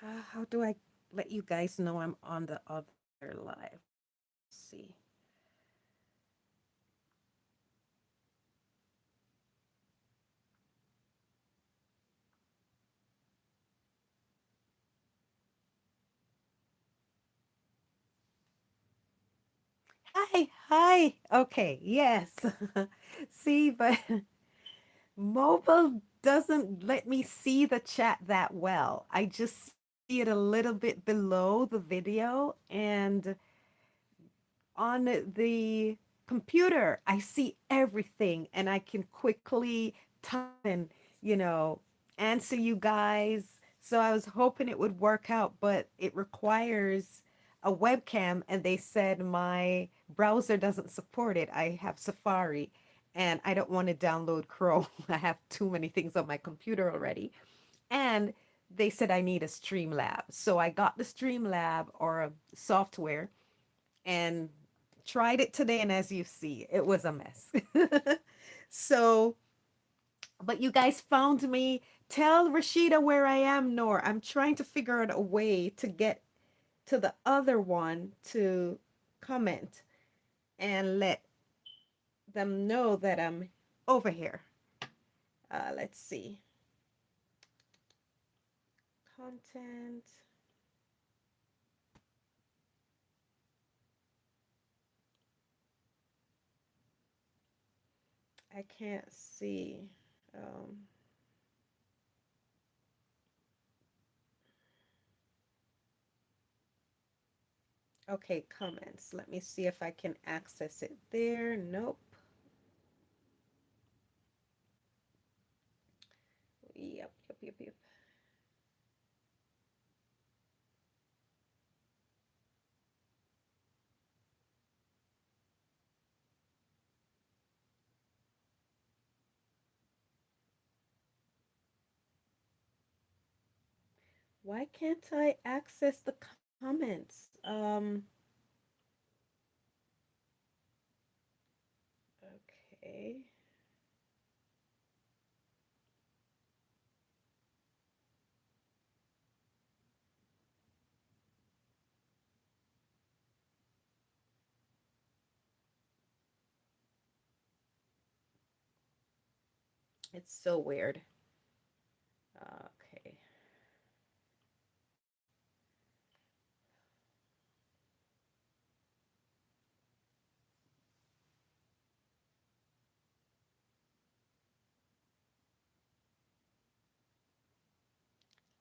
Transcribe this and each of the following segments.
How do I let you guys know I'm on the other live? See. Hi, hi. Okay, yes. See, but mobile doesn't let me see the chat that well. I just see it a little bit below the video, and on the computer, I see everything and I can quickly type and, you know, answer you guys. So I was hoping it would work out, but it requires a webcam, and they said my browser doesn't support it. I have Safari and I don't want to download Chrome. I have too many things on my computer already. And they said I need a Streamlab. So I got the Streamlab or a software and tried it today, and as you see, it was a mess. So, but you guys found me. Tell Rashida where I am, Nor. I'm trying to figure out a way to get to the other one to comment and let them know that I'm over here. Let's see. Content. I can't see. Um, okay, comments. Let me see if I can access it there. Nope. Yep, yep, yep, yep. Why can't I access the comments? Okay. It's so weird. Okay.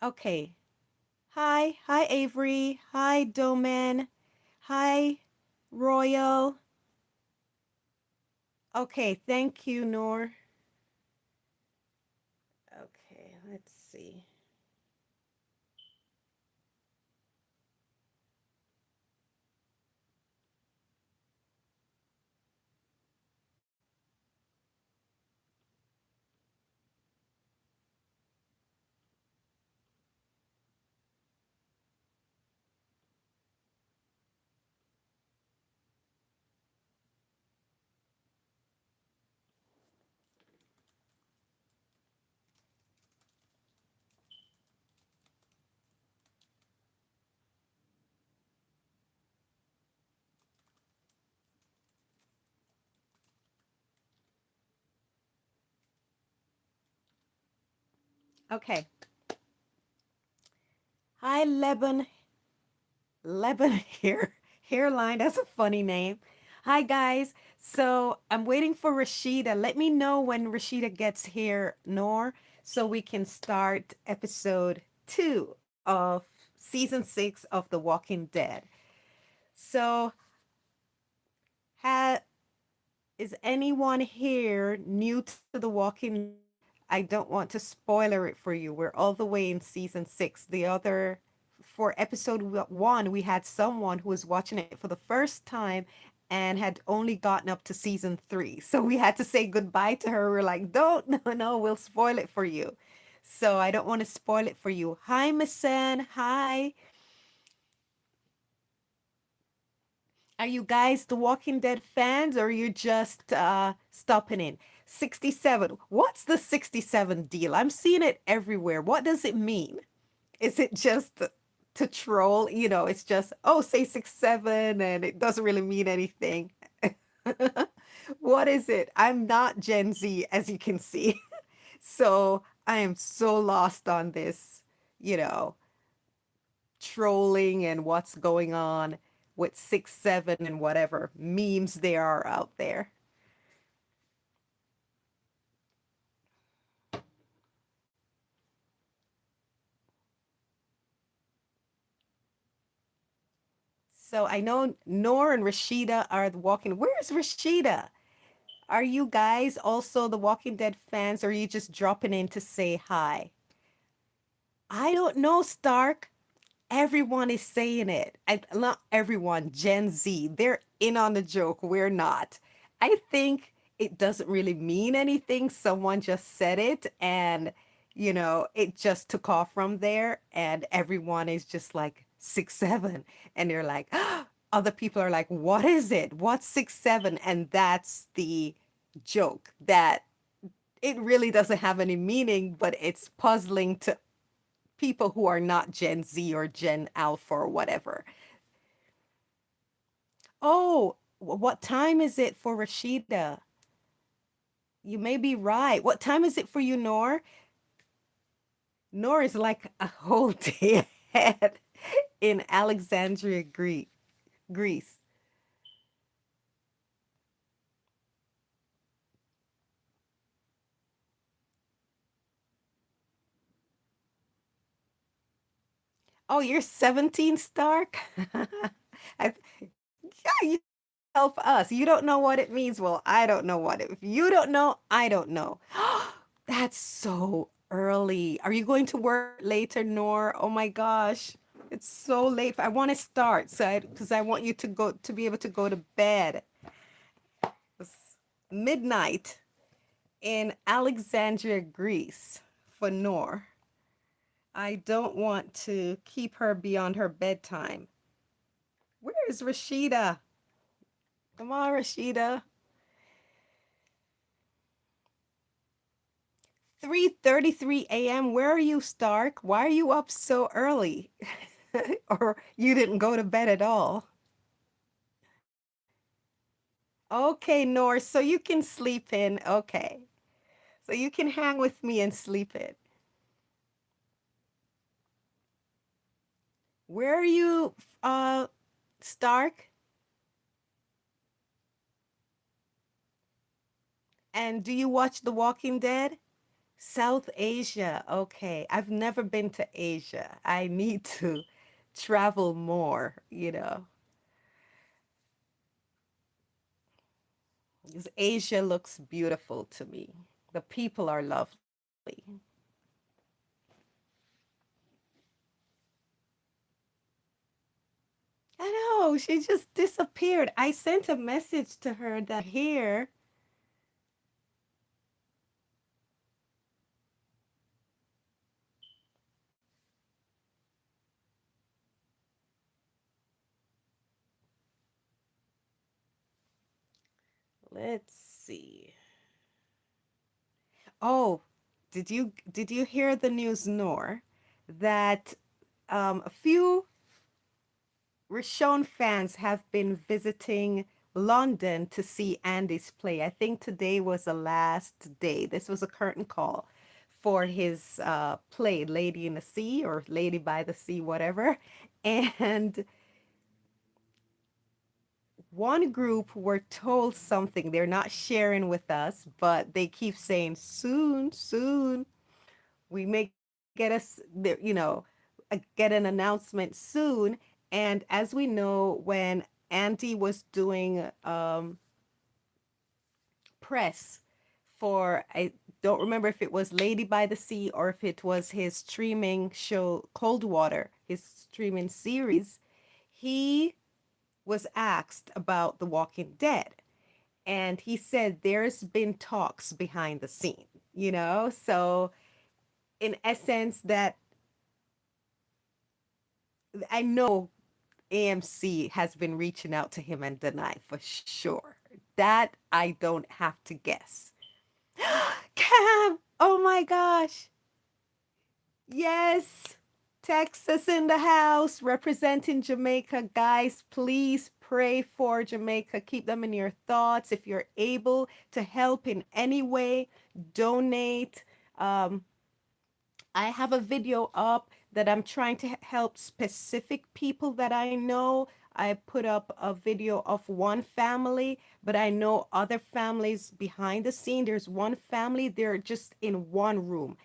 Okay. Hi. Hi, Avery. Hi, Doman. Hi, Royal. Okay. Thank you, Nor. Okay. Let's see. Okay. Hi, Lebanon. Lebanon here. Hairline. That's a funny name. Hi, guys. So I'm waiting for Rashida. Let me know when Rashida gets here, Nor, so we can start episode 2 of season 6 of The Walking Dead. So, ha- is anyone here new to The Walking Dead? I don't want to spoiler it for you. We're all the way in season 6. For episode 1, we had someone who was watching it for the first time and had only gotten up to season 3. So we had to say goodbye to her. We're like, don't, no, no, we'll spoil it for you. So I don't want to spoil it for you. Hi, Missen. Hi. Are you guys The Walking Dead fans, or are you just stopping in? 67. What's the 67 deal? I'm seeing it everywhere. What does it mean? Is it just to troll? It's just, oh, say 6'7" and it doesn't really mean anything. What is it? I'm not Gen Z, as you can see. So I am so lost on this, you know, trolling and what's going on with 6'7" and whatever memes there are out there. So I know Noor and Rashida are the walking. Where's Rashida? Are you guys also the Walking Dead fans, or are you just dropping in to say hi? I don't know, Stark. Everyone is saying it. Not everyone, Gen Z. They're in on the joke. We're not. I think it doesn't really mean anything. Someone just said it and, it just took off from there. And everyone is just like 6'7". And they're like, other people are like, what is it? What's 6'7"? And that's the joke that it really doesn't have any meaning, but it's puzzling to people who are not Gen Z or Gen Alpha or whatever. Oh, what time is it for Rashida? You may be right. What time is it for you, Nor? Nor is like a whole day ahead in Alexandria, Greece. Oh, you're 17, Stark? I, yeah, you help us. You don't know what it means. Well, I don't know what it. If you don't know, I don't know. That's so early. Are you going to work later, Nor? Oh my gosh. It's so late. I want to start because I want you to be able to go to bed. It's midnight in Alexandria, Greece for Nor. I don't want to keep her beyond her bedtime. Where is Rashida? Come on, Rashida. 3:33 a.m. Where are you, Stark? Why are you up so early? Or you didn't go to bed at all? Okay, Norse, so you can sleep in. Okay. So you can hang with me and sleep in. Where are you, Stark? And do you watch The Walking Dead? South Asia. Okay. I've never been to Asia. I need to travel more. Because Asia looks beautiful to me. The people are lovely. I know, she just disappeared. I sent a message to her that here. Let's see. Oh, did you hear the news, Nor, that a few Rishon fans have been visiting London to see Andy's play. I think today was the last day. This was a curtain call for his play, Lady in the Sea or Lady by the Sea, whatever. And one group were told something they're not sharing with us, but they keep saying soon, soon. We may get us there, get an announcement soon. And as we know, when Andy was doing press for, I don't remember if it was Lady by the Sea or if it was his streaming show Cold Water, his streaming series, he was asked about The Walking Dead. And he said there's been talks behind the scene. So in essence, that I know AMC has been reaching out to him and denied for sure. That I don't have to guess. Cam! Oh my gosh. Yes. Texas in the house, representing Jamaica. Guys, please pray for Jamaica. Keep them in your thoughts. If you're able to help in any way, donate. Um, I have a video up that I'm trying to help specific people that I know. I put up a video of one family, but I know other families behind the scene. There's one family, they're just in one room.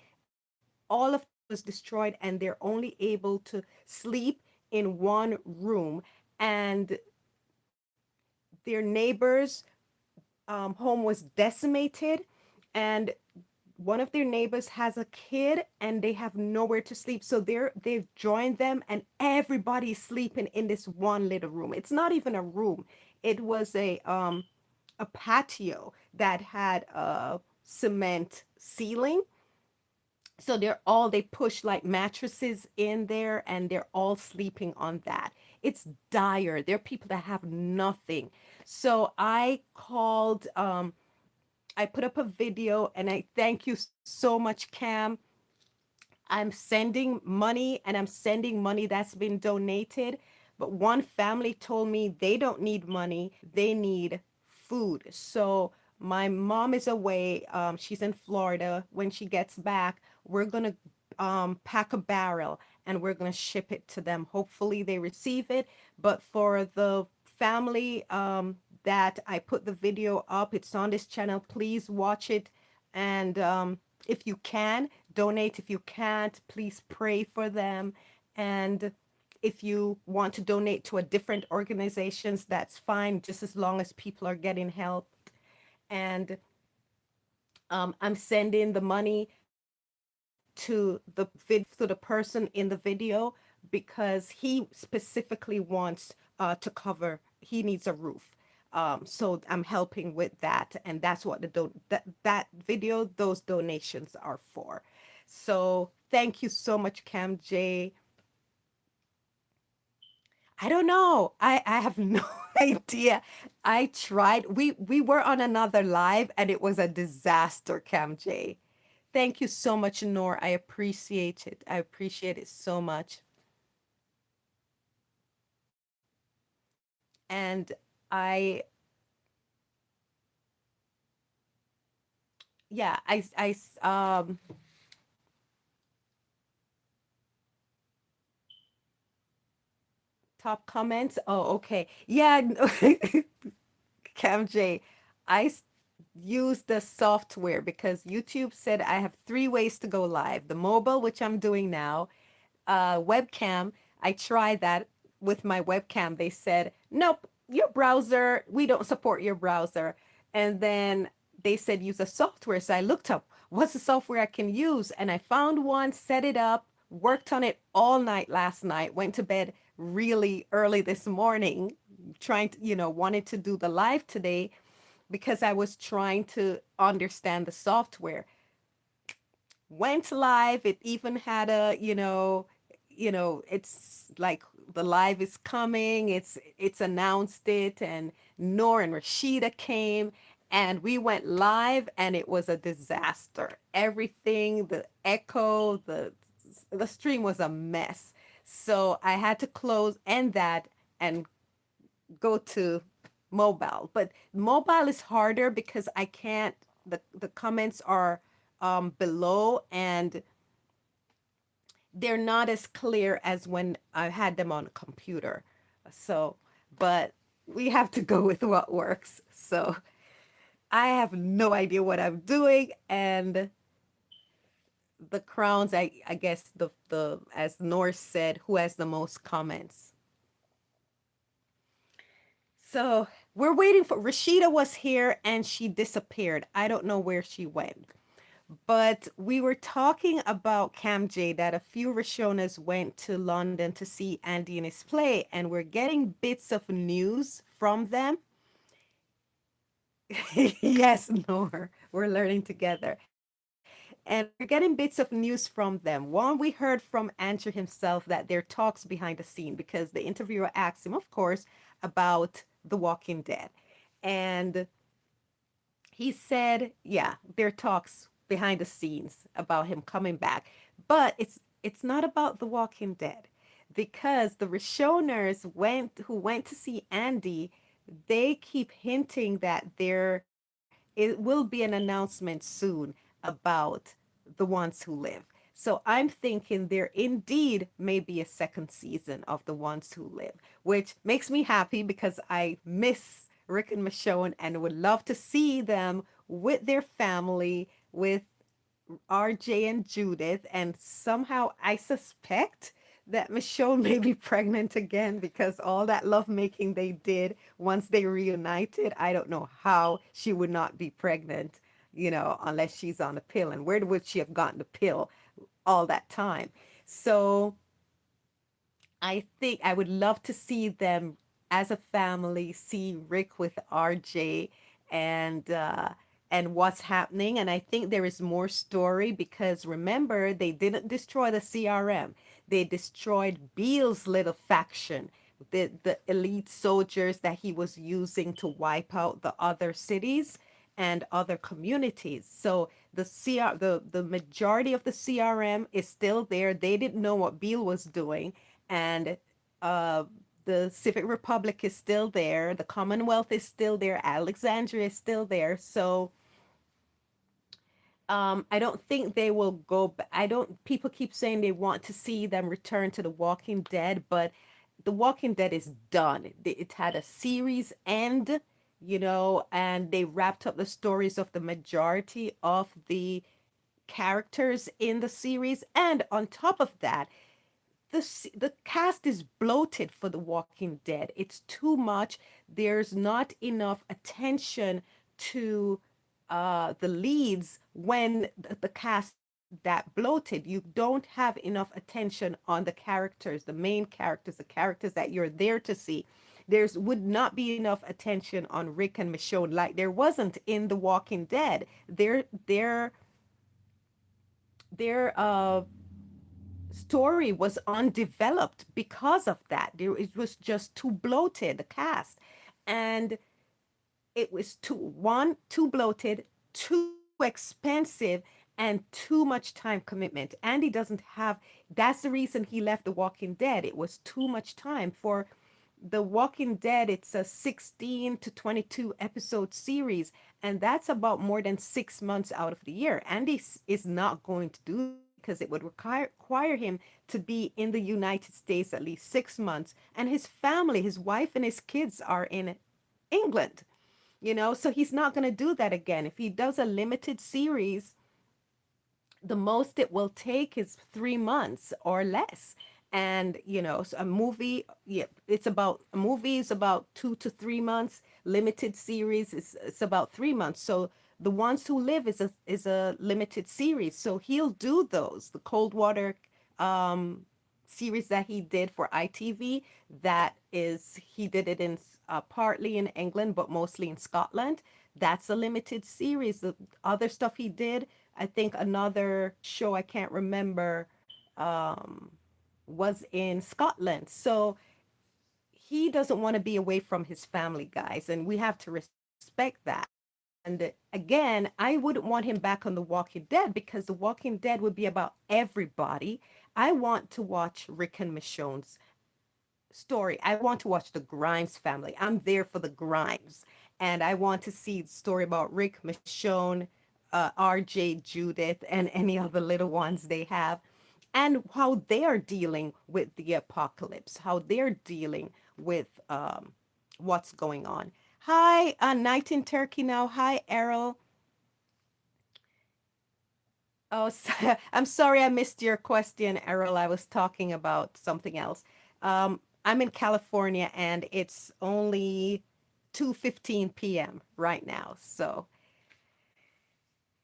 All of their house was destroyed and they're only able to sleep in one room. And their neighbors' home was decimated. And one of their neighbors has a kid and they have nowhere to sleep, so they've joined them and everybody's sleeping in this one little room. It's not even a room, it was a patio that had a cement ceiling, so they push like mattresses in there and they're all sleeping on that. It's dire. There are people that have nothing. So I put up a video and I thank you so much, Cam. I'm sending money and I'm sending money that's been donated. But one family told me they don't need money, they need food. So my mom is away. She's in Florida. When she gets back, we're going to pack a barrel and we're going to ship it to them. Hopefully they receive it. But for the family that I put the video up, it's on this channel. Please watch it. And if you can, donate. If you can't, please pray for them. And if you want to donate to a different organizations, that's fine, just as long as people are getting help. And I'm sending the money to the person in the video because he specifically wants to cover. He needs a roof. So I'm helping with that, and that's what that video, those donations are for. So thank you so much, Cam J. I don't know. I have no idea. I tried. We were on another live and it was a disaster, Cam J. Thank you so much, Nor. I appreciate it. I appreciate it so much. And I, yeah, top comments. Oh, okay. Yeah, Cam J, I use the software because YouTube said I have three ways to go live. The mobile, which I'm doing now, webcam. I tried that with my webcam. They said, nope, your browser, we don't support your browser. And then they said use a software. So I looked up what's the software I can use, and I found one, set it up, worked on it all night last night, went to bed really early this morning, trying to, wanted to do the live today because I was trying to understand the software. Went live. It even had a, it's like the live is coming. It's announced it, and Nor and Rashida came, and we went live, and it was a disaster. Everything, the echo, the stream was a mess. So I had to close end that and go to mobile. But mobile is harder because I can't, the comments are below and they're not as clear as when I had them on a computer. So, but we have to go with what works. So I have no idea what I'm doing. And the crowns, I guess the as Norse said, who has the most comments. So we're waiting for Rashida was here and she disappeared. I don't know where she went. But we were talking about Cam J that a few Rashonas went to London to see Andy in his play, and we're getting bits of news from them. Yes, Nor, we're learning together. And we're getting bits of news from them. One, we heard from Andrew himself that there are talks behind the scene because the interviewer asked him, of course, about The Walking Dead. And he said, yeah, there are talks behind the scenes about him coming back. But it's not about The Walking Dead because the Rishoners who went to see Andy, they keep hinting that it will be an announcement soon about the ones who live. So I'm thinking there indeed may be a second season of the ones who live, which makes me happy because I miss Rick and Michonne and would love to see them with their family, with RJ and Judith, and somehow I suspect that Michonne may be pregnant again because all that lovemaking they did once they reunited, I don't know how she would not be pregnant, unless she's on a pill. And where would she have gotten the pill all that time? So I think I would love to see them as a family, see Rick with RJ and uh and what's happening. And I think there is more story because remember, they didn't destroy the CRM. They destroyed Beale's little faction, the elite soldiers that he was using to wipe out the other cities and other communities. So the majority of the CRM is still there. They didn't know what Beale was doing, and uh, the Civic Republic is still there. The Commonwealth is still there. Alexandria is still there. So I don't think they will go. I don't. People keep saying they want to see them return to The Walking Dead, but The Walking Dead is done. It had a series end, and they wrapped up the stories of the majority of the characters in the series. And on top of that, the cast is bloated for The Walking Dead. It's too much. There's not enough attention to the leads when the cast is that bloated. You don't have enough attention on the characters, the main characters, the characters that you're there to see. There's would not be enough attention on Rick and Michonne like there wasn't in The Walking Dead. Their story was undeveloped because of that. It was just too bloated, the cast. And it was too bloated, too expensive, and too much time commitment. Andy doesn't have, that's the reason he left The Walking Dead. It was too much time for The Walking Dead. It's a 16 to 22 episode series, and that's about more than 6 months out of the year. Andy is not going to do that because it would require him to be in the United States at least 6 months, and his family, his wife and his kids are in England. So he's not going to do that again. If he does a limited series, the most it will take is 3 months or less. And so a movie, yeah, a movie is about 2 to 3 months. Limited series is it's about 3 months. So the ones who live is a limited series. So he'll do those. The Coldwater um series that he did for ITV, that is, he did it in partly in England but mostly in Scotland. That's a limited series. The other stuff he did, I think another show I can't remember, um, was in Scotland. So he doesn't want to be away from his family, guys, and we have to respect that. And again, I wouldn't want him back on The Walking Dead because The Walking Dead would be about everybody. I want to watch Rick and Michonne's story. I want to watch the Grimes family. I'm there for the Grimes. And I want to see the story about Rick, Michonne, RJ, Judith, and any other little ones they have, and how they are dealing with the apocalypse, how they're dealing with what's going on. Hi, Night in Turkey now. Hi, Errol. Oh, I'm sorry I missed your question, Errol. I was talking about something else. I'm in California and it's only 2:15 p.m. right now. So,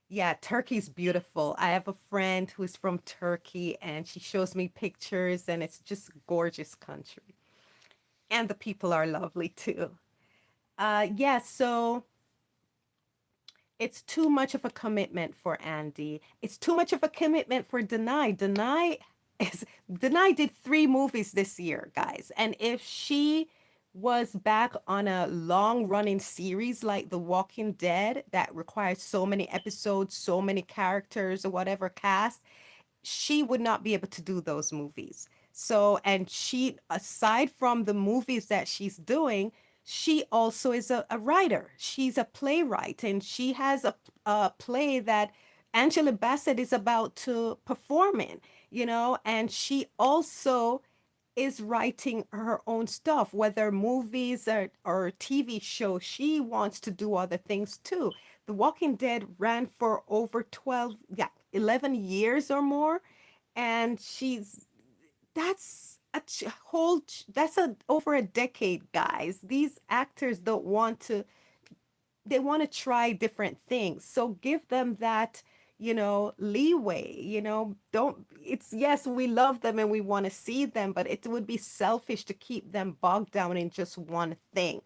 yeah, Turkey's beautiful. I have a friend who's from Turkey and she shows me pictures and it's just gorgeous country. And the people are lovely too. Yeah, so it's too much of a commitment for Andy. It's too much of a commitment for Denai. Denai did 3 movies this year, guys. And if she was back on a long running series like The Walking Dead that requires so many episodes, so many characters or whatever cast, she would not be able to do those movies. So, and she, aside from the movies that she's doing, she also is a writer. She's a playwright, and she has a play that Angela Bassett is about to perform in, and she also is writing her own stuff, whether movies or TV shows. She wants to do other things too. The Walking Dead ran for over 12, yeah, 11 years or more. And that's that's over a decade, guys. These actors don't want to, they want to try different things. So give them that, leeway, don't, it's, yes, we love them and we want to see them, but it would be selfish to keep them bogged down in just one thing.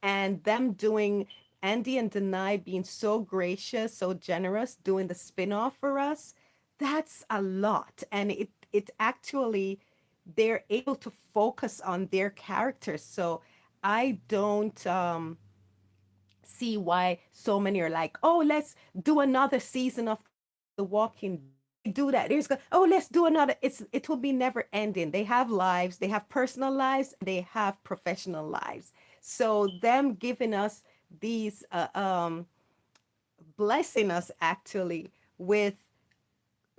And them doing, Andy and Denai being so gracious, so generous, doing the spin-off for us, that's a lot. And it actually, they're able to focus on their characters. So I don't see why so many are like, oh, let's do another season of The Walking Dead. They do that. There's go, oh, let's do another. It will be never ending. They have lives, they have personal lives, they have professional lives. So them giving us these, blessing us actually with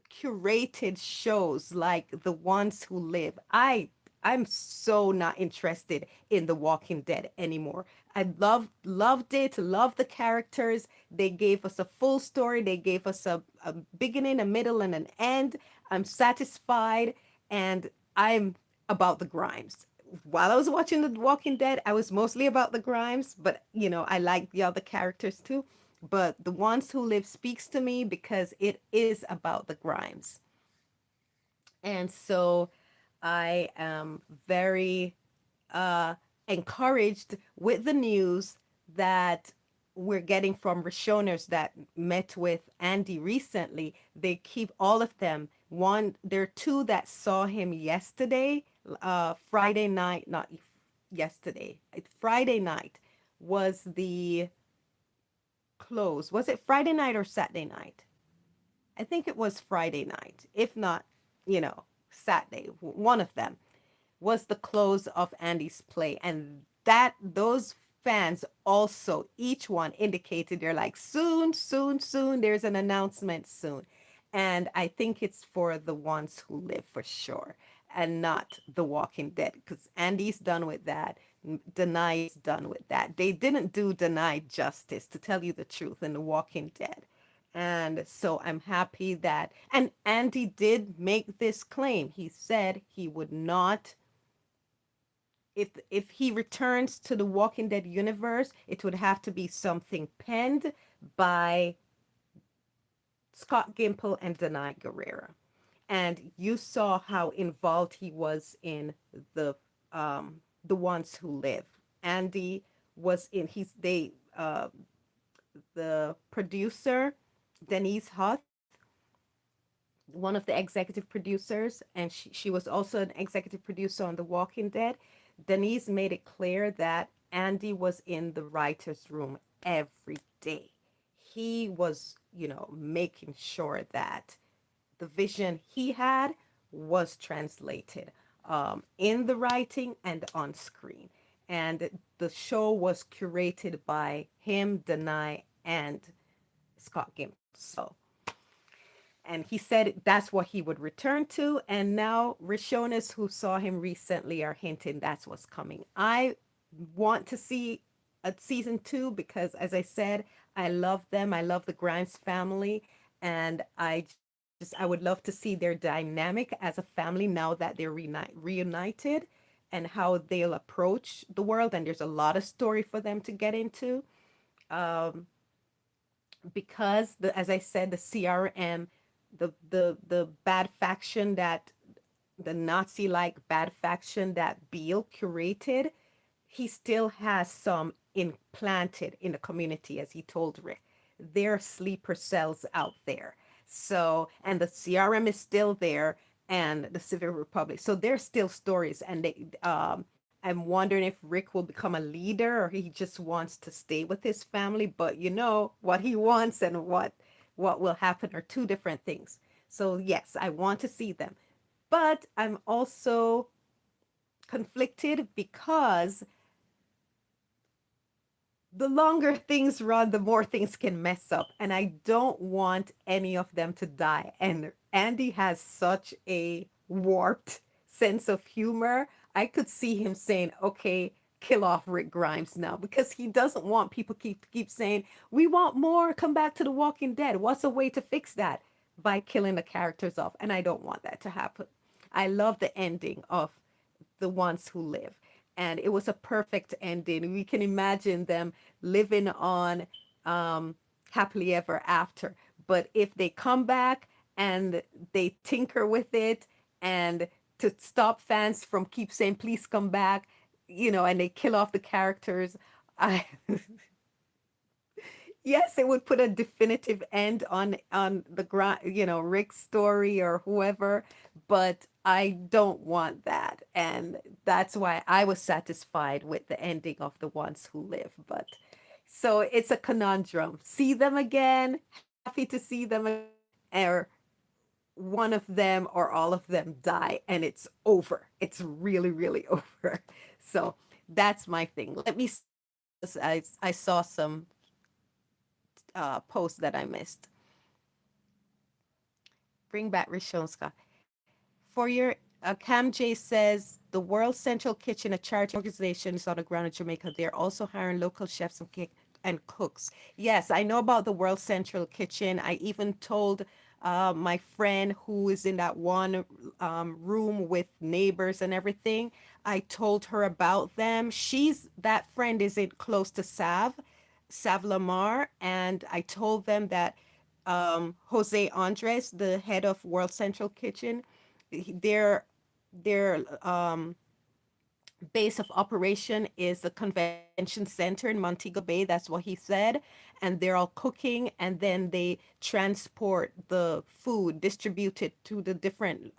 curated shows like The Ones Who Live. I'm so not interested in The Walking Dead anymore. I loved it, loved the characters. They gave us a full story. They gave us a beginning, a middle, and an end. I'm satisfied, and I'm about the Grimes. While I was watching The Walking Dead, I was mostly about the Grimes, but I like the other characters too. But The Ones Who Live speaks to me because it is about the Grimes. And so I am very uh, encouraged with the news that we're getting from Rishoners that met with Andy recently. They keep all of them. One, there are two that saw him yesterday, Friday night, not yesterday. Friday night was the close. Was it Friday night or Saturday night? I think it was Friday night. If not, Saturday, one of them was the close of Andy's play. And that those fans also, each one indicated they're like, soon, soon, soon, there's an announcement soon. And I think it's for The Ones Who Live for sure, and not The Walking Dead, because Andy's done with that. Denai is done with that. They didn't do Denai justice, to tell you the truth, in The Walking Dead. And so I'm happy that, and Andy did make this claim. He said he would not, if he returns to the Walking Dead universe, it would have to be something penned by Scott Gimple and Denai Guerrera. And you saw how involved he was in the Ones Who Live. Andy was in, the producer, Denise Huth, one of the executive producers, and she was also an executive producer on The Walking Dead. Denise made it clear that Andy was in the writer's room every day. He was, making sure that the vision he had was translated in the writing and on screen. And the show was curated by him, Denai, and Scott Gimple. So, and he said that's what he would return to. And now Rishonas who saw him recently are hinting that's what's coming. I want to see a season two because, as I said, I love them. I love the Grimes family, and I would love to see their dynamic as a family now that they're reunited, and how they'll approach the world. And there's a lot of story for them to get into. Um, because as I said, the CRM, the bad faction, that the Nazi like bad faction that Beale curated, he still has some implanted in the community, as he told Rick. There are sleeper cells out there. So, and the CRM is still there, and the Civil Republic. So there's still stories, and I'm wondering if Rick will become a leader or he just wants to stay with his family. But what he wants and what will happen are two different things. So yes, I want to see them. But I'm also conflicted because the longer things run, the more things can mess up. And I don't want any of them to die. And Andy has such a warped sense of humor. I could see him saying, okay, kill off Rick Grimes now, because he doesn't want people keep saying, we want more, come back to The Walking Dead. What's a way to fix that? By killing the characters off. And I don't want that to happen. I love the ending of The Ones Who Live. And it was a perfect ending. We can imagine them living on um, happily ever after. But if they come back and they tinker with it, and to stop fans from keep saying, please come back, and they kill off the characters, I yes, it would put a definitive end on the Rick's story or whoever, but I don't want that, and that's why I was satisfied with the ending of The Ones Who Live. But so it's a conundrum: see them again, happy to see them again, or one of them or all of them die, and it's over. It's really, really over. So that's my thing. Let me see what else. I saw some post that I missed. Bring back Rishonska. For your Cam J says the World Central Kitchen, a charity organization, is on the ground in Jamaica. They're also hiring local chefs and cooks. Yes, I know about the World Central Kitchen. I even told my friend who is in that one room with neighbors and everything. I told her about them. That friend is in close to Sav Lamar, and I told them that Jose Andres, the head of World Central Kitchen, their base of operation is the convention center in Montego Bay. That's what he said. And they're all cooking, and then they transport the food, distribute it to the different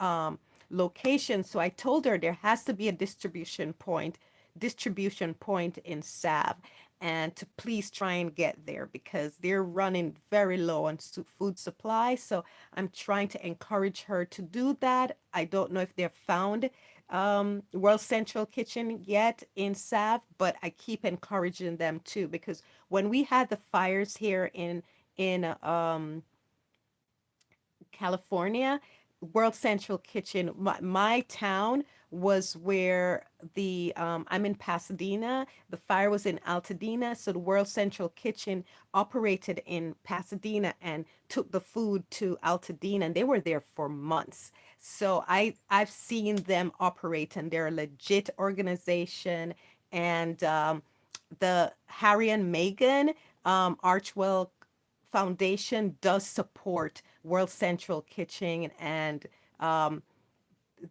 locations. So I told her there has to be a distribution point in Sav, and to please try and get there because they're running very low on food supply. So I'm trying to encourage her to do that. I don't know if they've found World Central Kitchen yet in Sav, but I keep encouraging them too, because when we had the fires here in California, World Central Kitchen, my town was where I'm in Pasadena. The fire was in Altadena, so the World Central Kitchen operated in Pasadena and took the food to Altadena, and they were there for months. So I've seen them operate, and they're a legit organization. And the Harry and Meghan Archwell Foundation does support World Central Kitchen, and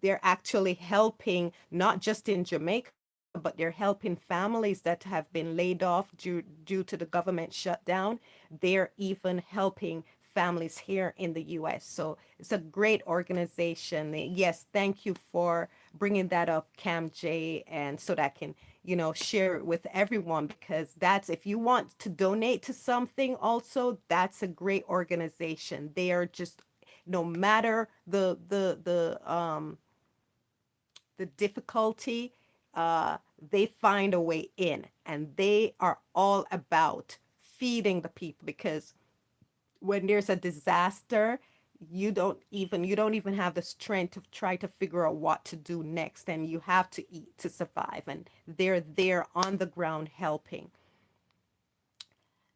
they're actually helping not just in Jamaica, but they're helping families that have been laid off due to the government shutdown. They're even helping families here in the US. So it's a great organization. Yes, thank you for bringing that up, Cam J, and so that I can, share it with everyone, because that's, if you want to donate to something also, that's a great organization. They are just, no matter the difficulty, they find a way in, and they are all about feeding the people, because when there's a disaster, you don't even have the strength to try to figure out what to do next, and you have to eat to survive, and they're there on the ground helping.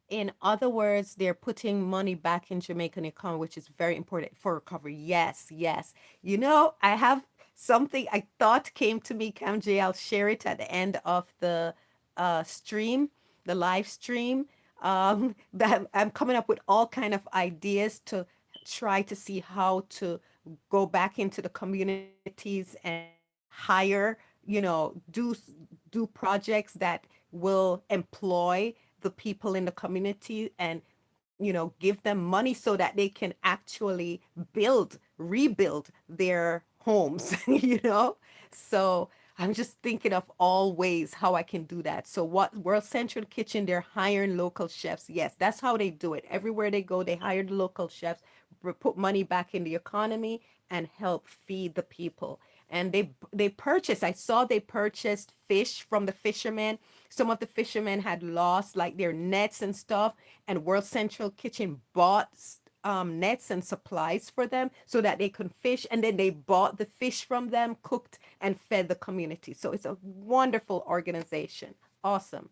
In other words, they're putting money back in Jamaican economy, which is very important for recovery. Yes, yes. I have something I thought came to me, Cam J. I'll share it at the end of the stream, the live stream. That I'm coming up with all kind of ideas to try to see how to go back into the communities and hire, do projects that will employ the people in the community, and give them money so that they can actually rebuild their homes. So I'm just thinking of all ways how I can do that. So what World Central Kitchen, they're hiring local chefs. Yes, that's how they do it. Everywhere they go, they hire the local chefs, put money back in the economy and help feed the people. And they purchased. I saw they purchased fish from the fishermen. Some of the fishermen had lost like their nets and stuff, and World Central Kitchen bought nets and supplies for them so that they could fish. And then they bought the fish from them, cooked, and fed the community. So it's a wonderful organization. Awesome.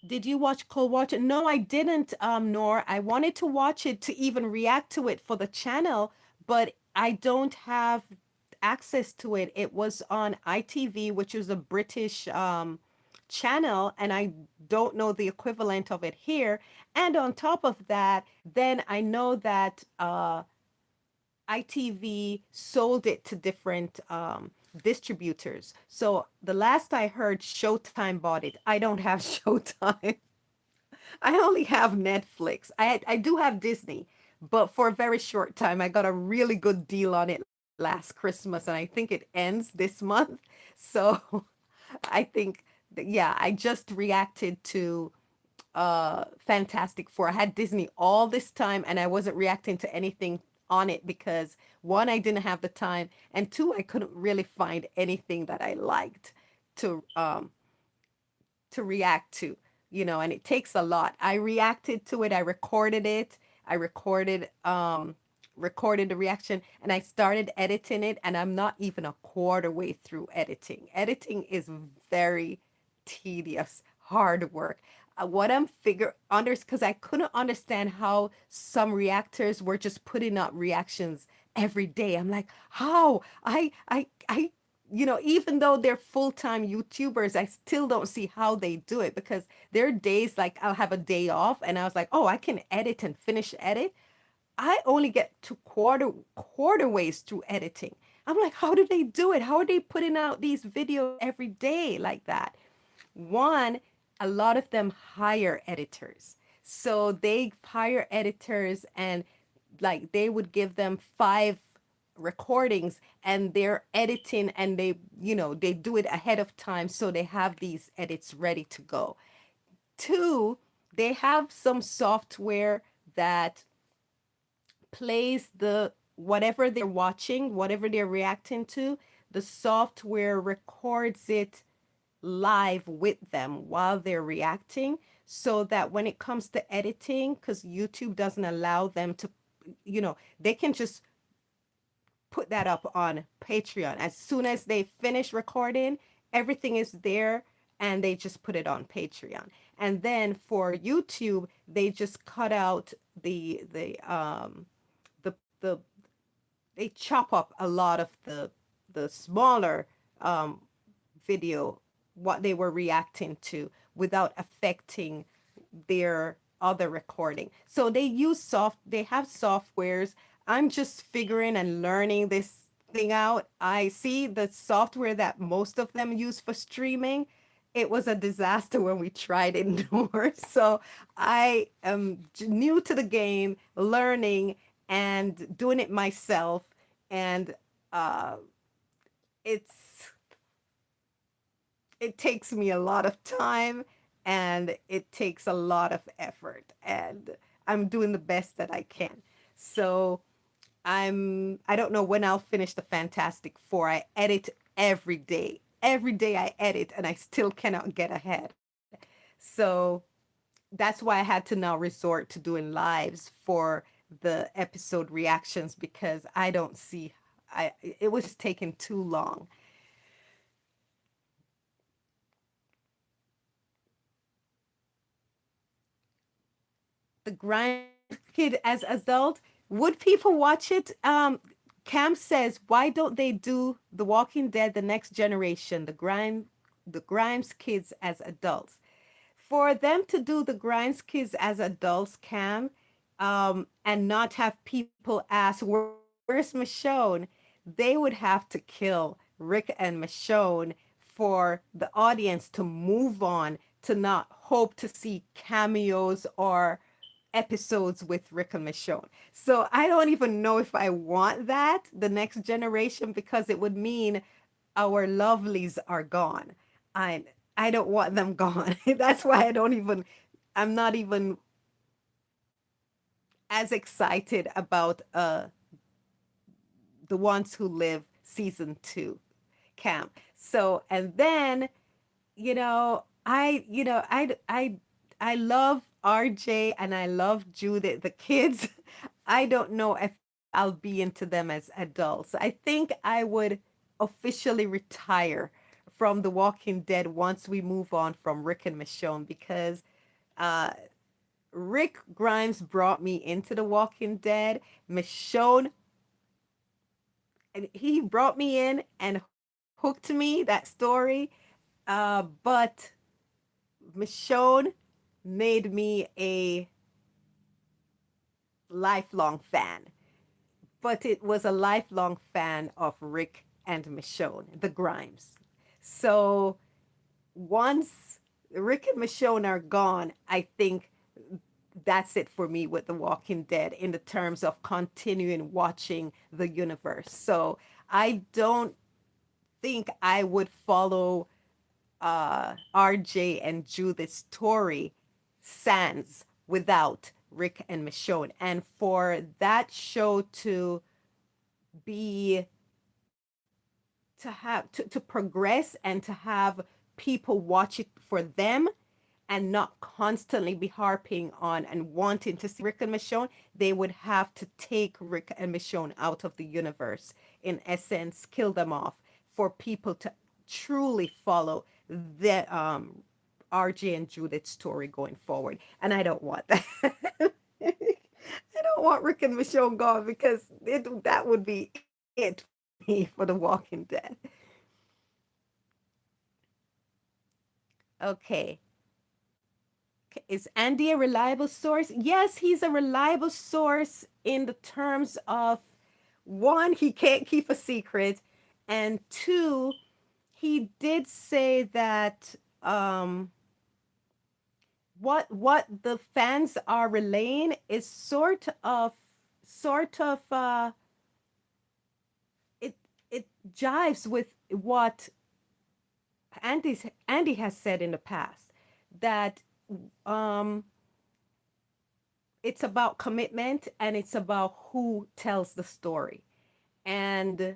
Did you watch Cold Water? No, I didn't, Nor. I wanted to watch it to even react to it for the channel, but I don't have access to it. It was on ITV, which is a British channel, and I don't know the equivalent of it here. And on top of that, then I know that ITV sold it to different distributors. So the last I heard, Showtime bought it. I don't have Showtime. I only have Netflix. I do have Disney, but for a very short time, I got a really good deal on it last Christmas, and I think it ends this month. So I think, yeah, I just reacted to Fantastic Four. I had Disney all this time and I wasn't reacting to anything on it because one, I didn't have the time, and two, I couldn't really find anything that I liked to react to, and it takes a lot. I reacted to it, I recorded it, I recorded the reaction, and I started editing it, and I'm not even a quarter way through editing. Editing is very tedious, hard work. What I'm figure under because I couldn't understand how some reactors were just putting out reactions every day. I'm like, how? Even though they're full-time YouTubers, I still don't see how they do it because there are days like I'll have a day off and I was like, oh, I can edit and finish edit. I only get to quarter ways through editing. I'm like, how do they do it? How are they putting out these videos every day like that? One, a lot of them hire editors. So they hire editors and like they would give them 5 recordings and they're editing and they do it ahead of time so they have these edits ready to go. Two, they have some software that plays the whatever they're watching, whatever they're reacting to, the software records it live with them while they're reacting so that when it comes to editing, because YouTube doesn't allow them to, they can just put that up on Patreon. As soon as they finish recording, everything is there and they just put it on Patreon. And then for YouTube, they just cut out the they chop up a lot of the smaller video what they were reacting to without affecting their other recording. So they have softwares. I'm just figuring and learning this thing out. I see the software that most of them use for streaming. It was a disaster when we tried it north. So I am new to the game, learning and doing it myself. And uh, it's it takes me a lot of time and it takes a lot of effort and I'm doing the best that I can. So I don't know when I'll finish the Fantastic Four. I edit every day. Every day I edit and I still cannot get ahead. So that's why I had to now resort to doing lives for the episode reactions because I don't see it was taking too long. The Grind Kid as adult. Would people watch it? Cam says, why don't they do The Walking Dead, The Next Generation, the Grimes Kids as adults? For them to do the Grimes Kids as adults, Cam, and not have people ask, where's Michonne? They would have to kill Rick and Michonne for the audience to move on to not hope to see cameos or episodes with Rick and Michonne. So I don't even know if I want that, the next generation, because it would mean our lovelies are gone. I I don't want them gone. That's why I'm not even as excited about the ones who live season two camp. So, and then, I love RJ and I love Judith, the kids. I don't know if I'll be into them as adults. I think I would officially retire from The Walking Dead once we move on from Rick and Michonne, because uh, Rick Grimes brought me into The Walking Dead. Michonne, and he brought me in and hooked me, that story. But Michonne made me a lifelong fan, but it was a lifelong fan of Rick and Michonne, the Grimes. So once Rick and Michonne are gone, I think that's it for me with The Walking Dead in the terms of continuing watching the universe. So I don't think I would follow RJ and Judith's story sans without Rick and Michonne. And for that show to be to progress and to have people watch it for them and not constantly be harping on and wanting to see Rick and Michonne, they would have to take Rick and Michonne out of the universe, in essence, kill them off for people to truly follow the RJ and Judith story going forward. And I don't want that. I don't want Rick and Michonne gone, because that would be it for me for The Walking Dead. Okay. Is Andy a reliable source? Yes, he's a reliable source in the terms of, one, he can't keep a secret, and two, he did say that what the fans are relaying is sort of it it jives with what Andy has said in the past, that um it's about commitment and it's about who tells the story. And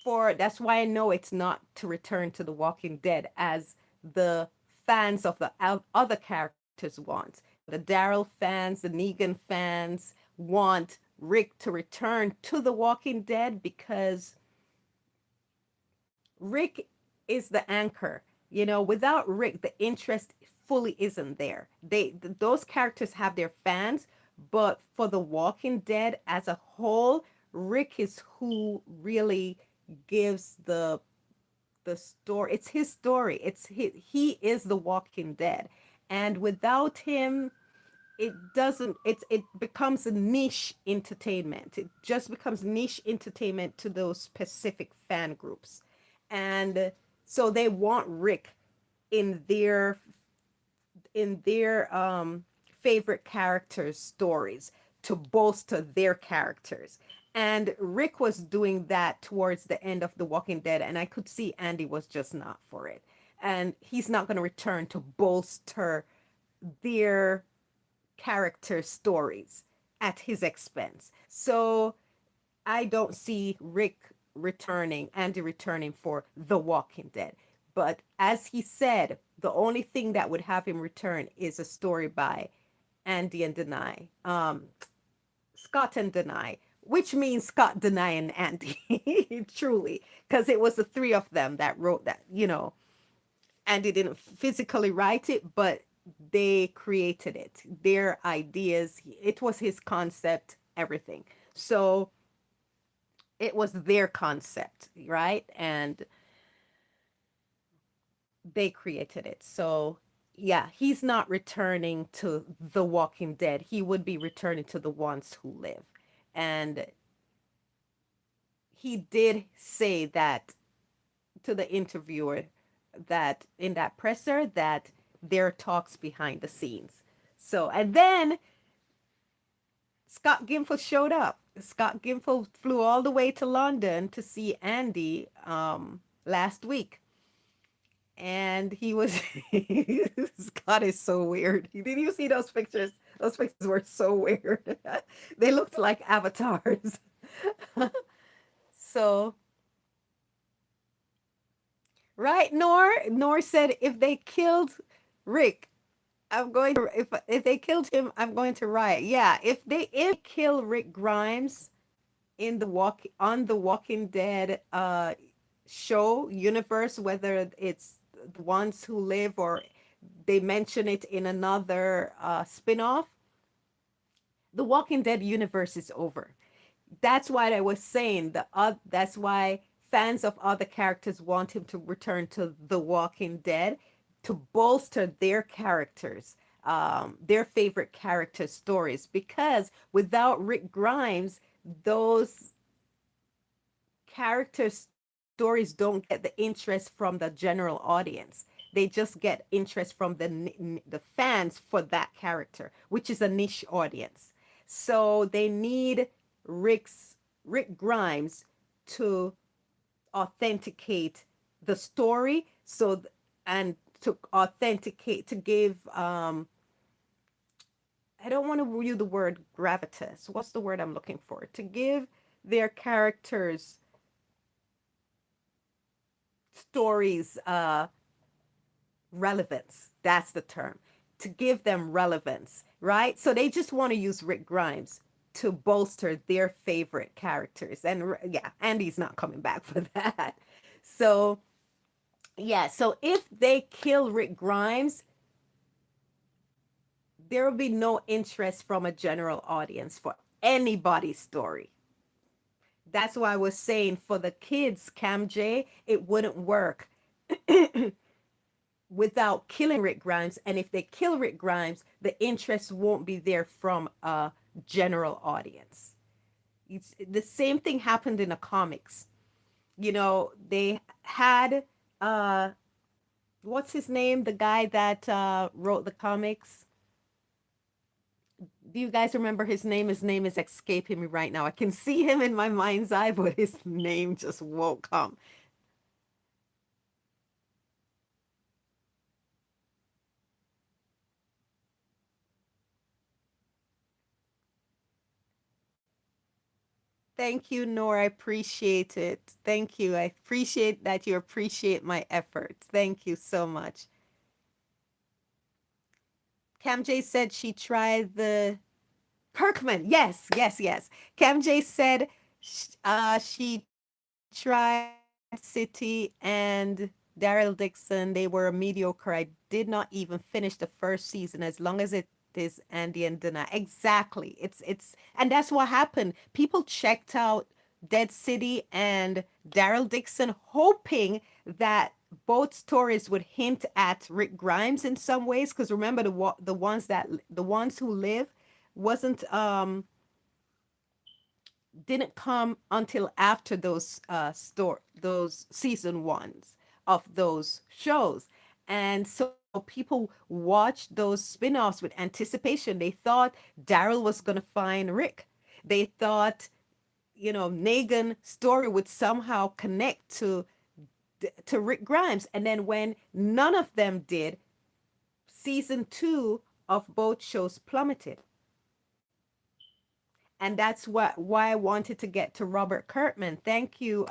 for that's why I know it's not to return to The Walking Dead as the fans of the other characters want. The Daryl fans, the Negan fans want Rick to return to The Walking Dead because Rick is the anchor. Without Rick, the interest fully isn't there. Those characters have their fans, but for The Walking Dead as a whole, Rick is who really gives the story. It's his story. He is The Walking Dead. And without him, it doesn't it becomes a niche entertainment. It just becomes niche entertainment to those specific fan groups. And so they want Rick in their favorite characters' stories to bolster their characters. And Rick was doing that towards the end of The Walking Dead, and I could see Andy was just not for it. And he's not going to return to bolster their character stories at his expense. So I don't see Andy returning for The Walking Dead. But as he said, the only thing that would have him return is a story by Andy and Denai, Scott and Denai, which means Scott, Denai, and Andy, truly, because it was the three of them that wrote that. Andy didn't physically write it, but they created it. Their ideas, it was his concept, everything. So it was their concept, right? And they created it. So yeah, he's not returning to The Walking Dead. He would be returning to the ones who live. And he did say that to the interviewer, that in that presser, that there are talks behind the scenes. So, and then Scott Gimple showed up. Scott Gimple flew all the way to London to see Andy last week. And he was Scott is so weird. Did you see those pictures? Those faces were so weird. They looked like avatars. So, right, Nor said if they killed Rick, I'm going to if they killed him, I'm going to riot. Yeah, if they kill Rick Grimes in the Walking Dead show universe, whether it's the ones who live or they mention it in another spin-off, the Walking Dead universe is over. That's why I was saying that's why fans of other characters want him to return to The Walking Dead to bolster their characters, their favorite character stories. Because without Rick Grimes, those character stories don't get the interest from the general audience. They just get interest from the fans for that character, which is a niche audience. So they need Rick Grimes to authenticate the story, and to authenticate, to give I don't want to use the word gravitas. What's the word I'm looking for? To give their characters stories relevance. That's the term. To give them relevance, right? So they just want to use Rick Grimes to bolster their favorite characters. And yeah, Andy's not coming back for that. So yeah, so if they kill Rick Grimes, there will be no interest from a general audience for anybody's story. That's why I was saying for the kids, Cam J, it wouldn't work without killing Rick Grimes. And if they kill Rick Grimes, the interest won't be there from a general audience. The same thing happened in the comics. They had what's his name? The guy that wrote the comics. Do you guys remember his name? His name is escaping me right now. I can see him in my mind's eye, but his name just won't come. Thank you, Nora. I appreciate it. Thank you. I appreciate that you appreciate my efforts. Thank you so much. Cam J said she tried the Kirkman. Yes, yes, yes. Cam J said she tried City and Daryl Dixon. They were mediocre. I did not even finish the first season as long as it is Andy and Dana. Exactly. It's and that's what happened. People checked out Dead City and Daryl Dixon hoping that both stories would hint at Rick Grimes in some ways, because remember the ones who live wasn't didn't come until after those season ones of those shows. And so people watched those spin-offs with anticipation. They thought Daryl was going to find Rick. They thought, Negan story would somehow connect to Rick Grimes. And then when none of them did, season 2 of both shows plummeted. And that's why I wanted to get to Robert Kurtman. Thank you,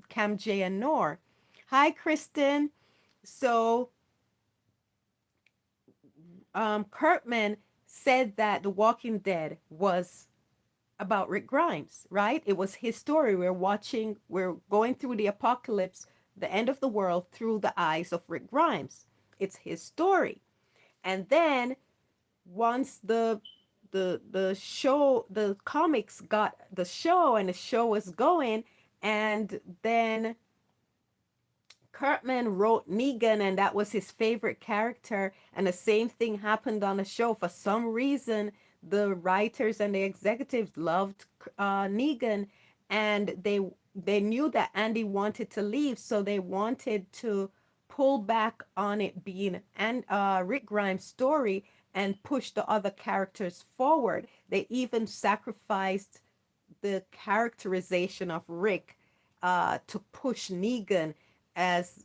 Cam J and Nor. Hi, Kristen. So Kurtman said that The Walking Dead was about Rick Grimes, right? It was his story. We're going through the apocalypse, the end of the world through the eyes of Rick Grimes. It's his story. And then once the comics got the show and the show was going, and then Kurtman wrote Negan and that was his favorite character, and the same thing happened on the show. For some reason the writers and the executives loved Negan, and they knew that Andy wanted to leave, so they wanted to pull back on it being Rick Grimes' story and push the other characters forward. They even sacrificed the characterization of Rick to push Negan, as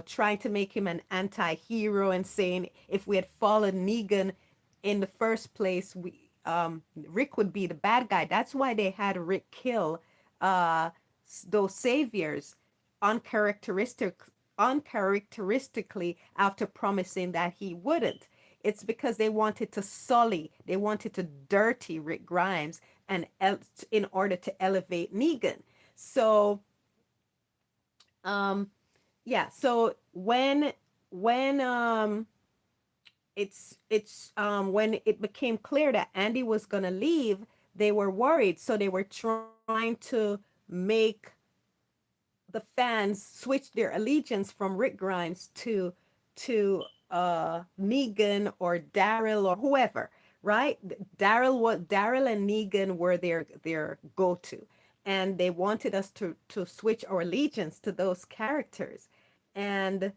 trying to make him an anti-hero and saying if we had followed Negan in the first place, Rick would be the bad guy. That's why they had Rick kill uh, those saviors uncharacteristic, uncharacteristically after promising that he wouldn't. It's because they wanted to sully, they wanted to dirty Rick Grimes, and in order to elevate Negan. So um, yeah. So when when it became clear that Andy was gonna leave, they were worried. So they were trying to make the fans switch their allegiance from Rick Grimes to Negan or Daryl or whoever, right? Daryl and Negan were their go-to. And they wanted us to switch our allegiance to those characters. And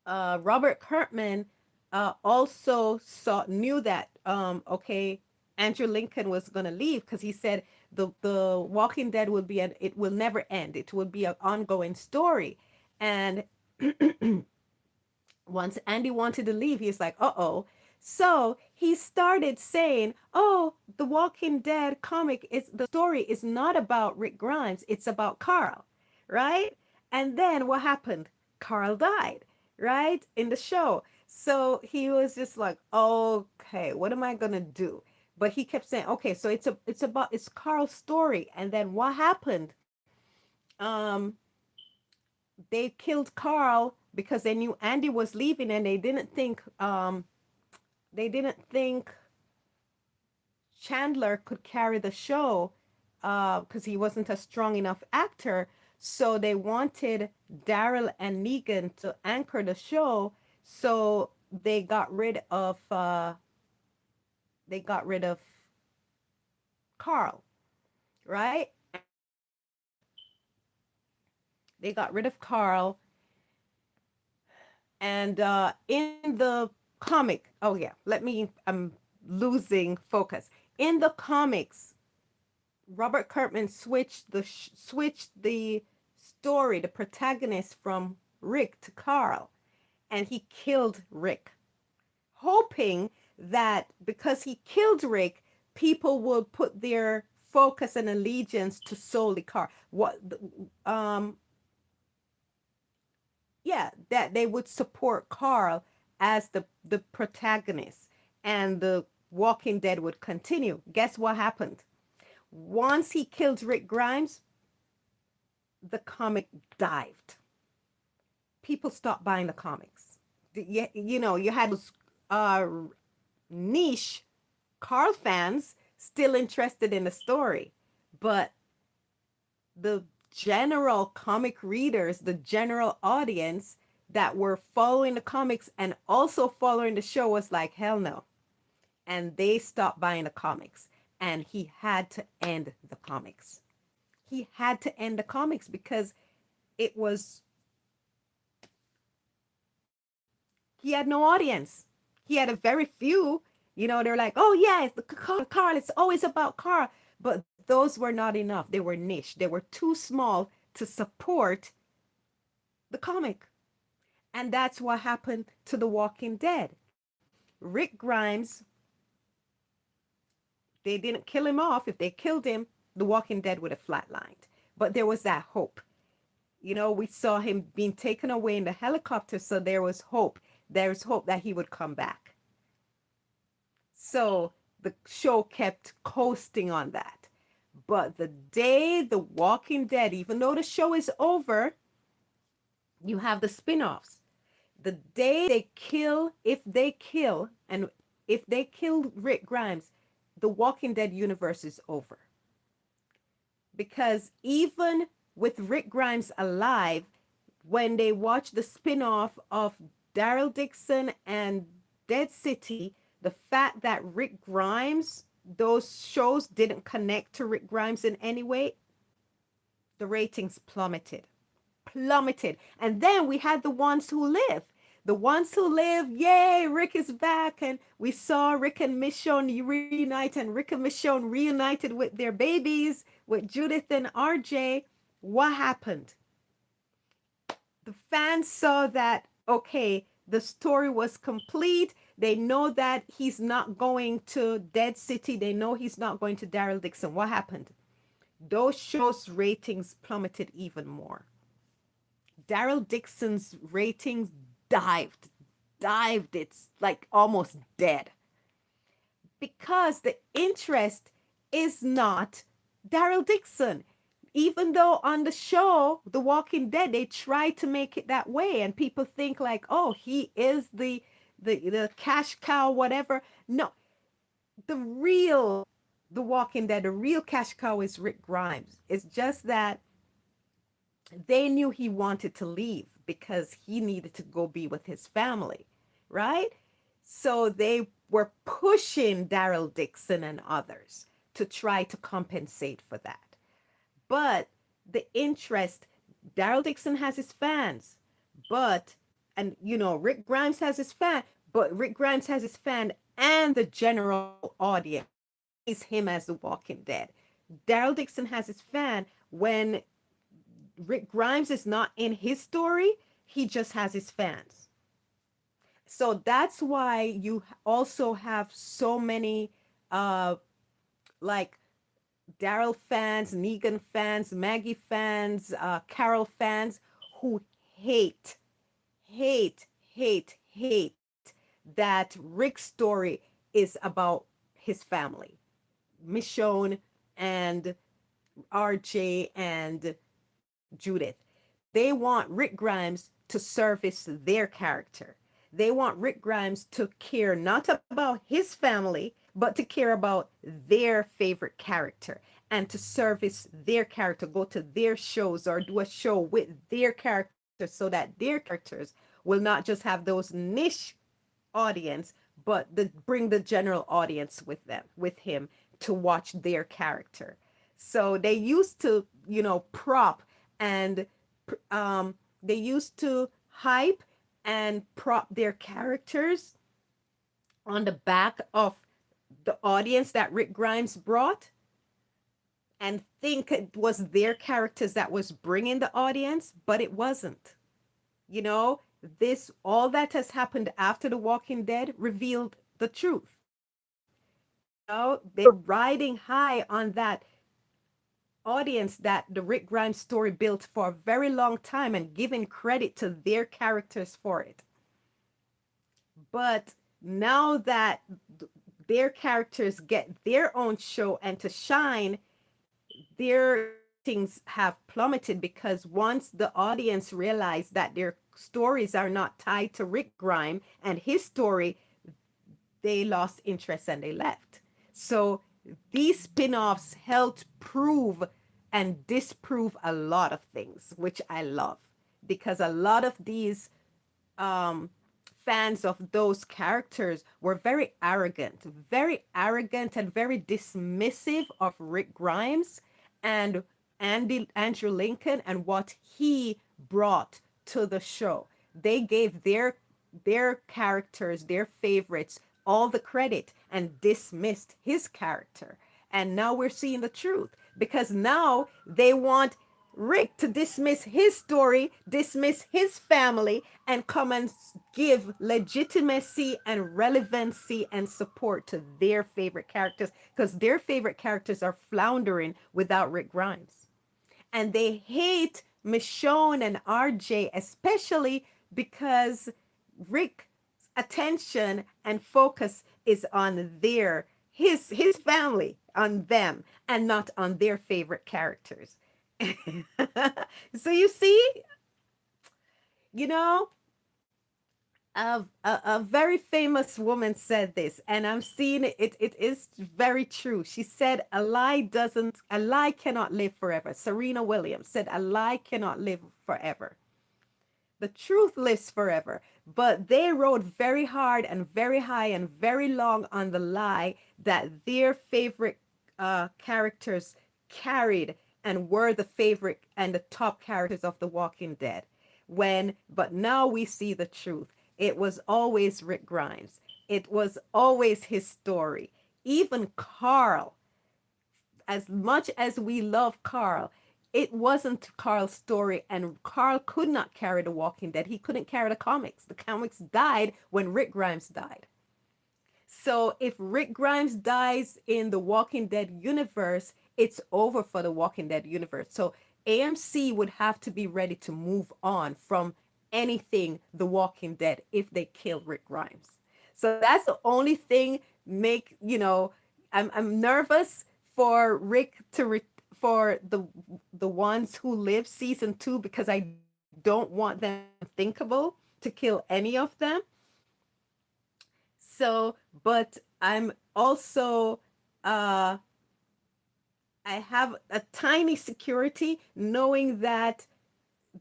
Robert Kirkman also knew that okay, Andrew Lincoln was gonna leave because he said the Walking Dead will be it will never end. It will be an ongoing story. And once Andy wanted to leave, he's like, uh-oh. So he started saying, oh, the Walking Dead comic is the story is not about Rick Grimes, it's about Carl, right? And then what happened? Carl died, right? In the show. So he was just like, okay, what am I gonna do? But he kept saying, okay, so it's Carl's story. And then what happened? Um, they killed Carl because they knew Andy was leaving, and they didn't think Chandler could carry the show because he wasn't a strong enough actor. So they wanted Daryl and Negan to anchor the show. So they got rid of Carl, right? They got rid of Carl, and in the comic, oh yeah, I'm losing focus. In the comics, Robert Kirkman switched the story, the protagonist from Rick to Carl, and he killed Rick, hoping that because he killed Rick, people would put their focus and allegiance to solely Carl. Um, yeah, that they would support Carl as the protagonist, and the Walking Dead would continue. Guess what happened? Once he killed Rick Grimes, the comic dived. People stopped buying the comics. You had those uh, niche Carl fans still interested in the story, but the general comic readers, the general audience that were following the comics and also following the show was like, hell no. And they stopped buying the comics. And he had to end the comics. He had to end the comics because it was, he had no audience. He had a very few, they're like, oh yeah, it's the Carl, it's always about Carl. But those were not enough. They were niche. They were too small to support the comic. And that's what happened to The Walking Dead. Rick Grimes, they didn't kill him off. If they killed him, The Walking Dead would have flatlined. But there was that hope. We saw him being taken away in the helicopter, so there was hope. There's hope that he would come back. So the show kept coasting on that. But the day The Walking Dead, even though the show is over, you have the spin-offs. The day if they kill Rick Grimes, the Walking Dead universe is over. Because even with Rick Grimes alive, when they watch the spin-off of Daryl Dixon and Dead City, the fact that Rick Grimes, those shows didn't connect to Rick Grimes in any way, the ratings plummeted. And then we had the ones who live. The ones who live, yay, Rick is back. And we saw Rick and Michonne reunite, and Rick and Michonne reunited with their babies, with Judith and RJ. What happened? The fans saw that, okay, the story was complete. They know that he's not going to Dead City. They know he's not going to Daryl Dixon. What happened? Those shows' ratings plummeted even more. Daryl Dixon's ratings dived. It's like almost dead because the interest is not Daryl Dixon. Even though on the show, The Walking Dead, they try to make it that way, and people think like, oh, he is the cash cow, whatever. No, the real The Walking Dead, the real cash cow is Rick Grimes. It's just that they knew he wanted to leave because he needed to go be with his family, right? So they were pushing Daryl Dixon and others to try to compensate for that. But the interest, Daryl Dixon has his fans, but, and Rick Grimes has his fan, but Rick Grimes has his fan and the general audience sees him as the Walking Dead. Daryl Dixon has his fan when Rick Grimes is not in his story, he just has his fans. So that's why you also have so many like Daryl fans, Negan fans, Maggie fans, Carol fans who hate, hate that Rick's story is about his family, Michonne and RJ and Judith. They want Rick Grimes to service their character. They want Rick Grimes to care not about his family, but to care about their favorite character and to service their character, go to their shows or do a show with their characters so that their characters will not just have those niche audience, but bring the general audience with them, with him to watch their character. So they used to, prop and they used to hype and prop their characters on the back of the audience that Rick Grimes brought and think it was their characters that was bringing the audience, but it wasn't. You know, this all that has happened after The Walking Dead revealed the truth. They were riding high on that audience that the Rick Grimes story built for a very long time and giving credit to their characters for it. But now that their characters get their own show and to shine, their ratings have plummeted because once the audience realized that their stories are not tied to Rick Grimes and his story, they lost interest and they left. So these spin-offs helped prove and disprove a lot of things, which I love, because a lot of these fans of those characters were very arrogant and very dismissive of Rick Grimes and Andrew Lincoln and what he brought to the show. They gave their characters, their favorites, all the credit and dismissed his character. And now we're seeing the truth because now they want Rick to dismiss his story, dismiss his family, and come and give legitimacy and relevancy and support to their favorite characters because their favorite characters are floundering without Rick Grimes. And they hate Michonne and RJ, especially because Rick's attention and focus is on his family, on them, and not on their favorite characters. So you see, you know, a very famous woman said this, and I'm seeing it, it is very true. She said, a lie cannot live forever. Serena Williams said, a lie cannot live forever. The truth lives forever. But they rode very hard and very high and very long on the lie that their favorite characters carried and were the favorite and the top characters of The Walking Dead. But now we see the truth. It was always Rick Grimes. It was always his story. Even Carl, as much as we love Carl, it wasn't Carl's story, and Carl could not carry The Walking Dead. He couldn't carry the comics. The comics died when Rick Grimes died. So if Rick Grimes dies in the Walking Dead universe, it's over for the Walking Dead universe. So AMC would have to be ready to move on from anything The Walking Dead if they kill Rick Grimes. So that's the only thing make, I'm nervous for Rick to for the ones who live season 2 because I don't want them thinkable to kill any of them. So, but I'm also uh I have a tiny security knowing that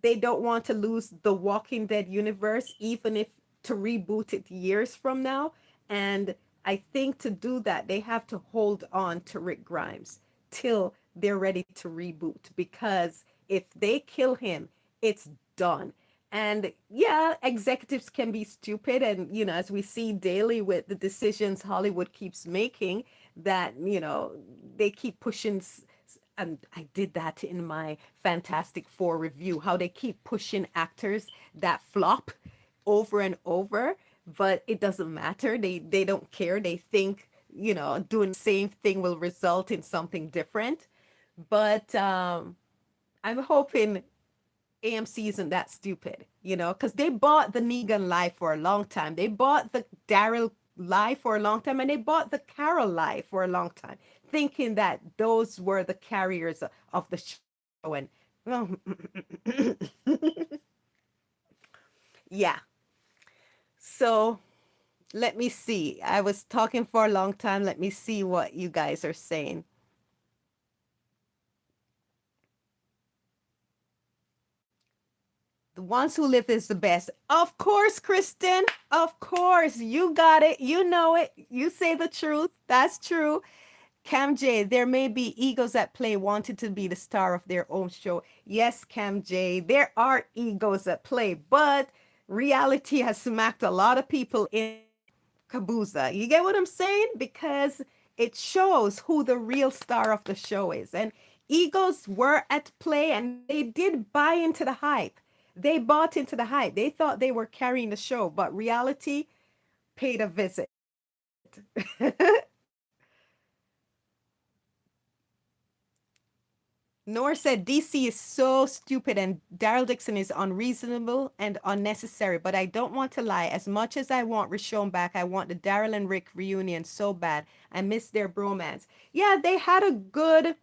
they don't want to lose the Walking Dead universe, even if to reboot it years from now. And I think to do that, they have to hold on to Rick Grimes till they're ready to reboot. Because if they kill him, it's done. And yeah, executives can be stupid. And, as we see daily with the decisions Hollywood keeps making, that, they keep pushing and I did that in my Fantastic Four review, how they keep pushing actors that flop over and over, but it doesn't matter. They don't care. They think, doing the same thing will result in something different. But I'm hoping AMC isn't that stupid, because they bought the Negan lie for a long time. They bought the Daryl lie for a long time, and they bought the Carol lie for a long time, thinking that those were the carriers of the show. And well, yeah. So let me see. I was talking for a long time. Let me see what you guys are saying. The ones who live is the best. Of course, Kristen. Of course. You got it. You know it. You say the truth. That's true. Cam J, there may be egos at play wanting to be the star of their own show. Yes, Cam J, there are egos at play, but reality has smacked a lot of people in Kabuza. You get what I'm saying? Because it shows who the real star of the show is. And egos were at play and they did buy into the hype. They bought into the hype. They thought they were carrying the show, but reality paid a visit. Nor said DC is so stupid and Daryl Dixon is unreasonable and unnecessary. But I don't want to lie. As much as I want Rishon back, I want the Daryl and Rick reunion so bad. I miss their bromance. Yeah, they had a good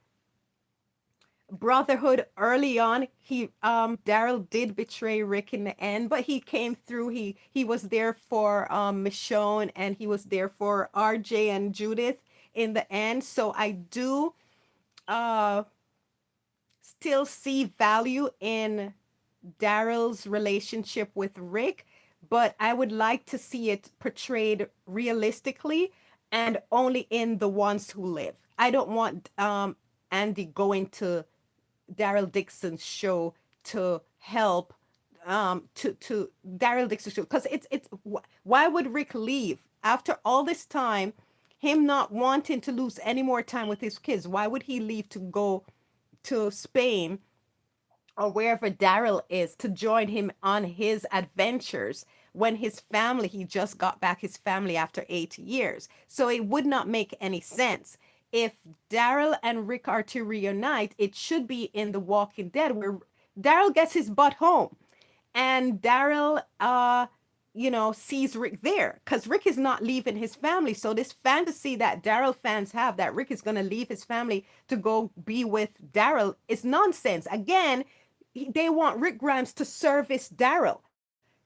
brotherhood early on. He Daryl did betray Rick in the end, but he came through. He was there for Michonne and he was there for RJ and Judith in the end. So I do uh still see value in Daryl's relationship with Rick, but I would like to see it portrayed realistically and only in the ones who live. I don't want Andy going to Daryl Dixon's show to help to Daryl Dixon's show because it's why would Rick leave after all this time? Him not wanting to lose any more time with his kids. Why would he leave to go to Spain or wherever Daryl is to join him on his adventures when his family, he just got back his family after 8 years. So it would not make any sense. If Daryl and Rick are to reunite, it should be in The Walking Dead where Daryl gets his butt home and Daryl sees Rick there because Rick is not leaving his family. So this fantasy that Daryl fans have that Rick is going to leave his family to go be with Daryl is nonsense. Again, they want Rick Grimes to service Daryl.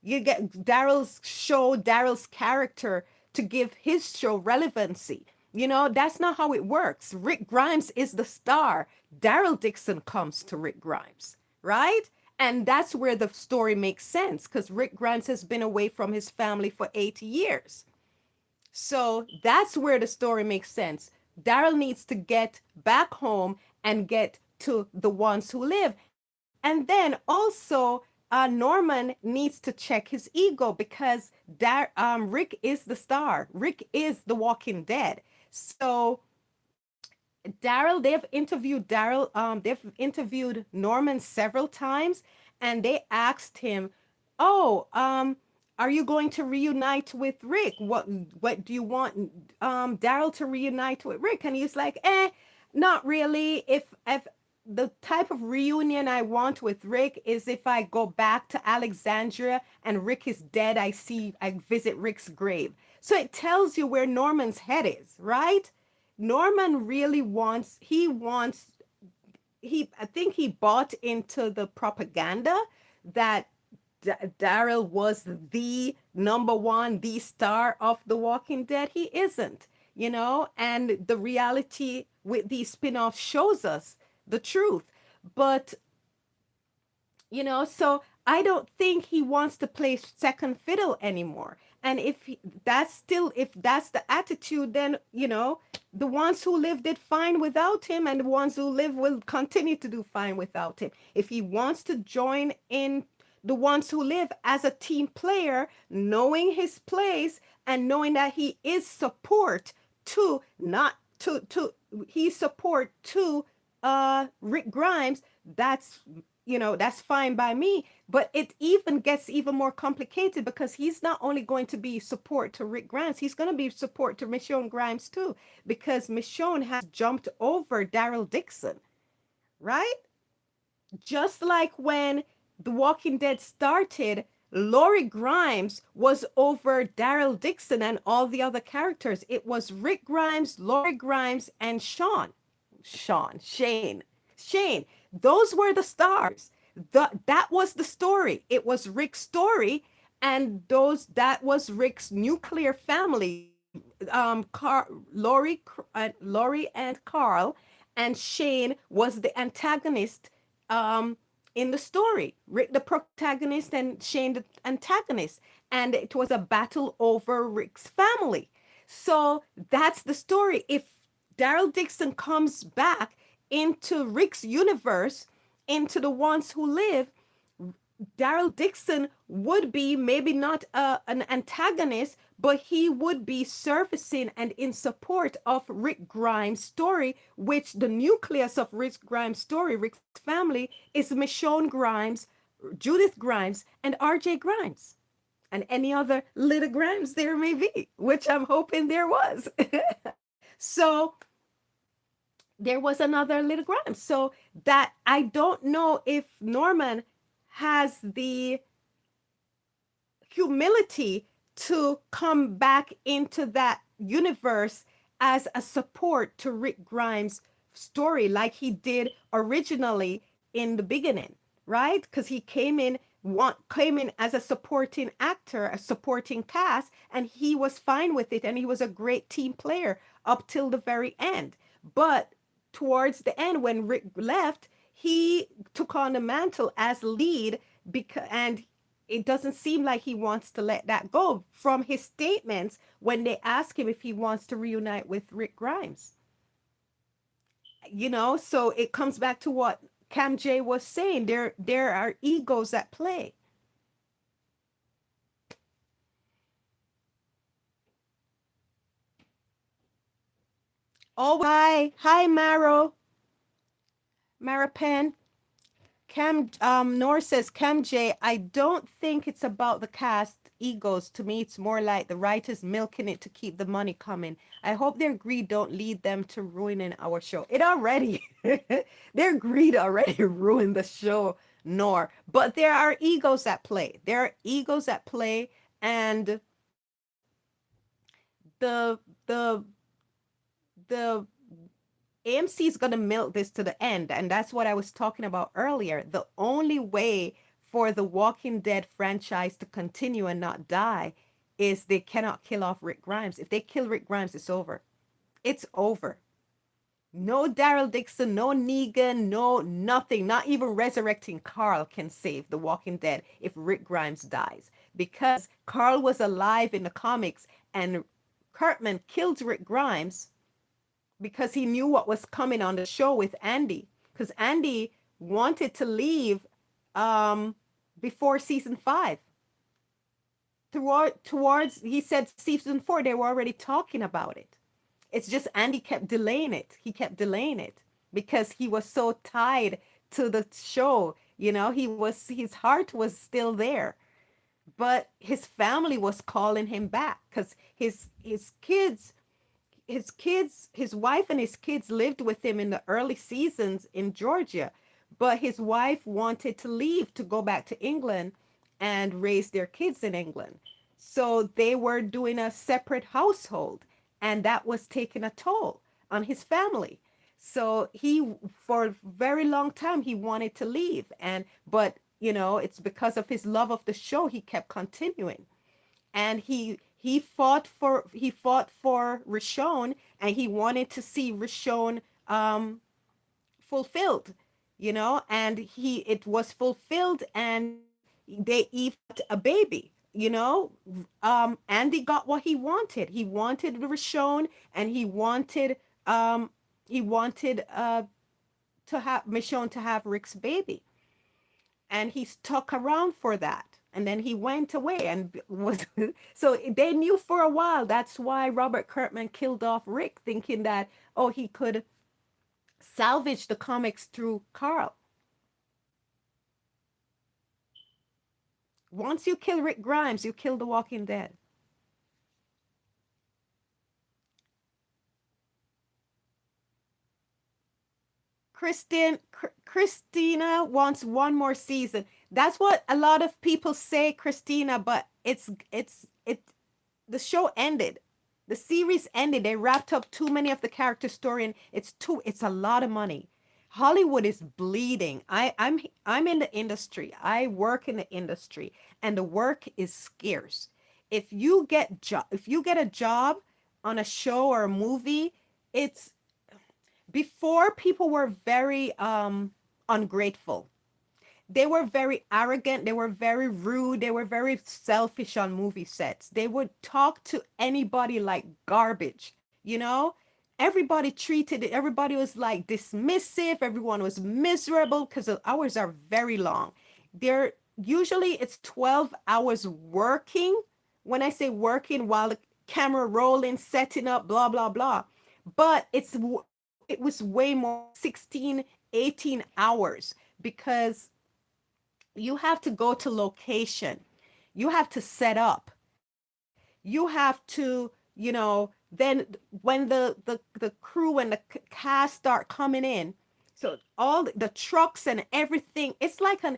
You get Daryl's show, Daryl's character to give his show relevancy. That's not how it works. Rick Grimes is the star. Daryl Dixon comes to Rick Grimes, right? And that's where the story makes sense because Rick Grimes has been away from his family for 8 years. So that's where the story makes sense. Daryl needs to get back home and get to the ones who live. And then also, Norman needs to check his ego because Rick is the star. Rick is the Walking Dead. So Daryl, they've interviewed Norman several times, and they asked him, "Oh, are you going to reunite with Rick? What do you want Daryl to reunite with Rick? And he's like, not really. If the type of reunion I want with Rick is if I go back to Alexandria and Rick is dead, I visit Rick's grave. So it tells you where Norman's head is, right? Norman really I think he bought into the propaganda that Daryl was the number one, the star of The Walking Dead. He isn't, and the reality with these spin-offs shows us the truth. But so I don't think he wants to play second fiddle anymore. And if that's the attitude, then the ones who live did fine without him, and the ones who live will continue to do fine without him. If he wants to join in the ones who live as a team player, knowing his place and knowing that he is support to not to he's support to Rick Grimes, that's fine by me. But it even gets even more complicated because he's not only going to be support to Rick Grimes, he's going to be support to Michonne Grimes too, because Michonne has jumped over Daryl Dixon, right? Just like when The Walking Dead started, Lori Grimes was over Daryl Dixon and all the other characters. It was Rick Grimes, Lori Grimes, and Shane. Those were the stars. That was the story. It was Rick's story, and that was Rick's nuclear family. Lori and Carl, and Shane was the antagonist in the story. Rick the protagonist and Shane the antagonist, and it was a battle over Rick's family. So that's the story. If Daryl Dixon comes back into Rick's universe, into the ones who live, Daryl Dixon would be maybe not an antagonist, but he would be servicing and in support of Rick Grimes' story, which the nucleus of Rick Grimes' story, Rick's family, is Michonne Grimes, Judith Grimes, and RJ Grimes, and any other little Grimes there may be, which I'm hoping there was. So there was another little Grimes. So that I don't know if Norman has the humility to come back into that universe as a support to Rick Grimes' story like he did originally in the beginning, right? Because he came in as a supporting actor, a supporting cast, and he was fine with it, and he was a great team player up till the very end. But towards the end, when Rick left, he took on the mantle as lead, and it doesn't seem like he wants to let that go from his statements when they ask him if he wants to reunite with Rick Grimes. So it comes back to what Cam J was saying. There are egos at play. Oh, hi, Mara Penn. Nor says, Cam J, I don't think it's about the cast egos. To me, it's more like the writers milking it to keep the money coming. I hope their greed don't lead them to ruining our show. It already, their greed already ruined the show, Nor. But there are egos at play. There are egos at play, and the the the AMC is going to milk this to the end. And that's what I was talking about earlier. The only way for the Walking Dead franchise to continue and not die is they cannot kill off Rick Grimes. If they kill Rick Grimes, it's over. It's over. No Daryl Dixon, no Negan, no nothing. Not even resurrecting Carl can save the Walking Dead if Rick Grimes dies. Because Carl was alive in the comics and Kurtman killed Rick Grimes because he knew what was coming on the show with Andy. Because Andy wanted to leave before season 5. He said season 4, they were already talking about it. It's just Andy kept delaying it. He kept delaying it because he was so tied to the show. His heart was still there. but his family was calling him back because his wife and his kids lived with him in the early seasons in Georgia, but his wife wanted to leave to go back to England and raise their kids in England. So they were doing a separate household, and that was taking a toll on his family. So he, for a very long time, he wanted to leave, and but it's because of his love of the show, he kept continuing, and he fought for Rishon, and he wanted to see Rishon fulfilled, and he it was fulfilled, and they even had a baby. Andy got what he wanted. He wanted Rishon, and um he wanted to have Michonne to have Rick's baby, and he stuck around for that, and then he went away and was so they knew for a while. That's why Robert Kirkman killed off Rick, thinking that, oh, he could salvage the comics through Carl. Once you kill Rick Grimes, you kill The Walking Dead. Christina wants one more season. That's what a lot of people say, Christina, but the show ended. The series ended. They wrapped up too many of the character story, and it's a lot of money. Hollywood is bleeding. I'm in the industry. I work in the industry, and the work is scarce. If you get a job on a show or a movie, it's before people were very ungrateful. They were very arrogant, they were very rude, they were very selfish on movie sets. They would talk to anybody like garbage, you know? Everybody was like dismissive, everyone was miserable because the hours are very long. They're usually it's 12 hours working. When I say working, while the camera rolling, setting up, blah blah blah. But it was way more, 16, 18 hours, because you have to go to location, you have to set up, you have to, then when the crew and the cast start coming in, so all the trucks and everything, it's like an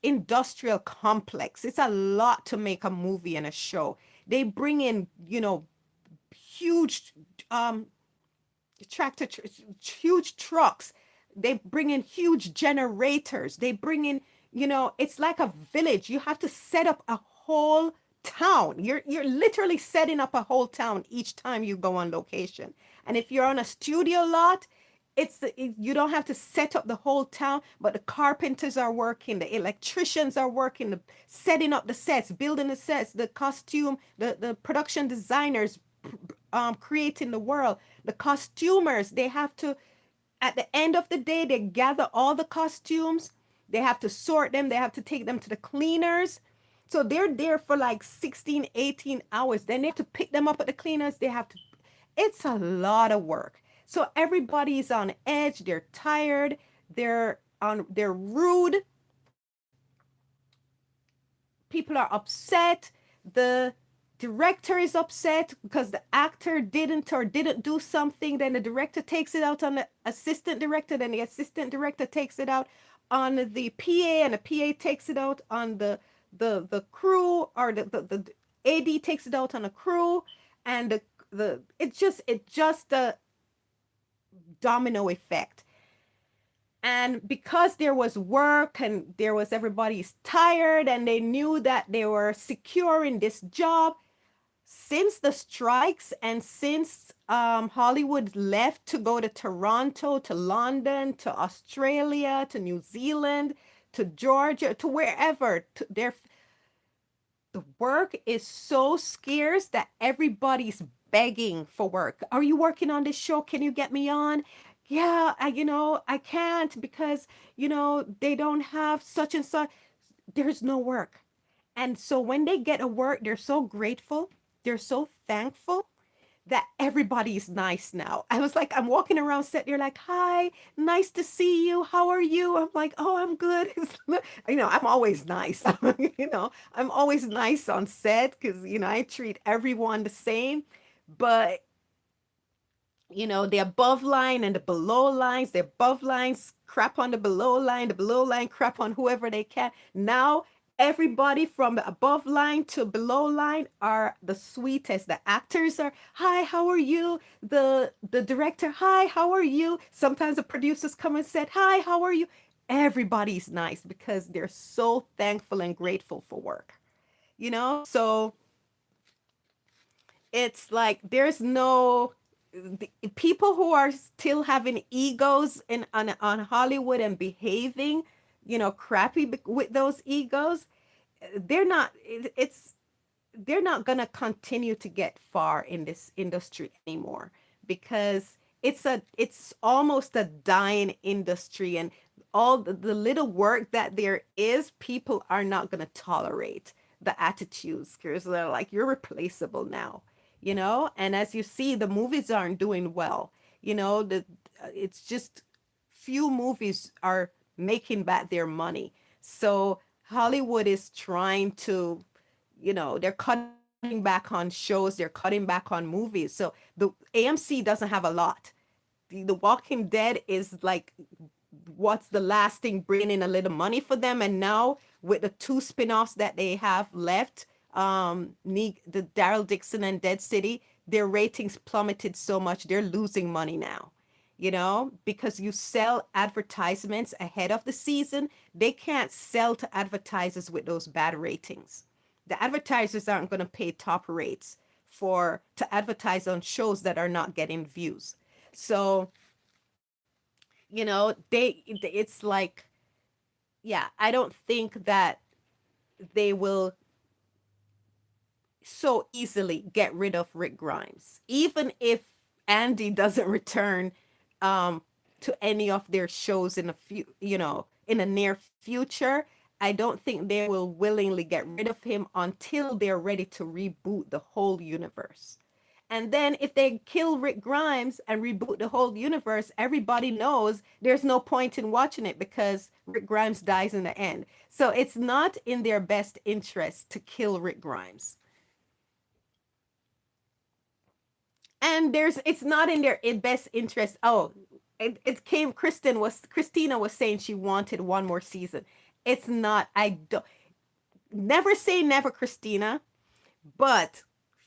industrial complex. It's a lot to make a movie and a show. They bring in, huge um tractor tr- huge trucks. They bring in huge generators. They bring in, it's like a village. You have to set up a whole town. You're literally setting up a whole town each time you go on location. And if you're on a studio lot, you don't have to set up the whole town, but the carpenters are working, the electricians are working, setting up the sets, building the sets, the costume, the production designers creating the world, the costumers. They have to, at the end of the day, they gather all the costumes, they have to sort them, they have to take them to the cleaners. So they're there for like 16, 18 hours. Then they have to pick them up at the cleaners. It's a lot of work. So everybody's on edge, they're tired, they're rude, people are upset. The director is upset because the actor didn't do something. Then the director takes it out on the assistant director. Then the assistant director takes it out on the PA, and the PA takes it out on the crew, or the AD takes it out on the crew, and it's just a domino effect. And because there was work, and there was everybody's tired, and they knew that they were secure in this job, since the strikes, and since Hollywood left to go to Toronto, to London, to Australia, to New Zealand, to Georgia, to wherever, the work is so scarce that everybody's begging for work. Are you working on this show? Can you get me on? Yeah, I can't because, they don't have such and such. There's no work. And so when they get a work, they're so grateful. They're so thankful that everybody's nice now. I was like, I'm walking around set, you're like, hi, nice to see you. How are you? I'm like, oh, I'm good. I'm always nice. I'm always nice on set because, I treat everyone the same. But the above line and the below lines, the above lines crap on the below line crap on whoever they can. Now, everybody from the above line to below line are the sweetest. The actors are, hi, how are you? The director, hi, how are you? Sometimes the producers come and said, hi, how are you? Everybody's nice because they're so thankful and grateful for work. So it's like there's no people who are still having egos on Hollywood and behaving, crappy with those egos. They're not. It's they're not gonna continue to get far in this industry anymore because it's almost a dying industry, and all the little work that there is, people are not gonna tolerate the attitudes because they're like, you're replaceable now, and as you see, the movies aren't doing well. The it's just few movies are making back their money. So Hollywood is trying to, they're cutting back on shows, they're cutting back on movies. So the AMC doesn't have a lot. The Walking Dead is like what's the last thing bringing in a little money for them. And now with the two spin-offs that they have left, the Daryl Dixon and Dead City, their ratings plummeted so much they're losing money now. Because you sell advertisements ahead of the season, they can't sell to advertisers with those bad ratings. The advertisers aren't going to pay top rates for to advertise on shows that are not getting views. So, it's like, yeah, I don't think that they will so easily get rid of Rick Grimes. Even if Andy doesn't return to any of their shows in a in a near future, I don't think they will willingly get rid of him until they're ready to reboot the whole universe. And then if they kill Rick Grimes and reboot the whole universe, everybody knows there's no point in watching it because Rick Grimes dies in the end. So it's not in their best interest to kill Rick Grimes. And it's not in their best interest. Oh, it came Christina was saying she wanted one more season. It's not. I don't never say never, Christina, but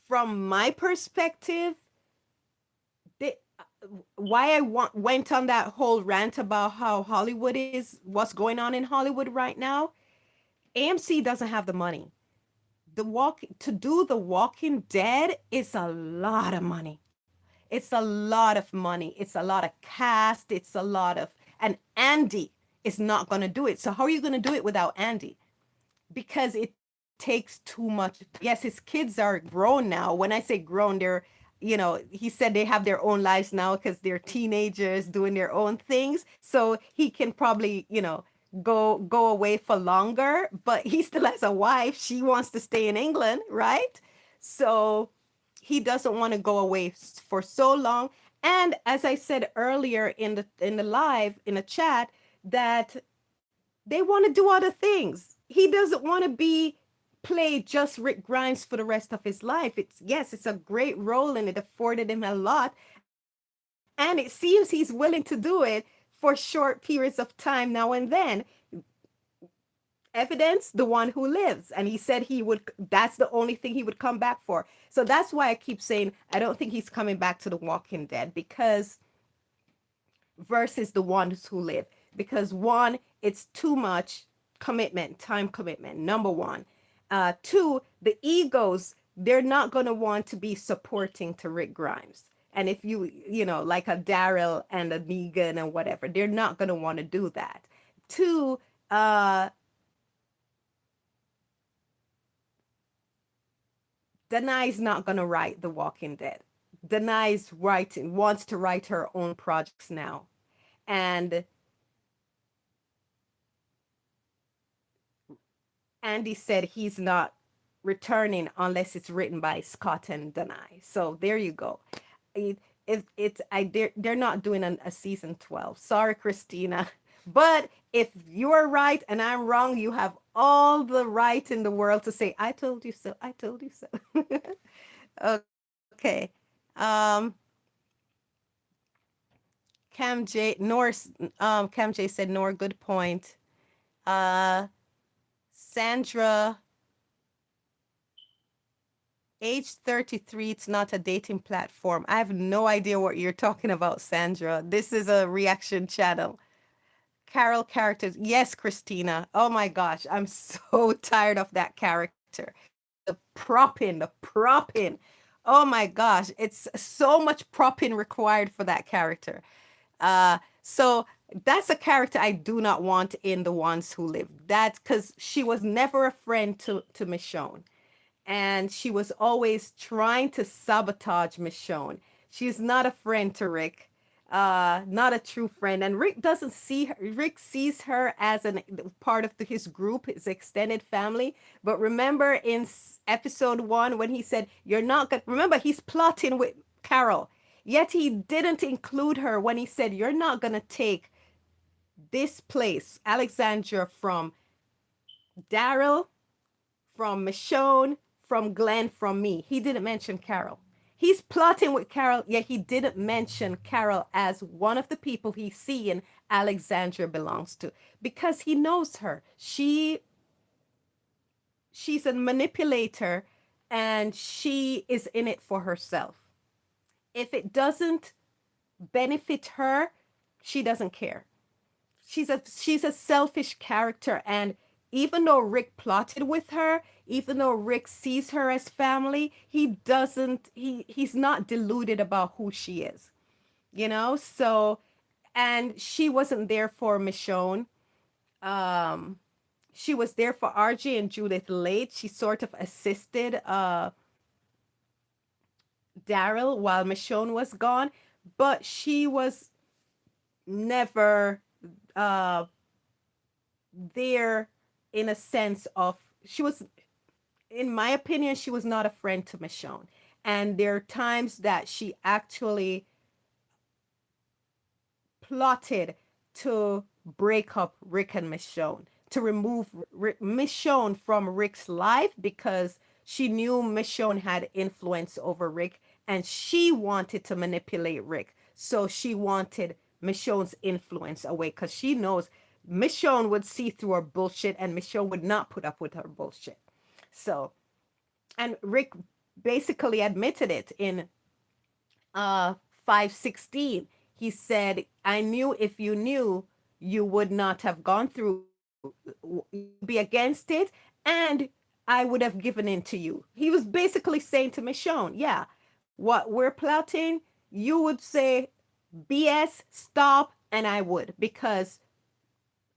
from my perspective, they, why went on that whole rant about how Hollywood is what's going on in Hollywood right now. AMC doesn't have the money. To do The Walking Dead is a lot of money. It's a lot of money. It's a lot of cast. It's a lot of, and Andy is not going to do it. So how are you going to do it without Andy? Because it takes too much. Yes, his kids are grown now. When I say grown, he said they have their own lives now because they're teenagers doing their own things. So he can probably, go away for longer, but he still has a wife. She wants to stay in England, right? So he doesn't want to go away for so long. And as I said earlier in the live in the chat, that they want to do other things. He doesn't want to be play just Rick Grimes for the rest of his life. It's a great role and it afforded him a lot. And it seems he's willing to do it for short periods of time now and then. Evidence, the one who lives, and he said that's the only thing he would come back for. So that's why I keep saying I don't think he's coming back to The Walking Dead, because versus the ones who live, because one, it's too much time commitment, number one. Two, the egos, they're not going to want to be supporting to Rick Grimes. And if like a Daryl and a Negan and whatever, they're not going to want to do that. Two, Danai's not going to write The Walking Dead. Danai's wants to write her own projects now. And Andy said he's not returning unless it's written by Scott and Danai. So there you go. It, they're not doing a season 12. Sorry, Christina. But if you're right and I'm wrong, you have all the right in the world to say, I told you so. I told you so. Okay. Um, Cam J said, Nor, good point. Uh, Sandra, age 33, it's not a dating platform. I have no idea what you're talking about, Sandra. This is a reaction channel. Carol characters. Yes, Christina. Oh my gosh, I'm so tired of that character. The propping. Oh my gosh, it's so much propping required for that character. So that's a character I do not want in The Ones Who Live. That's because she was never a friend to Michonne, and she was always trying to sabotage Michonne. She's not a friend to Rick, not a true friend. And Rick doesn't see her. Rick sees her as an part of his group, his extended family. But remember in episode 1 when he said, "You're not gonna." Remember, he's plotting with Carol. Yet he didn't include her when he said, "You're not gonna take this place, Alexandria, from Daryl, from Michonne, from Glenn, from me." He didn't mention Carol. He's plotting with Carol, yet he didn't mention Carol as one of the people he's seeing Alexandra belongs to because he knows her. She's a manipulator and she is in it for herself. If it doesn't benefit her, she doesn't care. She's a selfish character, and even though Rick plotted with her, even though Rick sees her as family, he doesn't he's not deluded about who she is, so, and she wasn't there for Michonne. um she was there for RJ and Judith late. She sort of assisted Daryl while Michonne was gone, but she was never uh there in a sense of, she was, in my opinion, she was not a friend to Michonne. And there are times that she actually plotted to break up Rick and Michonne, to remove Michonne from Rick's life because she knew Michonne had influence over Rick and she wanted to manipulate Rick. So she wanted Michonne's influence away because she knows Michonne would see through her bullshit and Michonne would not put up with her bullshit. So, and Rick basically admitted it in 516. He said, "I knew if you knew, you would not have gone through, be against it, and I would have given in to you." He was basically saying to Michonne, yeah, what we're plotting, you would say BS, stop, and I would, because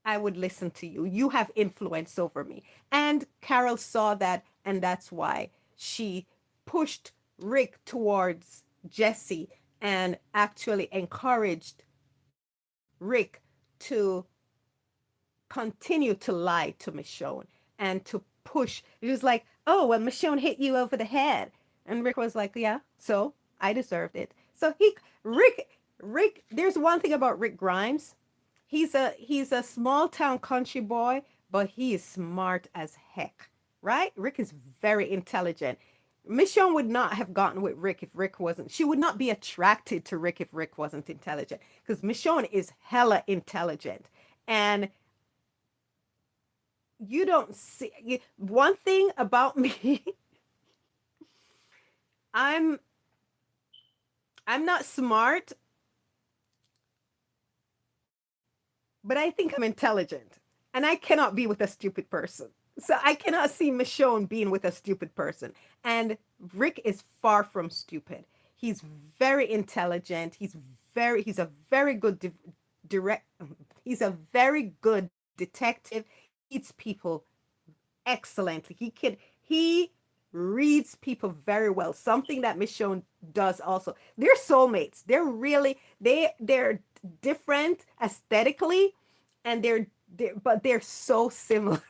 I would listen to you. You have influence over me. And Carol saw that, and that's why she pushed Rick towards Jesse and actually encouraged Rick to continue to lie to Michonne and to push. It was like, oh, well, Michonne hit you over the head. And Rick was like, yeah, so I deserved it. So Rick, there's one thing about Rick Grimes. He's a small town country boy, but he is smart as heck, right? Rick is very intelligent. Michonne would not have gotten with Rick if Rick wasn't. She would not be attracted to Rick if Rick wasn't intelligent, because Michonne is hella intelligent, and you don't see one thing about me. I'm I'm not smart, but I think I'm intelligent. And I cannot be with a stupid person. So I cannot see Michonne being with a stupid person. And Rick is far from stupid. He's very intelligent. He's a very good direct he's a very good detective. He reads people excellently. He reads people very well. Something that Michonne does also. They're soulmates. They're different aesthetically, and they're but they're so similar.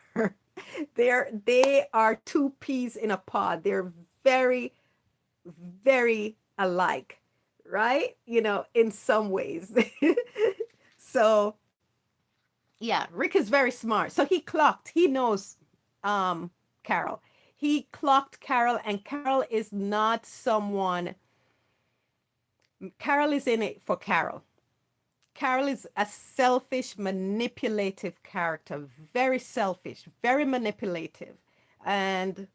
they are two peas in a pod. They're very, very alike, right? In some ways. So yeah, Rick is very smart. So he knows Carol. He clocked Carol, and Carol is in it for Carol. Carol is a selfish, manipulative character, very selfish, very manipulative. And,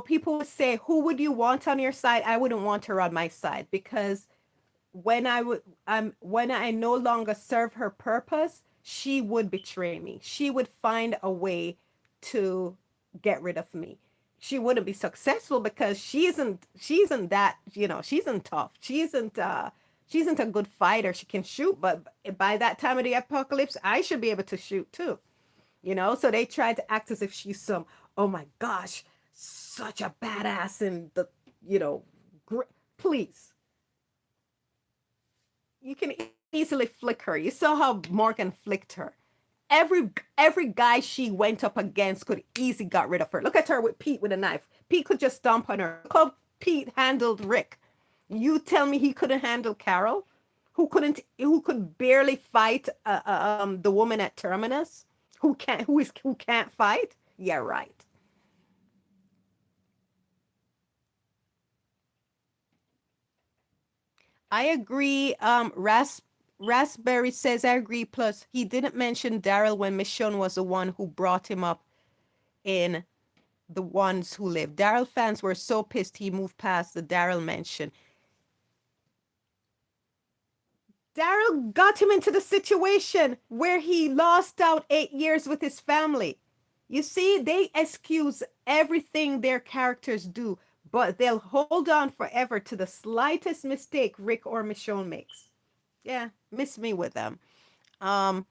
people would say, who would you want on your side? I wouldn't want her on my side because when I no longer serve her purpose, she would betray me. She would find a way to get rid of me. She wouldn't be successful because she isn't that, she isn't tough. She isn't a good fighter. She can shoot, but by that time of the apocalypse, I should be able to shoot too. So they try to act as if she's oh my gosh, such a badass and you know, please, you can easily flick her. You saw how Morgan flicked her. Every guy she went up against could easily got rid of her. Look at her with Pete with a knife. Pete could just stomp on her. Look how Pete handled Rick. You tell me he couldn't handle Carol, who could barely fight the woman at Terminus, who can't fight. Yeah, right. I agree. Raspberry says I agree. Plus, he didn't mention Daryl when Michonne was the one who brought him up in The Ones Who Live. Daryl fans were so pissed he moved past the Daryl mention. Daryl got him into the situation where he lost out 8 years with his family. You see, they excuse everything their characters do, but they'll hold on forever to the slightest mistake Rick or Michonne makes. Yeah, miss me with them. Um,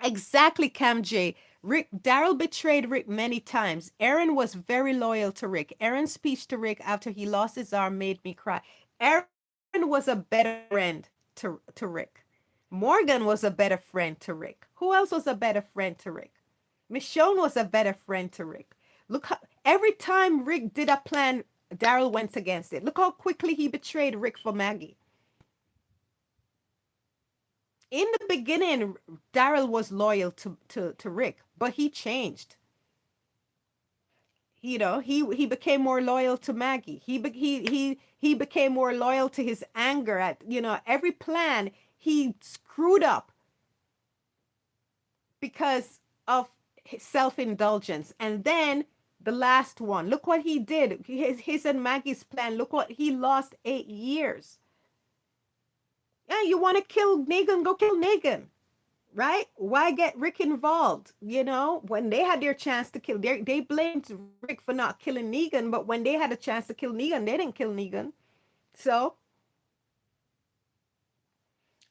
exactly, Cam J. Daryl betrayed Rick many times. Aaron was very loyal to Rick. Aaron's speech to Rick after he lost his arm made me cry. Aaron was a better friend to Rick. Morgan was a better friend to Rick. Who else was a better friend to Rick? Michonne was a better friend to Rick. Look how every time Rick did a plan, Daryl went against it. Look how quickly he betrayed Rick for Maggie. In the beginning, Daryl was loyal to Rick, but he changed. He became more loyal to Maggie. He became more loyal to his anger at every plan he screwed up because of self-indulgence. And then the last one, look what he did. His and Maggie's plan. Look what he lost 8 years. Yeah, you want to kill Negan? Go kill Negan. Right? Why get Rick involved? When they had their chance to kill, they blamed Rick for not killing Negan, but when they had a chance to kill Negan, they didn't kill Negan. So,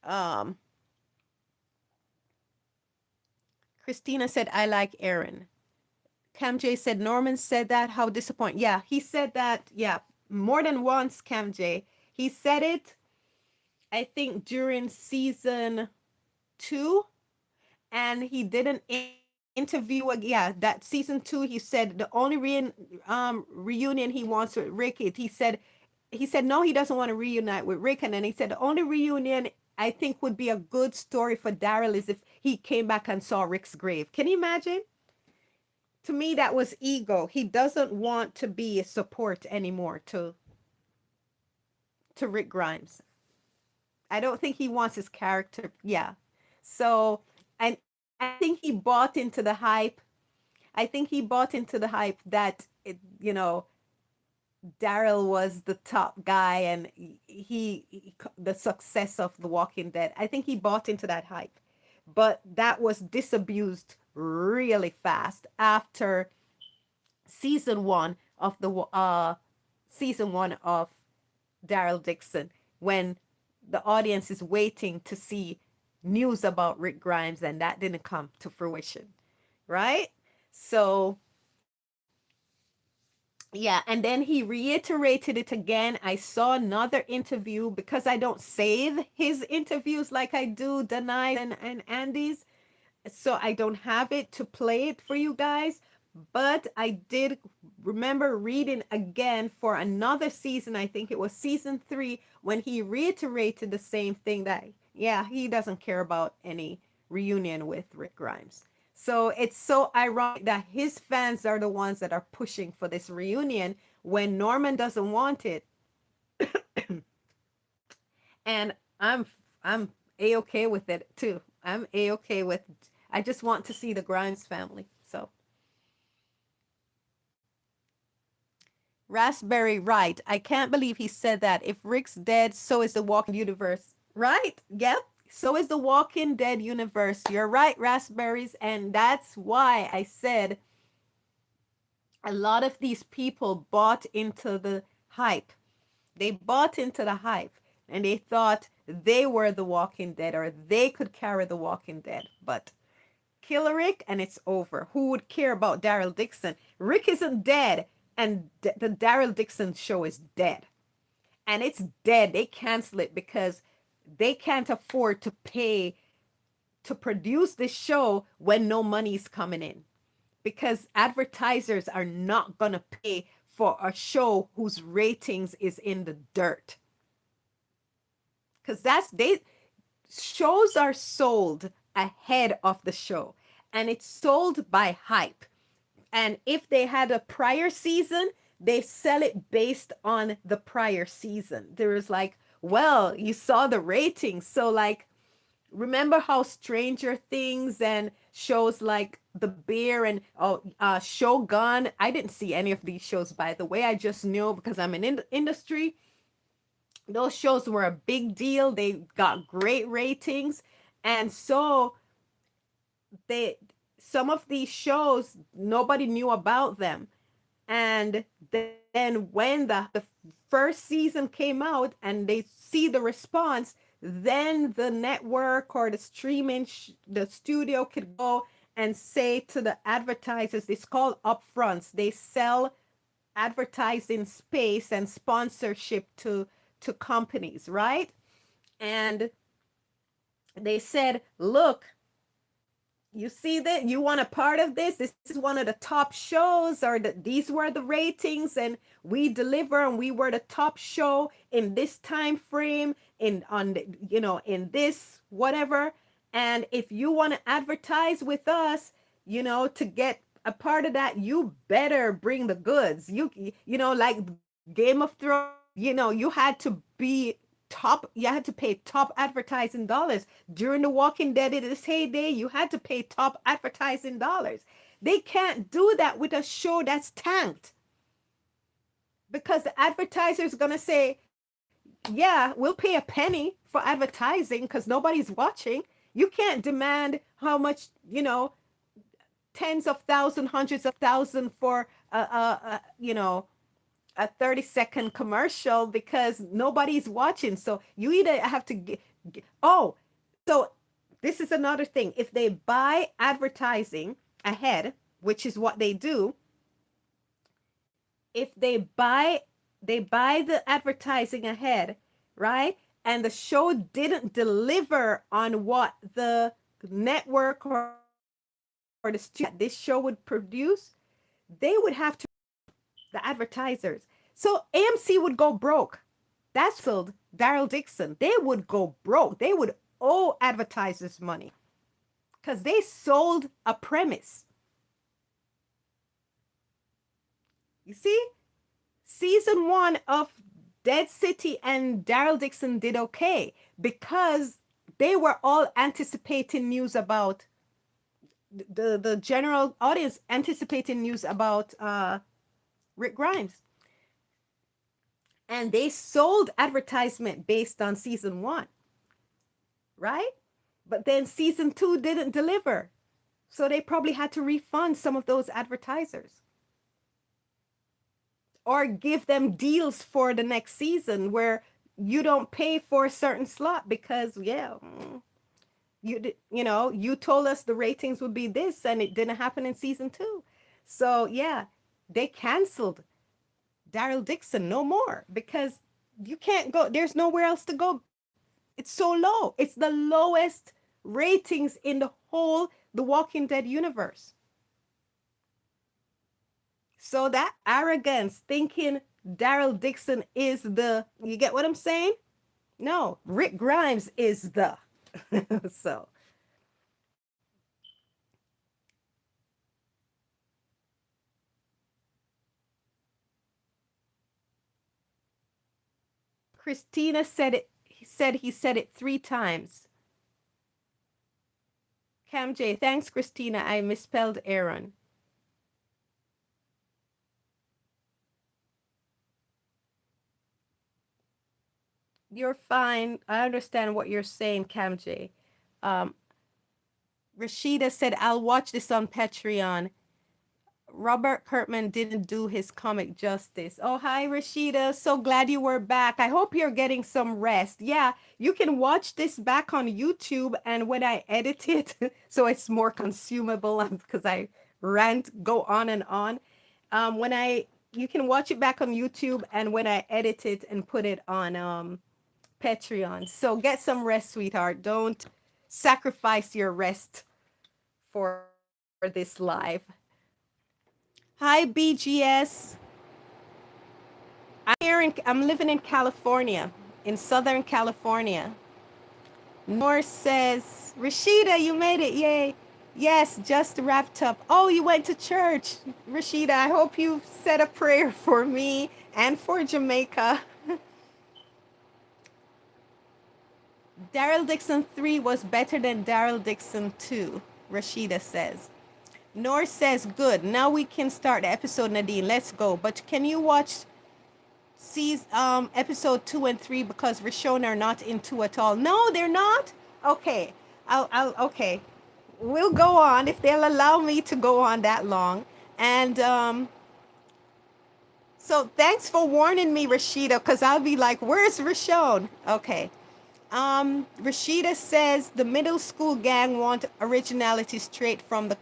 um, Christina said, I like Aaron. Cam J said, Norman said that. How disappointing. Yeah, he said that. Yeah, more than once, Cam J. He said it, I think, during season 2, and he did an interview. Yeah, that season 2, he said the only reunion he wants with Rick is he said no, he doesn't want to reunite with Rick, and then he said the only reunion I think would be a good story for Daryl is if he came back and saw Rick's grave. Can you imagine? To me, that was ego. He doesn't want to be a support anymore to Rick Grimes. I don't think he wants his character. Yeah. So, and I think he bought into the hype. I think he bought into the hype that Daryl was the top guy and the success of The Walking Dead. I think he bought into that hype, but that was disabused really fast after season one of the season one of Daryl Dixon, when the audience is waiting to see news about Rick Grimes, and that didn't come to fruition, right? So Yeah, and then he reiterated it again. I saw another interview because I don't save his interviews like I do Denai's and Andy's, so I don't have it to play it for you guys. But I did remember reading again for another season. I think it was season 3 when he reiterated the same thing that, yeah, he doesn't care about any reunion with Rick Grimes. So it's so ironic that his fans are the ones that are pushing for this reunion when Norman doesn't want it. And I'm a-okay with it too. I'm a-okay with, I just want to see the Grimes family. So Raspberry, right. I can't believe he said that. If Rick's dead, so is the Walking universe. Right? Yep. So is the Walking Dead universe. You're right, Raspberries. And that's why I said a lot of these people bought into the hype. They bought into the hype and they thought they were the Walking Dead or they could carry the Walking Dead. But kill Rick and it's over. Who would care about Daryl Dixon? Rick isn't dead, and the Daryl Dixon show is dead. And it's dead. They cancel it because they can't afford to pay to produce this show when no money's coming in. Because advertisers are not going to pay for a show whose ratings is in the dirt. Because that's they shows are sold ahead of the show and it's sold by hype. And if they had a prior season, they sell it based on the prior season. There's like, well, you saw the ratings. So like, remember how Stranger Things and shows like The Bear and Shogun, I didn't see any of these shows, by the way. I just knew because I'm in the industry. Those shows were a big deal. They got great ratings. And so they some of these shows nobody knew about them. And then when the first season came out and they see the response, then the network or the streaming the studio could go and say to the advertisers, it's called upfronts. They sell advertising space and sponsorship to companies, right? And they said, look, you see that you want a part of this, this is one of the top shows, or these were the ratings and we deliver and we were the top show in this time frame in on in this whatever. And if you want to advertise with us, to get a part of that, you better bring the goods. Like Game of Thrones, you had to be top, you had to pay top advertising dollars. During the Walking Dead in its heyday, you had to pay top advertising dollars. They can't do that with a show that's tanked, because the advertiser is going to say, yeah, we'll pay a penny for advertising because nobody's watching. You can't demand how much, tens of thousands, hundreds of thousands for a 30-second commercial because nobody's watching. So you either have to oh, so this is another thing. If they buy advertising ahead, which is what they do, if they buy the advertising ahead, right? And the show didn't deliver on what the network or the studio this show would produce, they would have to the advertisers. So AMC would go broke. That's sold Daryl Dixon. They would go broke. They would owe advertisers money because they sold a premise. You see, season 1 of Dead City and Daryl Dixon did okay because they were all anticipating news about the general audience anticipating news about Rick Grimes. And they sold advertisement based on season 1, right? But then season 2 didn't deliver. So they probably had to refund some of those advertisers or give them deals for the next season where you don't pay for a certain slot because, yeah, you told us the ratings would be this and it didn't happen in season 2. So, yeah, they canceled Daryl Dixon no more because you can't go. There's nowhere else to go. It's so low. It's the lowest ratings in the whole The Walking Dead universe. So that arrogance, thinking Daryl Dixon is the, you get what I'm saying? No, Rick Grimes is the. So Christina said it. He said it 3 times. Cam J, thanks, Christina. I misspelled Aaron. You're fine. I understand what you're saying, Cam J. Um, Rashida said, I'll watch this on Patreon. Robert Kirkman didn't do his comic justice. Oh, hi, Rashida. So glad you were back. I hope you're getting some rest. Yeah, you can watch this back on YouTube, and when I edit it, so it's more consumable because I rant, go on and on. When I You can watch it back on YouTube, and when I edit it and put it on Patreon. So get some rest, sweetheart. Don't sacrifice your rest for this live. Hi, BGS. I'm living in California, in Southern California. North says, Rashida, you made it. Yay. Yes, just wrapped up. Oh, you went to church. Rashida, I hope you said a prayer for me and for Jamaica. Daryl Dixon 3 was better than Daryl Dixon 2, Rashida says. North says, good. Now we can start the episode, Nadine. Let's go. But can you watch episode 2 and 3 because Rishon are not into at all? No, they're not. Okay, okay. We'll go on if they'll allow me to go on that long. And so thanks for warning me, Rashida, because I'll be like, where's Rishon? Okay. Rashida says the middle school gang want originality straight from the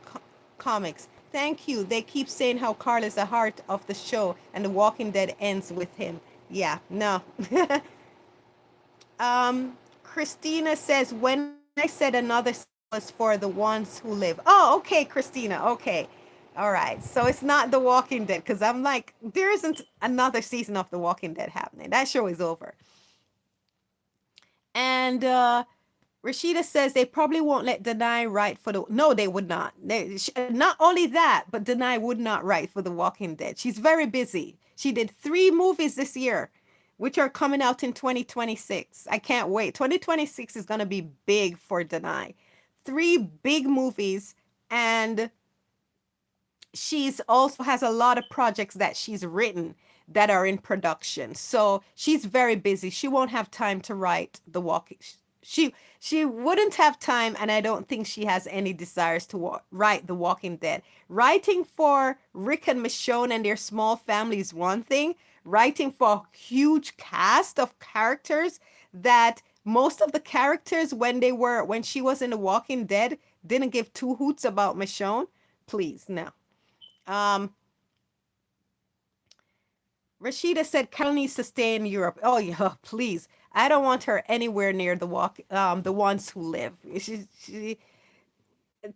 comics. Thank you. They keep saying how Carl is the heart of the show and The Walking Dead ends with him. Yeah, no. Christina says, when I said another was for the ones who live. Oh, okay, Christina. Okay. All right. So it's not The Walking Dead because I'm like, there isn't another season of The Walking Dead happening. That show is over. And Rashida says they probably won't let Denai write for the. No, they would not. Not only that, but Denai would not write for The Walking Dead. She's very busy. She did 3 movies this year, which are coming out in 2026. I can't wait. 2026 is going to be big for Denai. 3 big movies, and she's also has a lot of projects that she's written that are in production. So she's very busy. She won't have time to write the walking. She wouldn't have time, and I don't think she has any desires to write The Walking Dead. Writing for Rick and Michonne and their small family is one thing. Writing for a huge cast of characters that most of the characters when she was in The Walking Dead didn't give 2 hoots about Michonne. Please, no. Um, Rashida said Carol needs to stay in Europe. Oh yeah, please. I don't want her anywhere near the ones who live.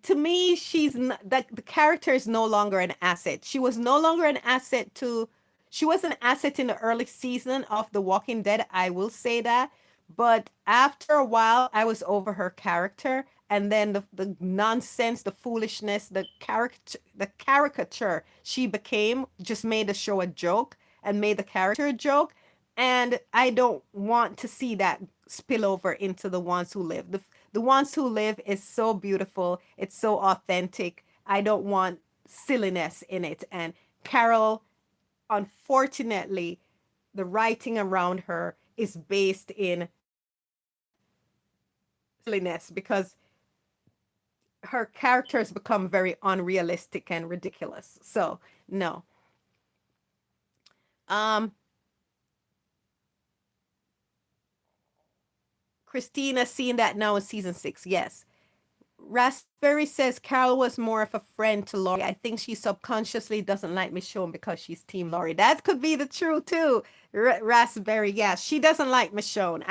To me, the character is no longer an asset. She was no longer an asset to. She was an asset in the early season of The Walking Dead. I will say that, but after a while, I was over her character, and then the nonsense, the foolishness, the caricature she became just made the show a joke and made the character a joke. And I don't want to see that spill over into The Ones Who Live. The Ones Who Live is so beautiful. It's so authentic. I don't want silliness in it. And Carol, unfortunately, the writing around her is based in silliness because her characters become very unrealistic and ridiculous. So, no. Um, Christina seeing that now in season 6. Yes. Raspberry says Carol was more of a friend to Laurie. I think she subconsciously doesn't like Michonne because she's Team Laurie. That could be the truth too. Raspberry, yeah, she doesn't like Michonne.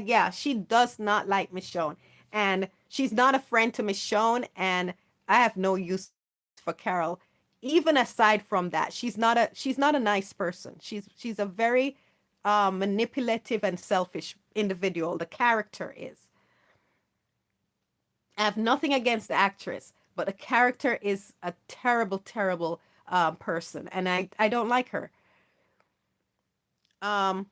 Yeah, she does not like Michonne, and she's not a friend to Michonne. And I have no use for Carol. Even aside from that, she's not a nice person. She's a very manipulative and selfish individual. The character is. I have nothing against the actress, but the character is a terrible, terrible person, and I don't like her. Um,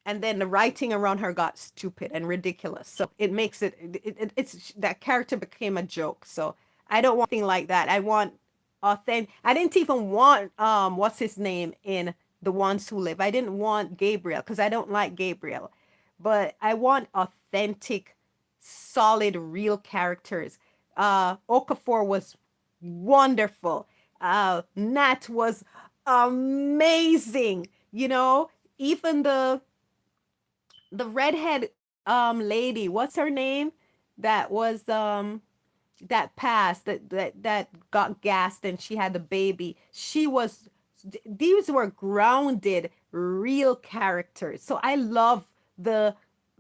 and then the writing around her got stupid and ridiculous, so it makes it's that character became a joke. So I don't want anything like that. I want authentic. I didn't even want what's his name in The Ones Who Live. I didn't want Gabriel because I don't like Gabriel, but I want authentic, solid, real characters. Okafor was wonderful. Nat was amazing. You know, even the redhead lady, what's her name? That was that passed that got gassed and she had the baby. She was these were grounded real characters. So I love the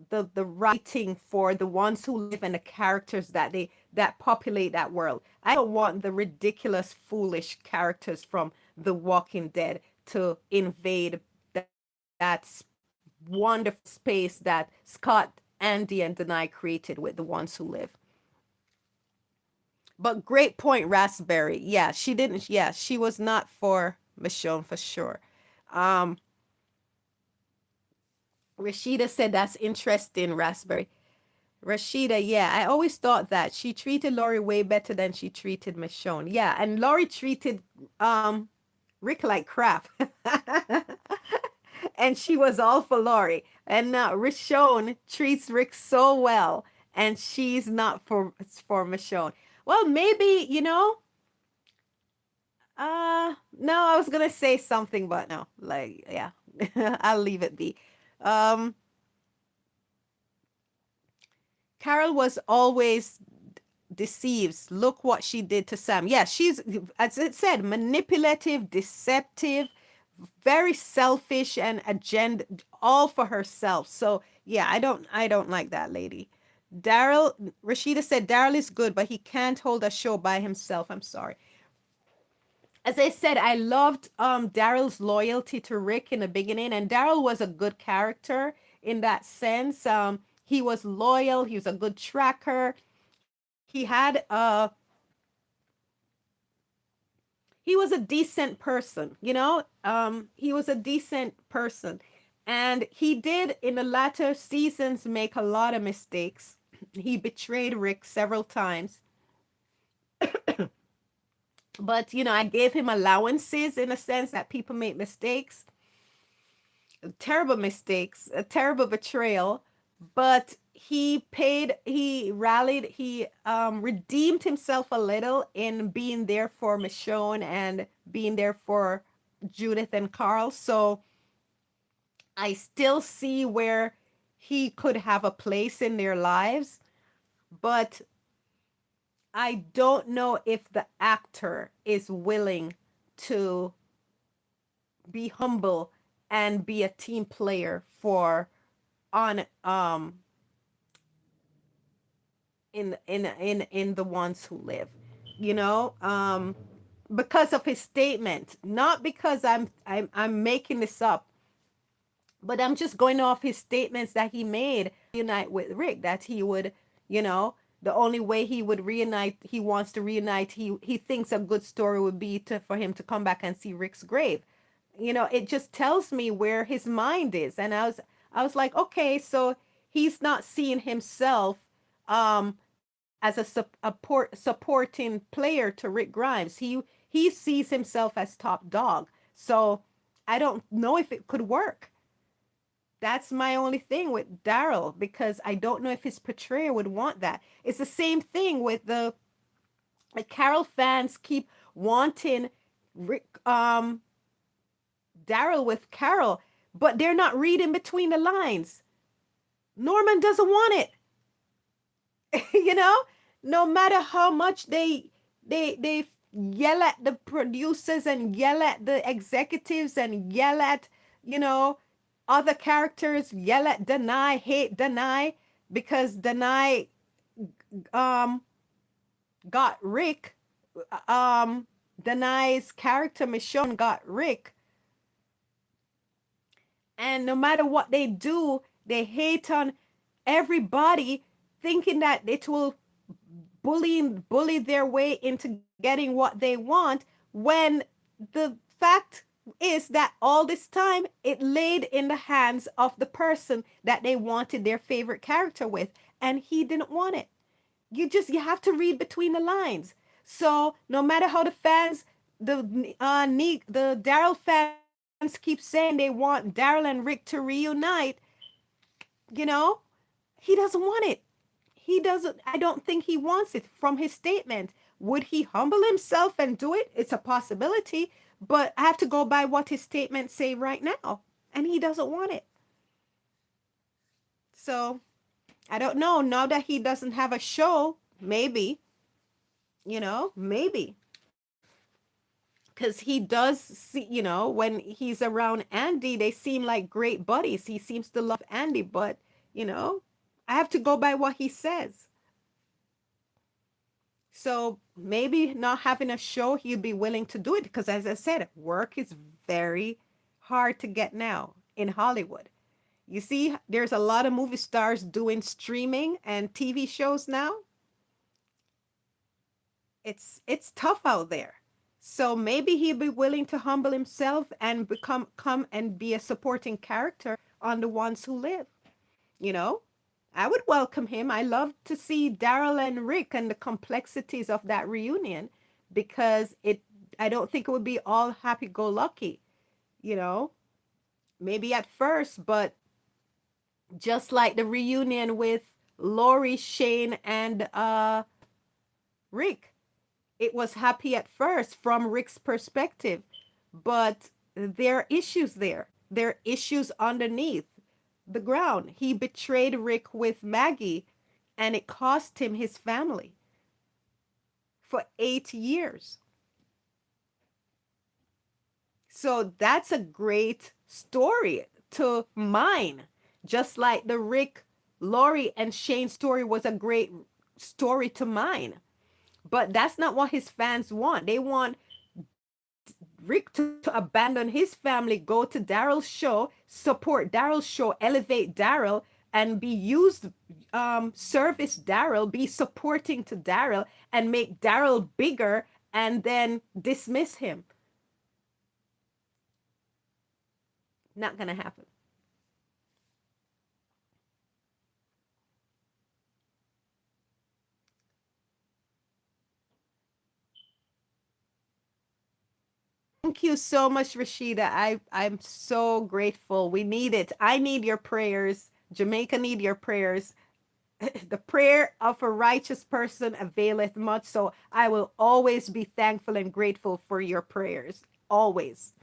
the writing for The Ones Who Live and the characters that populate that world. I don't want the ridiculous foolish characters from The Walking Dead to invade that wonderful space that Scott, Andy, and Denai created with The Ones Who Live. But great point, Raspberry. Yeah, she didn't. Yeah, she was not for Michonne for sure. Um, Rashida said that's interesting, Raspberry. Rashida, yeah, I always thought that she treated Laurie way better than she treated Michonne. Yeah, and Laurie treated Rick like crap. And she was all for Laurie. And now Michonne treats Rick so well, and she's not for Michonne. Well, maybe, no, I was gonna say something, but no, like, yeah, I'll leave it be. Um, Carol was always deceives. Look what she did to Sam. Yeah, she's, as it said, manipulative, deceptive, very selfish and agenda, all for herself. So yeah, I don't like that lady. Daryl, Rashida said Daryl is good, but he can't hold a show by himself. I'm sorry. As I said, I loved Daryl's loyalty to Rick in the beginning, and Daryl was a good character in that sense. He was loyal. He was a good tracker. He was a decent person, he was a decent person, and he did in the latter seasons make a lot of mistakes. He betrayed Rick several times, but I gave him allowances in a sense that people make mistakes, terrible mistakes, a terrible betrayal, but he rallied, he redeemed himself a little in being there for Michonne and being there for Judith and Carl. So I still see where he could have a place in their lives, but I don't know if the actor is willing to be humble and be a team player for on in The Ones Who Live, you know because of his statement, not because I'm making this up, but I'm just going off his statements that he made unite with Rick, that he would, you know the only way he would reunite, he wants to reunite, he thinks a good story would be to for him to come back and see Rick's grave. It just tells me where his mind is. And I was like, okay, so he's not seeing himself as supporting player to Rick Grimes. He sees himself as top dog. So I don't know if it could work. That's my only thing with Daryl, because I don't know if his portrayer would want that. It's the same thing with the Carol fans keep wanting Rick, Daryl with Carol, but they're not reading between the lines. Norman doesn't want it. you know no matter how much they yell at the producers and yell at the executives and yell at, you know, other characters, yell at Deny, hate Deny, because Deny um got Rick, um Deny's character Michonne got Rick, and no matter what they do, they hate on everybody, thinking that it will bully their way into getting what they want, when the fact is that all this time it laid in the hands of the person that they wanted their favorite character with, and he didn't want it. You have to read between the lines. So no matter how the fans, the Daryl fans keep saying they want Daryl and Rick to reunite, you know, he doesn't want it. He doesn't, I don't think he wants it from his statement. Would he humble himself and do it? It's a possibility, but I have to go by what his statements say right now, and he doesn't want it. So I don't know. Now that he doesn't have a show, maybe, maybe. Because he does see, when he's around Andy, they seem like great buddies. He seems to love Andy, but, you know, I have to go by what he says. So maybe not having a show, he'd be willing to do it because, as I said, work is very hard to get now in Hollywood. You see, there's a lot of movie stars doing streaming and TV shows now. It's tough out there. So maybe he'd be willing to humble himself and come and be a supporting character on The Ones Who Live. You know, I would welcome him. I love to see Daryl and Rick and the complexities of that reunion, because I don't think it would be all happy go lucky, you know, maybe at first, but just like the reunion with Lori, Shane, and Rick, it was happy at first from Rick's perspective, but there are issues there. There are issues underneath the ground. He betrayed Rick with Maggie, and it cost him his family for 8 years. So that's a great story to mine, just like the Rick, Lori, and Shane story was a great story to mine. But that's not what his fans want. They want Rick to abandon his family, go to Daryl's show, support Daryl's show, elevate Daryl, and be used, service Daryl, be supporting to Daryl, and make Daryl bigger, and then dismiss him. Not gonna happen. Thank you so much, Rashida. I'm so grateful. We need it. I need your prayers. Jamaica need your prayers. The prayer of a righteous person availeth much. So I will always be thankful and grateful for your prayers. Always.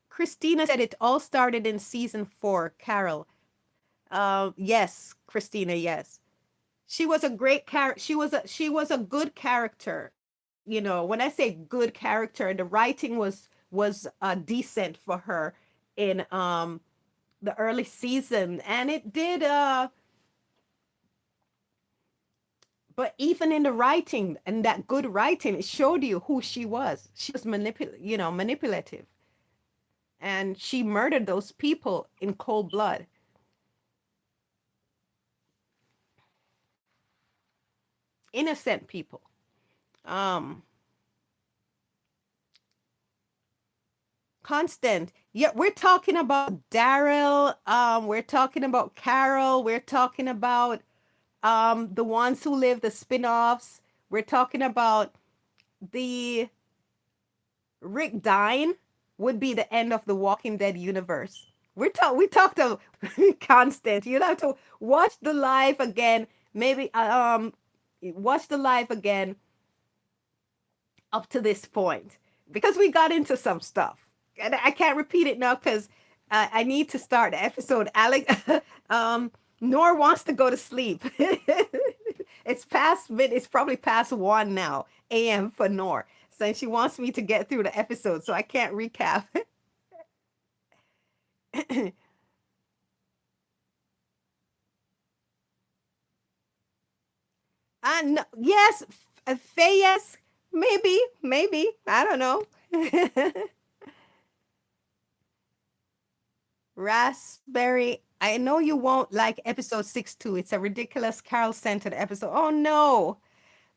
Christina said it all started in season 4. Carol. Yes, Christina, yes. She was a great character. She was a good character. You know, when I say good character, the writing was decent for her in the early season, and it did but even in the writing, and that good writing, it showed you who she was. She was manipulative, and she murdered those people in cold blood. Innocent people. Um Constant. Yeah, we're talking about Daryl, we're talking about Carol, we're talking about The Ones Who Live, the spin-offs. We're talking about the Rick dying would be the end of the Walking Dead universe. We talked of Constant. You'll have to watch the live again. Maybe watch the live again up to this point, because we got into some stuff. And I can't repeat it now because I need to start the episode. Alex, Nor wants to go to sleep. It's probably past 1 now a.m. for Nor. So she wants me to get through the episode, so I can't recap. No, yes, Faye, yes, maybe. I don't know. Raspberry, I know you won't like episode 6 too. It's a ridiculous Carol centered episode. Oh no.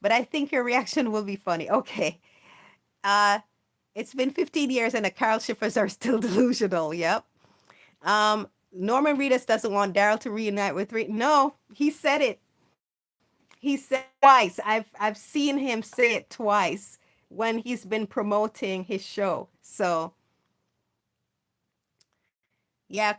But I think your reaction will be funny. Okay. Uh it's been 15 years and the Carol shippers are still delusional. Yep. Norman Reedus doesn't want Daryl to reunite with Rick. No, he said it. He said it twice. I've seen him say it twice when he's been promoting his show. So yeah,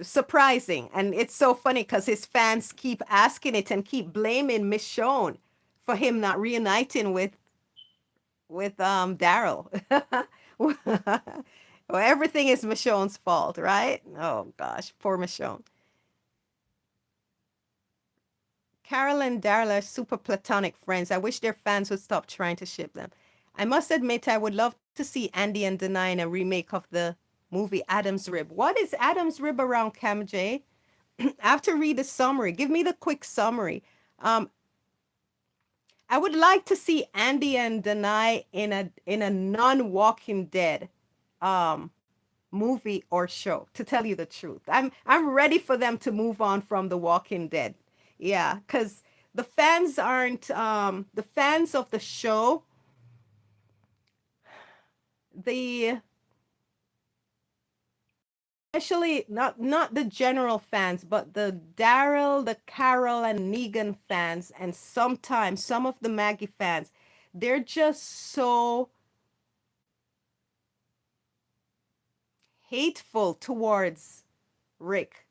surprising. And it's so funny because his fans keep asking it and keep blaming Michonne for him not reuniting with Daryl. Well, everything is Michonne's fault, right? Oh gosh, poor Michonne. Carol and Daryl are super platonic friends. I wish their fans would stop trying to ship them. I must admit, I would love to see Andy and Denai in a remake of the movie Adam's Rib. What is Adam's Rib around Cam J? I have to read the summary. Give me the quick summary. Um, I would like to see Andy and Denai in a non-Walking Dead um movie or show, to tell you the truth. I'm ready for them to move on from The Walking Dead. Yeah, because the fans aren't the fans of the show, the especially not the general fans, but the Daryl, the Carol and Negan fans, and sometimes some of the Maggie fans, they're just so hateful towards Rick.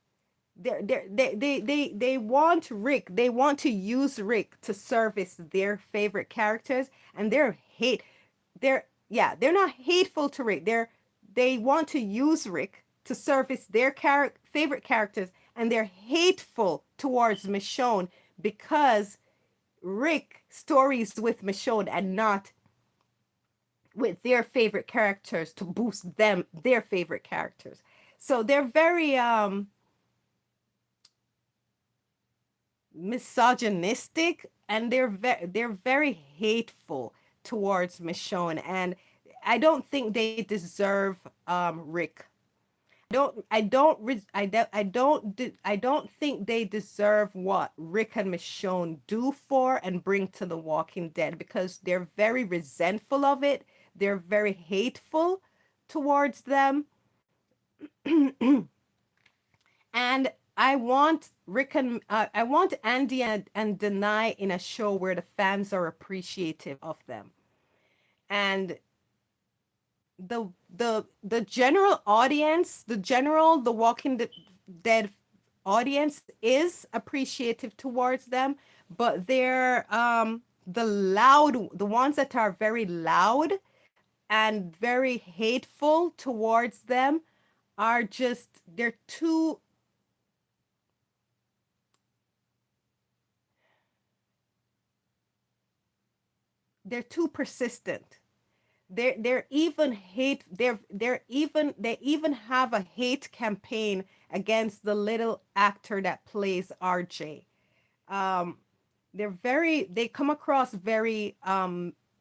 They want Rick. They want to use Rick to service their favorite characters, and they're not hateful to Rick. They want to use Rick to service their favorite characters, and they're hateful towards Michonne because Rick stories with Michonne and not with their favorite characters to boost their favorite characters. So they're very misogynistic, and they're very hateful towards Michonne, and I don't think they deserve Rick. I don't think they deserve what Rick and Michonne do for and bring to The Walking Dead, because they're very resentful of it. They're very hateful towards them. And I want Andy and Denai in a show where the fans are appreciative of them. And the general audience, the Walking Dead audience is appreciative towards them, but they're the ones that are very loud and very hateful towards them are just they're too persistent. They're even hate they even have a hate campaign against the little actor that plays RJ. Um, they come across very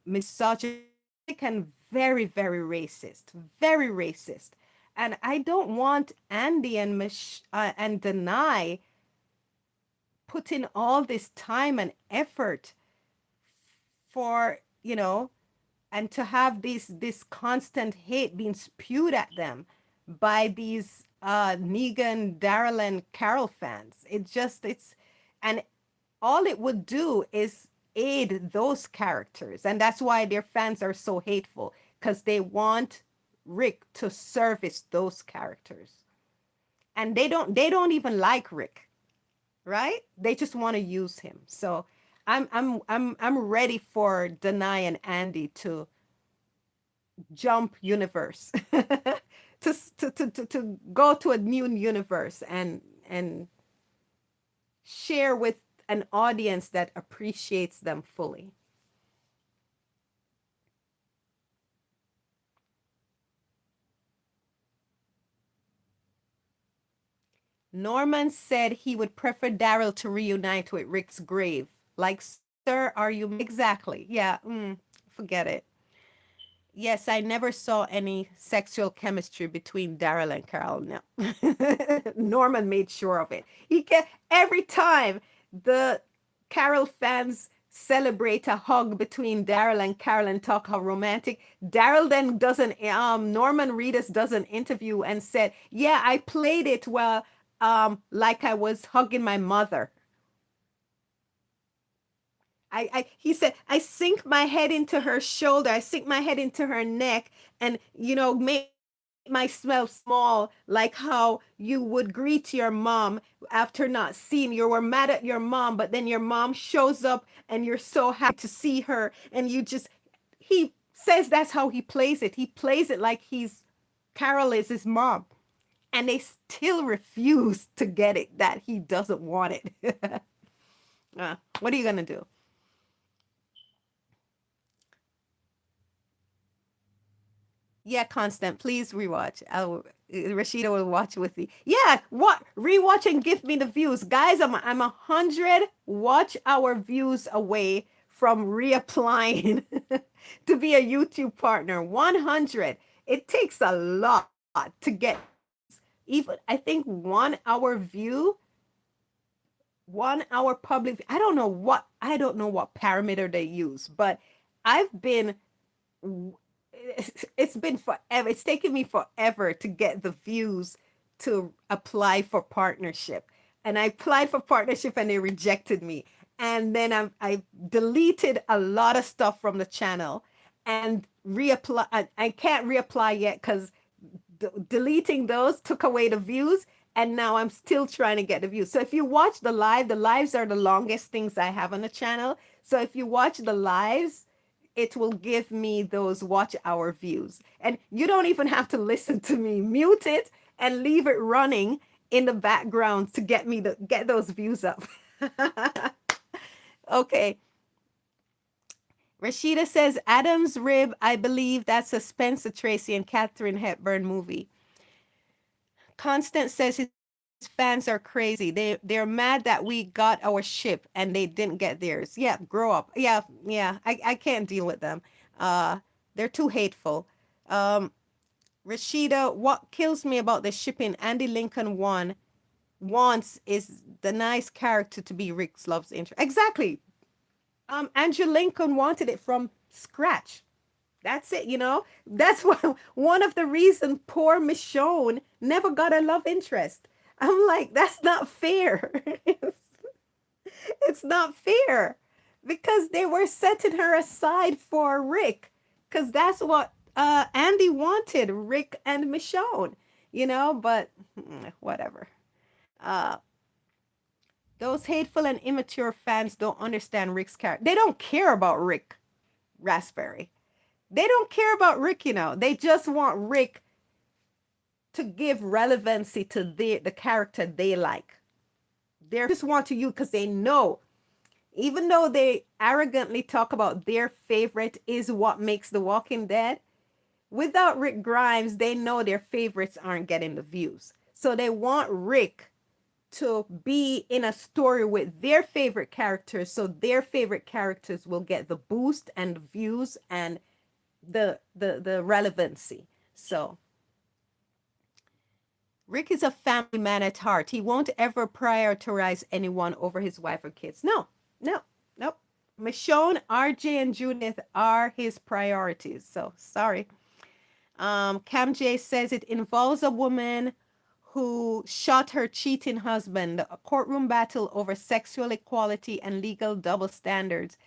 misogynistic and very racist, very racist. And I don't want Andy and Denai putting all this time and effort for, and to have this constant hate being spewed at them by these Negan, Daryl, and Carol fans. And all it would do is aid those characters, and that's why their fans are so hateful, because they want Rick to service those characters, and they don't even like Rick, right? They just want to use him. So I'm ready for Denai and Andy to jump universe to go to a new universe and share with an audience that appreciates them fully. Norman said he would prefer Daryl to reunite with Rick's grave. Like, sir, are you exactly? Yeah, forget it. Yes, I never saw any sexual chemistry between Daryl and Carol. No. Norman made sure of it. He can every time the Carol fans celebrate a hug between Daryl and Carol and talk how romantic. Daryl then doesn't Norman Reedus does an interview and said, "Yeah, I played it well like I was hugging my mother." He said, I sink my head into her shoulder, I sink my head into her neck, and make myself small, like how you would greet your mom after not seeing you were mad at your mom, but then your mom shows up and you're so happy to see her, and he says that's how he plays it. He plays it like he's Carol is his mom, and they still refuse to get it that he doesn't want it. What are you gonna do? Yeah, Constant, please rewatch. Rashida will watch with me. Yeah, what rewatch and give me the views, guys. I'm 100 watch hour views away from reapplying to be a YouTube partner. 100. It takes a lot to get even. I think 1 hour view, 1 hour public. I don't know what parameter they use, but I've been it's been forever. It's taken me forever to get the views to apply for partnership. And I applied for partnership and they rejected me. And then I deleted a lot of stuff from the channel and reapply. I can't reapply yet because deleting those took away the views. And now I'm still trying to get the views. So if you watch the lives are the longest things I have on the channel. So if you watch the lives, it will give me those watch hour views. And you don't even have to listen to me. Mute it and leave it running in the background to get those views up. Okay. Rashida says Adam's Rib, I believe that's a Spencer Tracy and Katharine Hepburn movie. Constant says his fans are crazy. They're mad that we got our ship and they didn't get theirs. Yeah, grow up. Yeah, yeah. I can't deal with them. They're too hateful. Rashida, what kills me about the shipping Andy Lincoln wants is the nice character to be Rick's love's interest. Exactly. Andrew Lincoln wanted it from scratch. That's it. That's one of the reasons poor Michonne never got a love interest. I'm like, that's not fair. It's not fair because they were setting her aside for Rick because that's what Andy wanted, Rick and Michonne, but whatever. Uh, those hateful and immature fans don't understand Rick's character. They don't care about Rick Raspberry. They don't care about Rick. They just want Rick to give relevancy to the character they like. They just want to use because they know, even though they arrogantly talk about their favorite is what makes The Walking Dead, without Rick Grimes, they know their favorites aren't getting the views. So they want Rick to be in a story with their favorite characters so their favorite characters will get the boost and the views and the relevancy. So Rick is a family man at heart. He won't ever prioritize anyone over his wife or kids. No, no, nope. Michonne, RJ, and Judith are his priorities. So sorry. Cam J says it involves a woman who shot her cheating husband. A courtroom battle over sexual equality and legal double standards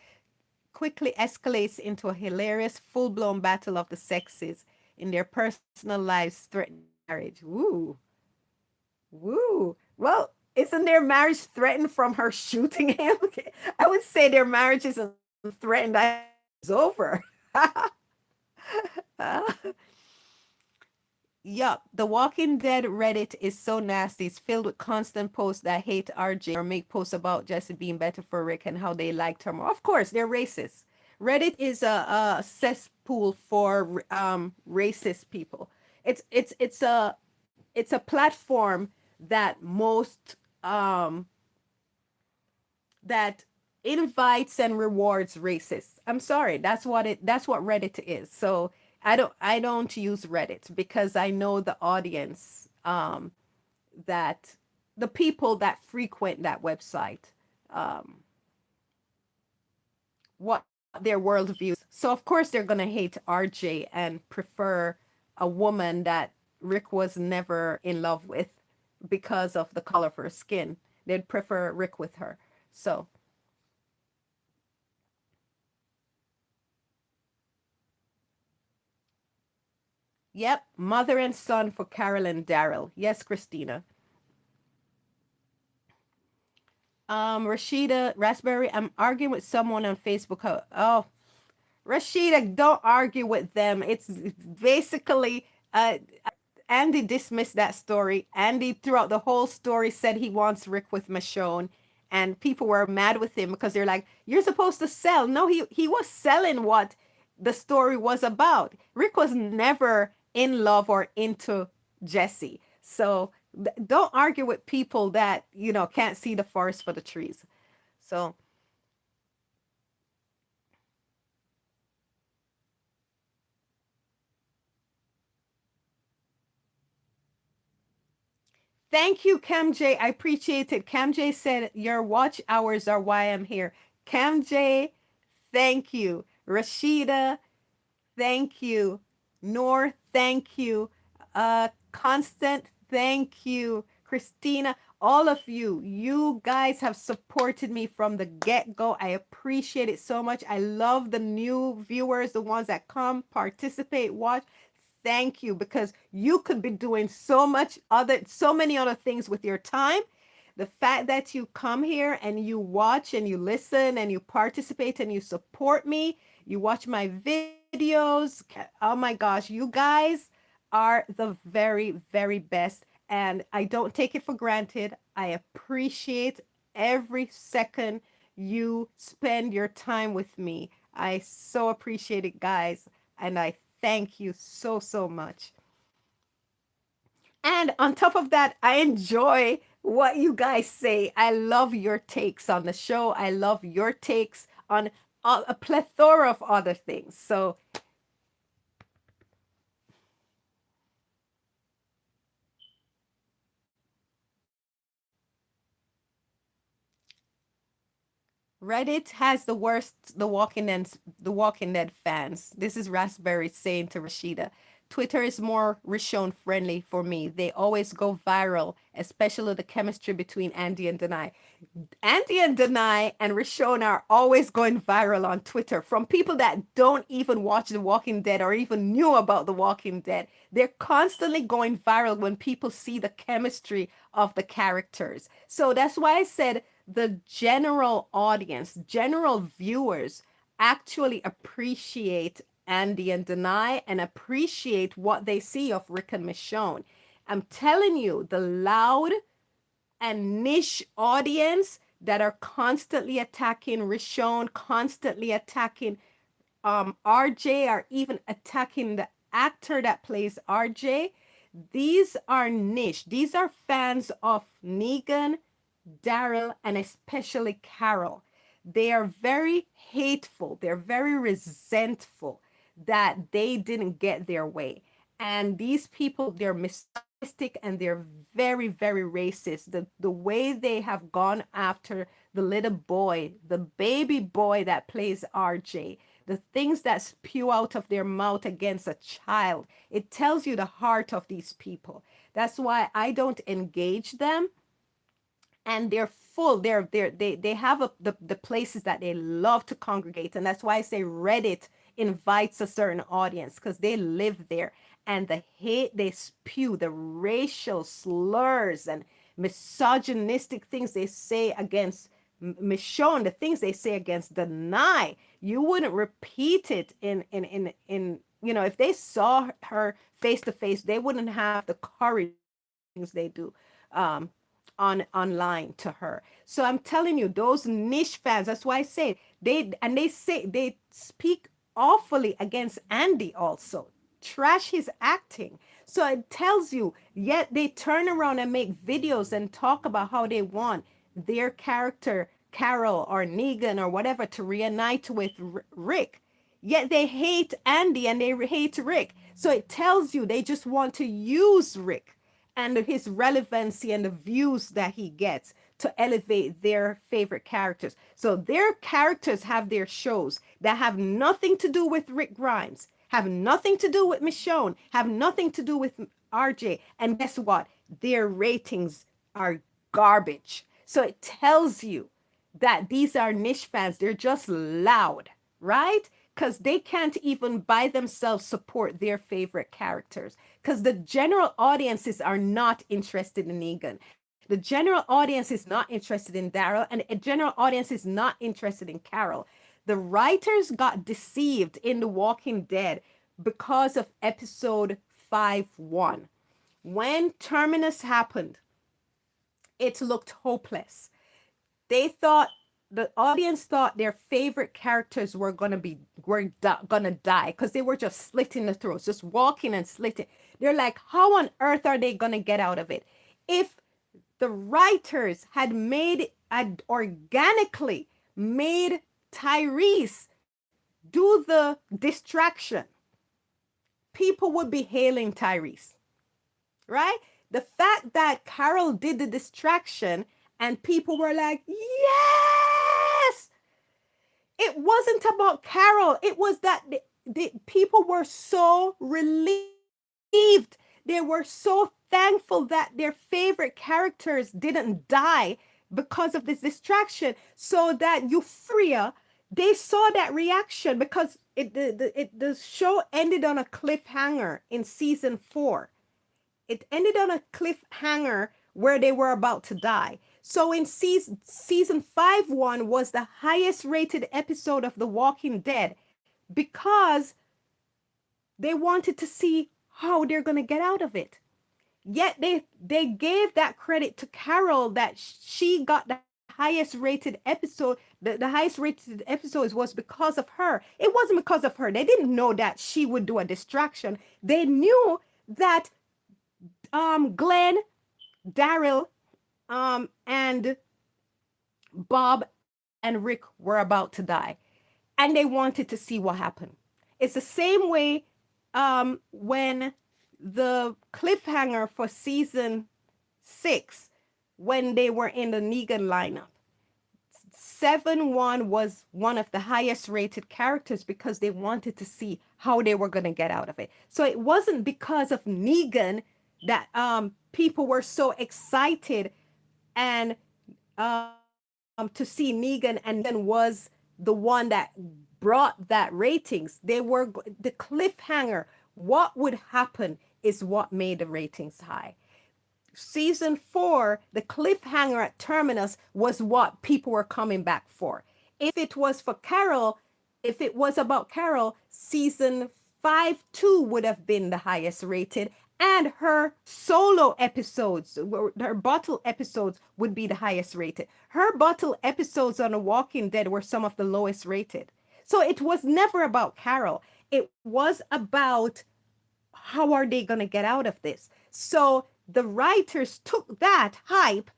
quickly escalates into a hilarious full-blown battle of the sexes in their personal lives threatening marriage. Woo. Woo. Well, isn't their marriage threatened from her shooting him? I would say their marriage isn't threatened. It's over. Yup, The Walking Dead Reddit is so nasty. It's filled with constant posts that hate RJ or make posts about Jesse being better for Rick and how they liked her more. Of course, they're racist. Reddit is a cesspool for racist people. It's a platform that most that invites and rewards racists. I'm sorry, that's what Reddit is. So I don't use Reddit because I know the audience that the people that frequent that website, um, what their worldview is. So of course they're gonna hate RJ and prefer a woman that Rick was never in love with because of the color of her skin. They'd prefer Rick with her. So yep, mother and son for Carol and Daryl. Yes, Christina. Rashida Raspberry, I'm arguing with someone on Facebook. Oh, Rashida, don't argue with them. It's basically Andy dismissed that story. Andy, throughout the whole story, said he wants Rick with Michonne, and people were mad with him because they're like, "You're supposed to sell." No, he was selling what the story was about. Rick was never in love or into Jesse, so don't argue with people that can't see the forest for the trees. So thank you, Cam J. I appreciate it. Cam J said, your watch hours are why I'm here. Cam J, thank you. Rashida, thank you. Noor, thank you. Constant, thank you. Christina, all of you, you guys have supported me from the get go. I appreciate it so much. I love the new viewers, the ones that come, participate, watch. Thank you, because you could be doing so many other things with your time. The fact that you come here and you watch and you listen and you participate and you support me, you watch my videos. Oh my gosh, you guys are the very, very best. And I don't take it for granted. I appreciate every second you spend your time with me. I so appreciate it, guys. And I thank you so, so much. And on top of that, I enjoy what you guys say. I love your takes on the show. I love your takes on a plethora of other things. So Reddit has the worst the Walking Dead fans. This is Raspberry saying to Rashida. Twitter is more Rishon friendly for me. They always go viral, especially the chemistry between Andy and Denai. Andy and Denai and Rishon are always going viral on Twitter from people that don't even watch The Walking Dead or even knew about The Walking Dead. They're constantly going viral when people see the chemistry of the characters. So that's why I said the general audience, general viewers actually appreciate Andy and Denai and appreciate what they see of Rick and Michonne. I'm telling you, the loud and niche audience that are constantly attacking Rishon, constantly attacking RJ, or even attacking the actor that plays RJ. These are niche. These are fans of Negan, Daryl, and especially Carol. They are very hateful. They're very resentful that they didn't get their way. And these people, they're misogynistic and they're very, very racist. The way they have gone after the little boy, the baby boy that plays RJ, the things that spew out of their mouth against a child, it tells you the heart of these people. That's why I don't engage them, and they're full, they have the places that they love to congregate, and that's why I say Reddit invites a certain audience because they live there, and the hate they spew, the racial slurs and misogynistic things they say against Michonne, the things they say against Denai, you wouldn't repeat it in if they saw her face to face, they wouldn't have the courage to say the things they do um, online to her. So I'm telling you, those niche fans. That's why I say they speak awfully against Andy also, trash his acting. So it tells you, yet they turn around and make videos and talk about how they want their character, Carol or Negan or whatever, to reunite with Rick. Yet they hate Andy and they hate Rick. So it tells you they just want to use Rick and his relevancy and the views that he gets to elevate their favorite characters. So their characters have their shows that have nothing to do with Rick Grimes, have nothing to do with Michonne, have nothing to do with RJ. And guess what? Their ratings are garbage. So it tells you that these are niche fans. They're just loud, right? Because they can't even by themselves support their favorite characters. Because the general audiences are not interested in Negan. The general audience is not interested in Daryl, and the general audience is not interested in Carol. The writers got deceived in The Walking Dead because of episode 5-1. When Terminus happened, it looked hopeless. They thought the audience thought their favorite characters were gonna die because they were just slitting the throats, just walking and slitting. They're like, how on earth are they gonna get out of it? If the writers had organically made Tyrese do the distraction, people would be hailing Tyrese, right? The fact that Carol did the distraction and people were like, yes, it wasn't about Carol. It was that the people were so relieved. They were so thankful that their favorite characters didn't die because of this distraction. So that euphoria, they saw that reaction because the show ended on a cliffhanger in season 4. It ended on a cliffhanger where they were about to die. So in season 5-1 was the highest rated episode of The Walking Dead because they wanted to see how they're going to get out of it. Yet they gave that credit to Carol that she got the highest rated episode. The highest rated episodes was because of her. It wasn't because of her. They didn't know that she would do a distraction. They knew that Glenn, Daryl, and Bob and Rick were about to die, and they wanted to see what happened. It's the same way when the cliffhanger for season 6, when they were in the Negan lineup. 7-1 was one of the highest rated characters because they wanted to see how they were going to get out of it. So it wasn't because of Negan that people were so excited and to see Negan, and Negan was the one that brought that ratings. They were the cliffhanger. What would happen is what made the ratings high. Season 4, the cliffhanger at Terminus was what people were coming back for. If it was for Carol, if it was about Carol, season 5-2 would have been the highest rated, and her solo episodes, her bottle episodes would be the highest rated. Her bottle episodes on The Walking Dead were some of the lowest rated. So it was never about Carol. It was about how are they going to get out of this? So the writers took that hype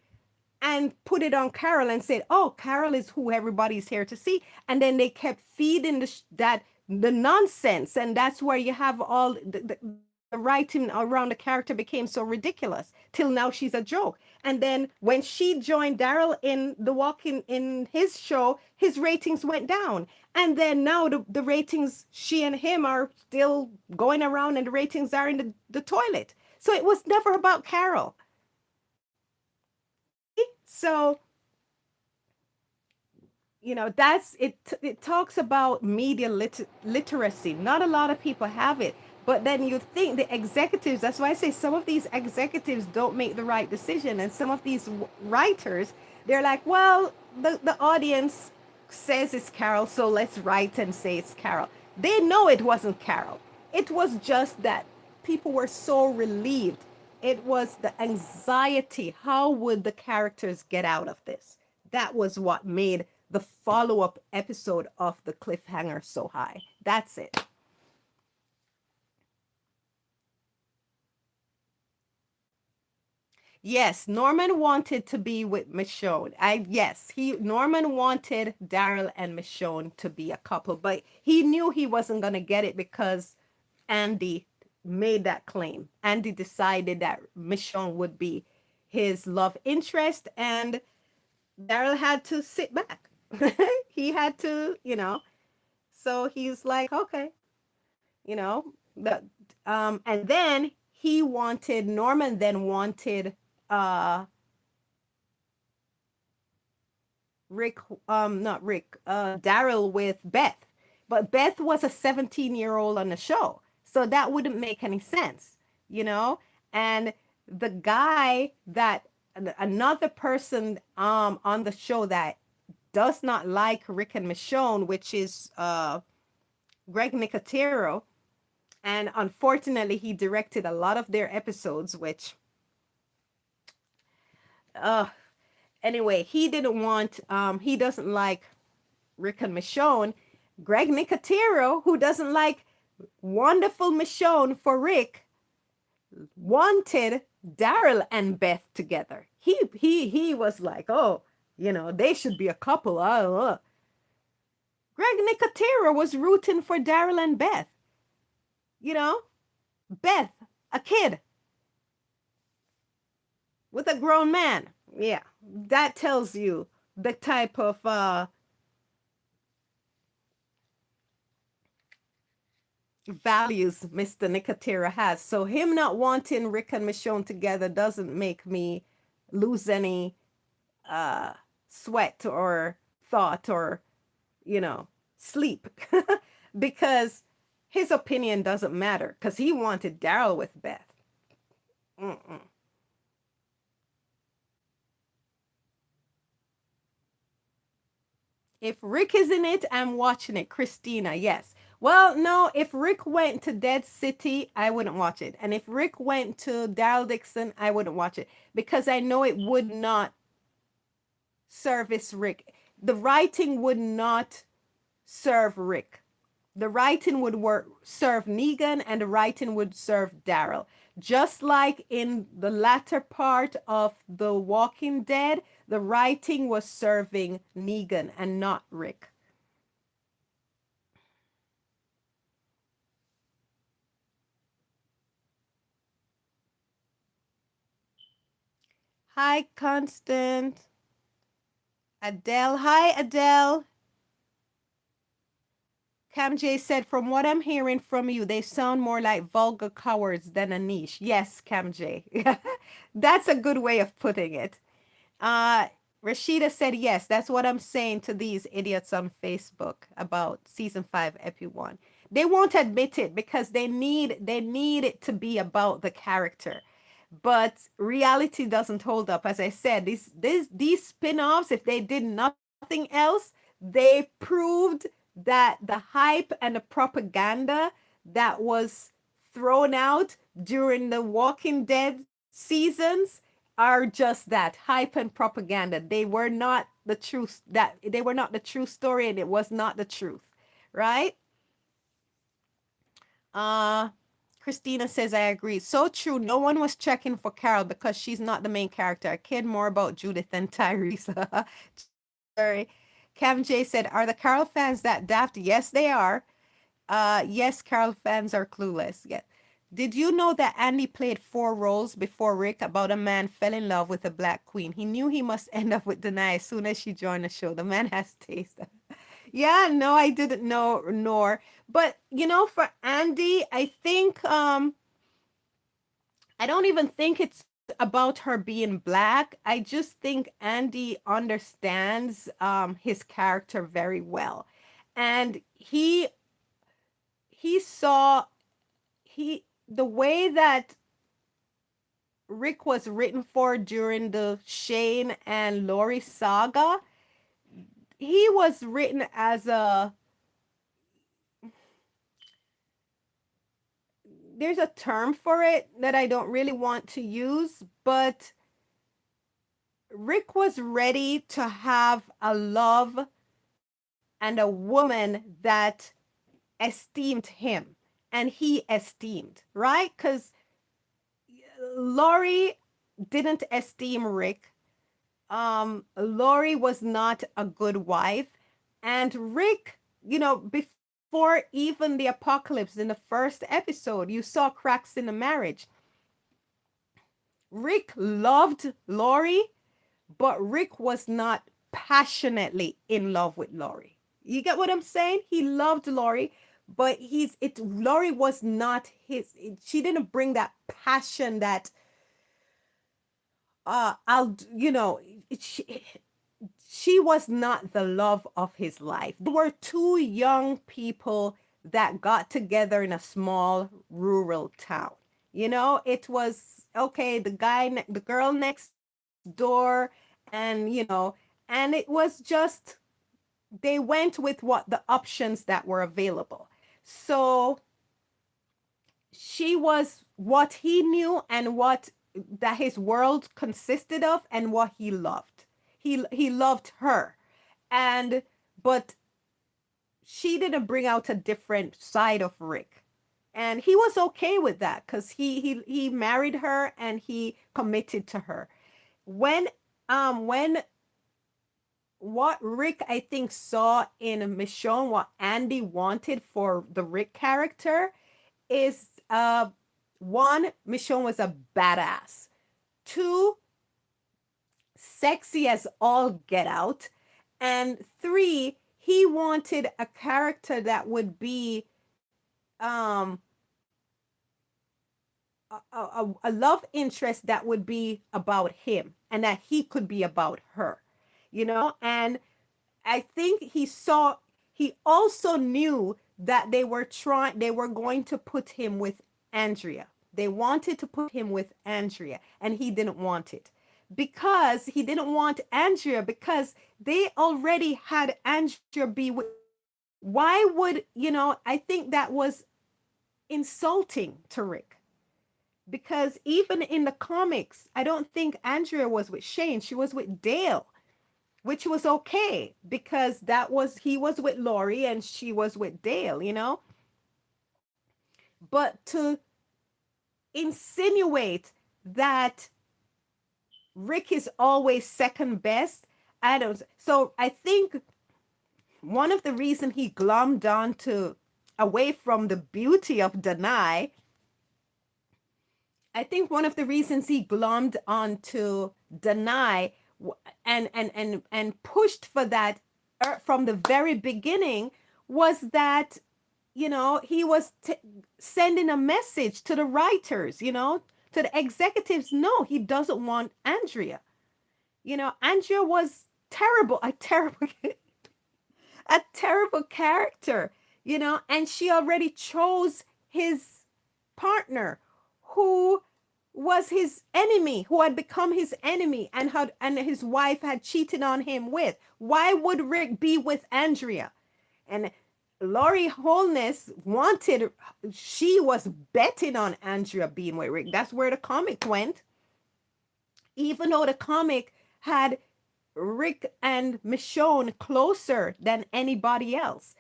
and put it on Carol and said, oh, Carol is who everybody's here to see. And then they kept feeding the nonsense. And that's where you have all the writing around the character became so ridiculous till now she's a joke. And then when she joined Daryl in in his show, his ratings went down. And then now the ratings, she and him are still going around and the ratings are in the toilet. So it was never about Carol. See? So, that's it. It talks about media literacy. Not a lot of people have it. But then you think the executives, that's why I say some of these executives don't make the right decision. And some of these writers, they're like, well, the audience says it's Carol, so let's write and say it's Carol. They know it wasn't Carol. It was just that people were so relieved. It was the anxiety. How would the characters get out of this? That was what made the follow up episode of the cliffhanger so high. That's it. Yes, Norman wanted to be with Michonne. He Norman wanted Daryl and Michonne to be a couple, but he knew he wasn't gonna get it because Andy made that claim. Andy decided that Michonne would be his love interest, and Daryl had to sit back. He had to, So he's like, okay, you know, the and then he wanted Norman then wanted uh Rick, not Rick, Daryl with Beth. But Beth was a 17-year-old on the show. So that wouldn't make any sense, you know? And the guy that, another person on the show that does not like Rick and Michonne, which is Greg Nicotero. And unfortunately, he directed a lot of their episodes, which, uh, anyway, he doesn't like Rick and Michonne. Greg Nicotero, who doesn't like wonderful Michonne for Rick, wanted Daryl and Beth together. He was like, oh, they should be a couple. Greg Nicotero was rooting for Daryl and Beth. You know, Beth, a kid with a grown man. Yeah, that tells you the type of values Mr. Nicotera has. So him not wanting Rick and Michonne together doesn't make me lose any uh sweat or thought or, you know, sleep because his opinion doesn't matter because he wanted Daryl with Beth. Mm-mm. If Rick is in it, I'm watching it. Christina, yes. Well, no, if Rick went to Dead City, I wouldn't watch it. And if Rick went to Daryl Dixon, I wouldn't watch it because I know it would not service Rick. The writing would not serve Rick. The writing would serve Negan and the writing would serve Daryl. Just like in the latter part of The Walking Dead, the writing was serving Negan and not Rick. Hi, Constant. Adele. Hi, Adele. Cam J said, from what I'm hearing from you, they sound more like vulgar cowards than a niche. Yes, Cam J. That's a good way of putting it. Uh, Rashida said, yes, that's what I'm saying to these idiots on Facebook about season 5, epi 1. They won't admit it because they need it to be about the character. But reality doesn't hold up. As I said, these spin-offs, if they did nothing else, they proved that the hype and the propaganda that was thrown out during the Walking Dead seasons are just that, hype and propaganda. They were not the true story and it was not the truth, right? Uh Christina says, I agree. So true. No one was checking for Carol because she's not the main character. I cared more about Judith than Tyrese. Sorry. Cam J said, are the Carol fans that daft? Yes, they are. Yes, Carol fans are clueless. Yeah. Did you know that Andy played 4 roles before Rick about a man fell in love with a black queen? He knew he must end up with Denai as soon as she joined the show. The man has taste. Yeah, no, I didn't know nor. But for Andy, I think I don't even think it's about her being black. I just think Andy understands his character very well. And he saw he the way that Rick was written for during the Shane and Lori saga, he was written as a there's a term for it that I don't really want to use, but Rick was ready to have a love and a woman that esteemed him and he esteemed, right? Because Lori didn't esteem Rick. Lori was not a good wife. And Rick, before even the apocalypse in the first episode, you saw cracks in the marriage. Rick loved Lori, but Rick was not passionately in love with Lori. You get what I'm saying? He loved Lori, but Lori was not she didn't bring that passion that I'll she was not the love of his life. They were two young people that got together in a small rural town. It was okay, the girl next door, and it was just they went with what the options that were available. So she was what he knew and what that his world consisted of and what he loved. He loved her. And but she didn't bring out a different side of Rick. And he was okay with that cuz he married her and he committed to her. When what Rick I think saw in Michonne, what Andy wanted for the Rick character is one, Michonne was a badass. Two, sexy as all get out. And three, he wanted a character that would be um a love interest that would be about him and that he could be about her, and I think he also knew that they were going to put him with Andrea. They wanted to put him with Andrea, and he didn't want it because he didn't want Andrea because they already had Andrea be with. Why would, I think that was insulting to Rick because even in the comics, I don't think Andrea was with Shane. She was with Dale, which was okay because he was with Lori and she was with Dale. But to insinuate that Rick is always second best, I don't. So I think one of the reasons he glommed on to away from the beauty of Danai, I think one of the reasons he glommed onto Danai and pushed for that from the very beginning was that he was sending a message to the writers, to the executives. No, he doesn't want Andrea. Andrea was terrible, a terrible, a terrible character, and she already chose his partner who was his enemy, who had become his enemy and his wife had cheated on him with. Why would Rick be with Andrea? And Laurie Holness she was betting on Andrea being with Rick. That's where the comic went. Even though the comic had Rick and Michonne closer than anybody else.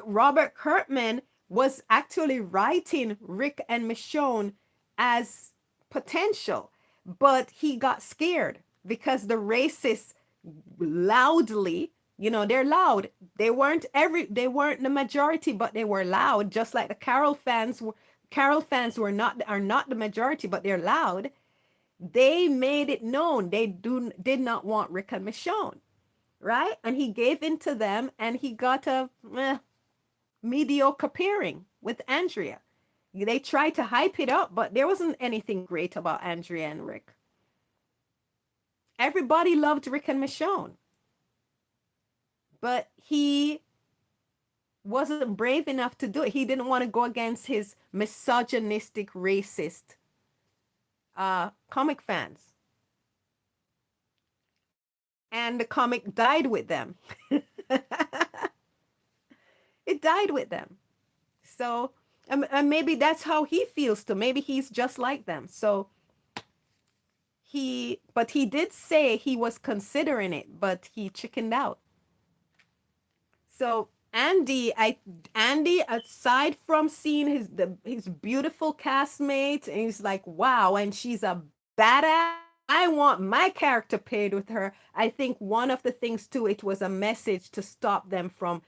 Robert Kirkman was actually writing Rick and Michonne as potential, but he got scared because the racists loudly, they're loud. They weren't the majority, but they were loud, just like the Carol fans are not the majority, but they're loud. They made it known did not want Rick and Michonne, right? And he gave in to them and he got a mediocre pairing with Andrea. They tried to hype it up, but there wasn't anything great about Andrea and Rick. Everybody loved Rick and Michonne, but he wasn't brave enough to do it. He didn't want to go against his misogynistic, racist comic fans. And the comic died with them. It died with them. So And maybe that's how he feels too. Maybe he's just like them. So but he did say he was considering it, but he chickened out. So Andy, aside from seeing his beautiful castmate, and he's like, wow, and she's a badass. I want my character paired with her. I think one of the things too, it was a message to stop them from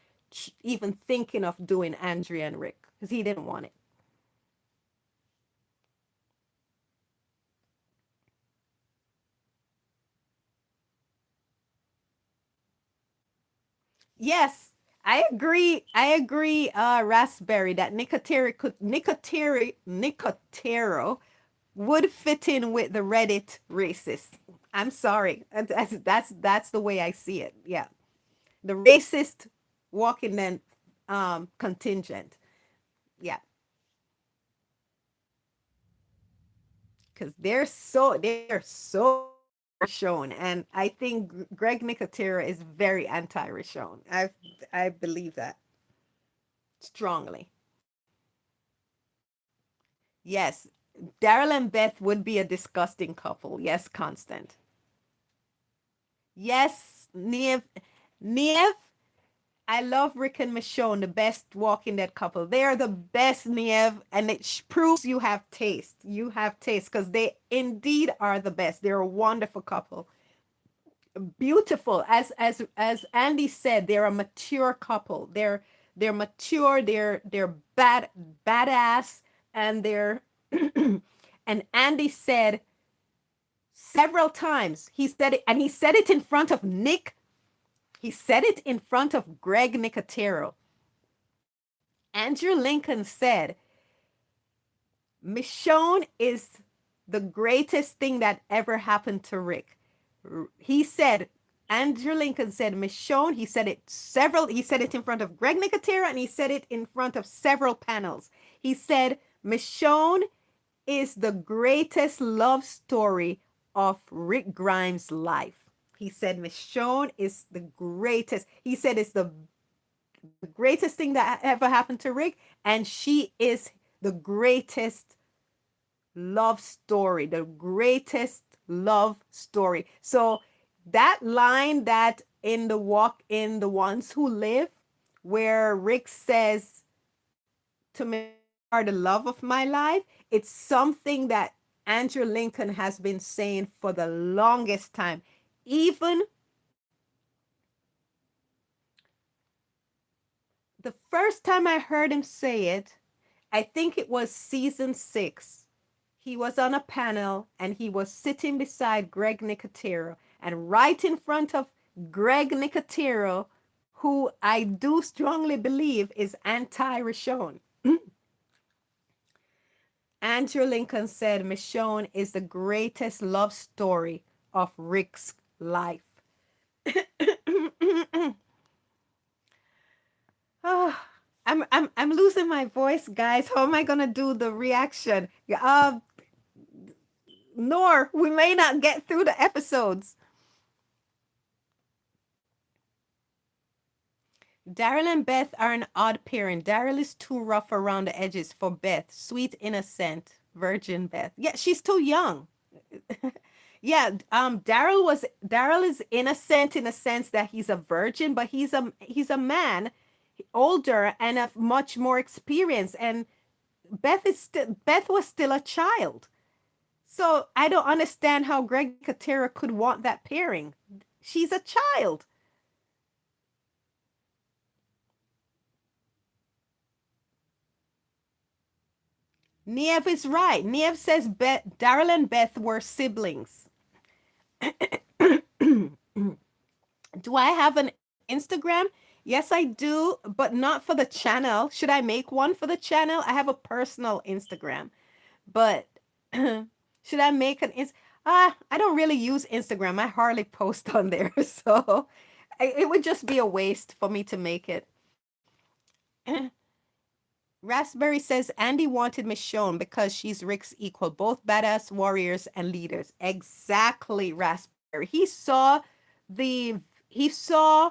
even thinking of doing Andrea and Rick because he didn't want it. Yes, I agree. I agree, Raspberry, that Nicotero would fit in with the Reddit racist. I'm sorry. That's the way I see it. Yeah. The racist walking then contingent. Yeah. Because they're so shown. And I think Greg Nicotero is very anti-Rishon. I believe that strongly. Yes. Daryl and Beth would be a disgusting couple. Yes, Constant. Yes, Neve, I love Rick and Michonne, the best Walking Dead couple. They are the best, Neve, and it proves you have taste. You have taste because they indeed are the best. They're a wonderful couple. Beautiful, as Andy said, they're a mature couple. They're mature. They're badass, and they're and Andy said several times. He said it, and he said it in front of Nick. He said it in front of Greg Nicotero. Andrew Lincoln said, Michonne is the greatest thing that ever happened to Rick. He said, Andrew Lincoln said, Michonne, he said it in front of Greg Nicotero, and he said it in front of several panels. He said, Michonne is the greatest love story of Rick Grimes' life. He said Michonne is the greatest. He said it's the greatest thing that ever happened to Rick, and she is the greatest love story, the greatest love story. So that line that in the walk in The Ones Who Live, where Rick says to me, are the love of my life, it's something that Andrew Lincoln has been saying for the longest time. Even the first time I heard him say it, I think it was season 6. He was on a panel and he was sitting beside Greg Nicotero. And right in front of Greg Nicotero, who I do strongly believe is anti Rishon, Andrew Lincoln said Michonne is the greatest love story of Rick's life. Oh, I'm losing my voice, guys. How am I gonna do the reaction? Nor we may not get through the episodes. Daryl and Beth are an odd pairing. Daryl is too rough around the edges for Beth. Sweet, innocent, virgin Beth. Yeah, she's too young. Yeah, Daryl is innocent in a sense that he's a virgin, but he's a man, older and of much more experience. And Beth was still a child. So I don't understand how Greg Katera could want that pairing. She's a child. Niev is right. Niev says Daryl and Beth were siblings. Do I have an Instagram? Yes, I do, but not for the channel. Should I make one for the channel? I have a personal Instagram, but should I make an I don't really use Instagram. I hardly post on there, so it would just be a waste for me to make it. Raspberry says Andy wanted Michonne because she's Rick's equal, both badass warriors and leaders. Exactly, Raspberry. The he saw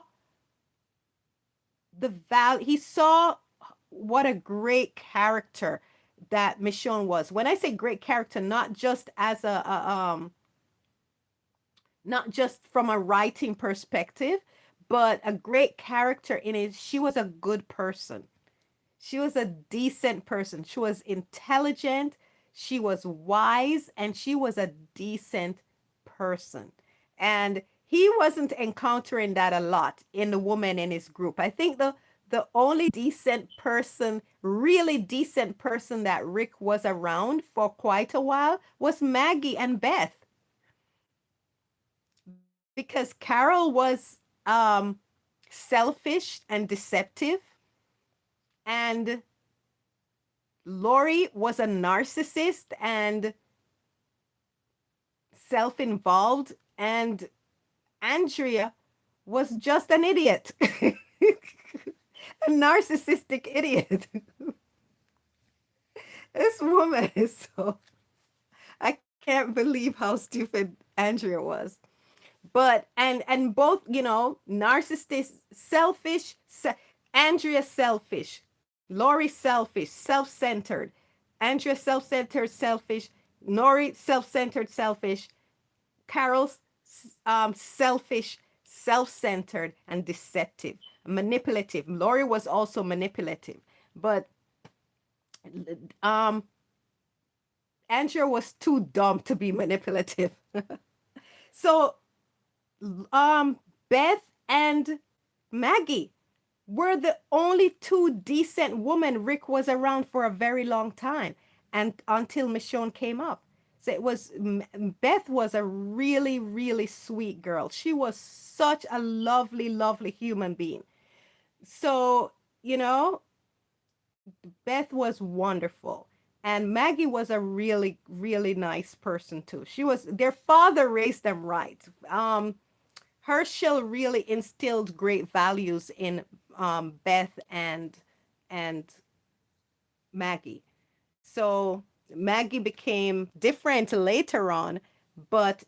the val he saw what a great character that Michonne was. When I say great character, not just as not just from a writing perspective, but a great character in it. She was a good person. She was a decent person. She was intelligent, she was wise, and she was a decent person. And he wasn't encountering that a lot in the woman in his group. I think the only decent person, really decent person that Rick was around for quite a while was Maggie and Beth, because Carol was selfish and deceptive, and Lori was a narcissist and self involved, and Andrea was just an idiot, a narcissistic idiot. This woman is so, I can't believe how stupid Andrea was. But and both, narcissist, selfish, Andrea selfish, Lori selfish, self-centered, Andrea self-centered, selfish, Nori self-centered, selfish, Carol's selfish, self-centered, and deceptive, manipulative. Lori was also manipulative, but um Andrea was too dumb to be manipulative. So Beth and Maggie were the only two decent women Rick was around for a very long time, and until Michonne came up. So it was, Beth was a really, really sweet girl. She was such a lovely, lovely human being. So, you know, Beth was wonderful. And Maggie was a really, really nice person too. She was, their father raised them right. Herschel really instilled great values in Beth and Maggie. So Maggie became different later on, but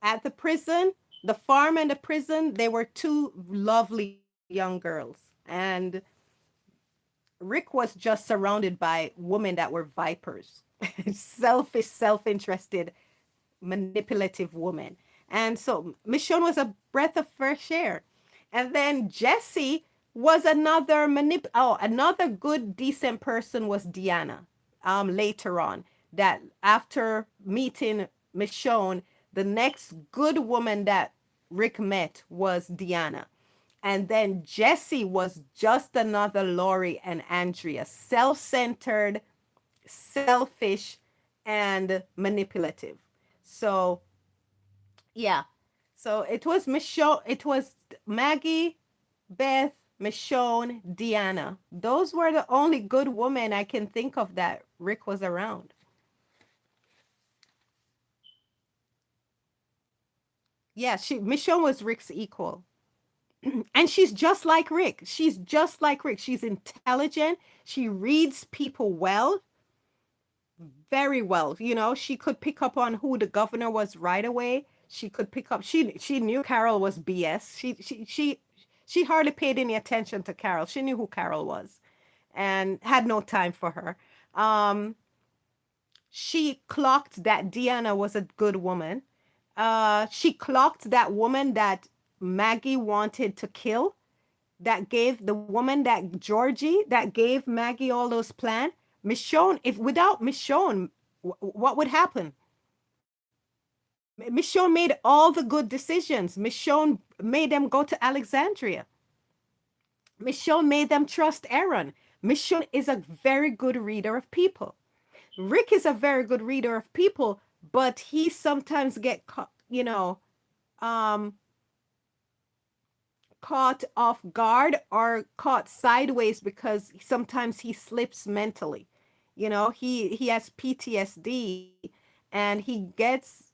at the prison, the farm and the prison, they were two lovely young girls. And Rick was just surrounded by women that were vipers, selfish, self-interested, manipulative woman. And so Michonne was a breath of fresh air. And then Jesse was another good decent person was Deanna. Later on, that after meeting Michonne, the next good woman that Rick met was Deanna. And then Jesse was just another Lori and Andrea, self-centered, selfish, and manipulative. So yeah. So it was Michonne, it was Maggie, Beth, Michonne, Deanna. Those were the only good women I can think of that Rick was around. Yeah, Michonne was Rick's equal. And she's just like Rick. She's just like Rick. She's intelligent. She reads people well, very well. She could pick up on who the governor was right away. She could pick up. She knew Carol was BS. She hardly paid any attention to Carol. She knew who Carol was, and had no time for her. Um, she clocked that Deanna was a good woman. She clocked that woman that Maggie wanted to kill. That gave the woman that Georgie that gave Maggie all those plans. Michonne, if without Michonne, what would happen? Michonne made all the good decisions. Michonne made them go to Alexandria. Michonne made them trust Aaron. Michonne is a very good reader of people. Rick is a very good reader of people, but he sometimes get um, caught off guard or caught sideways because sometimes he slips mentally. He has PTSD, and he gets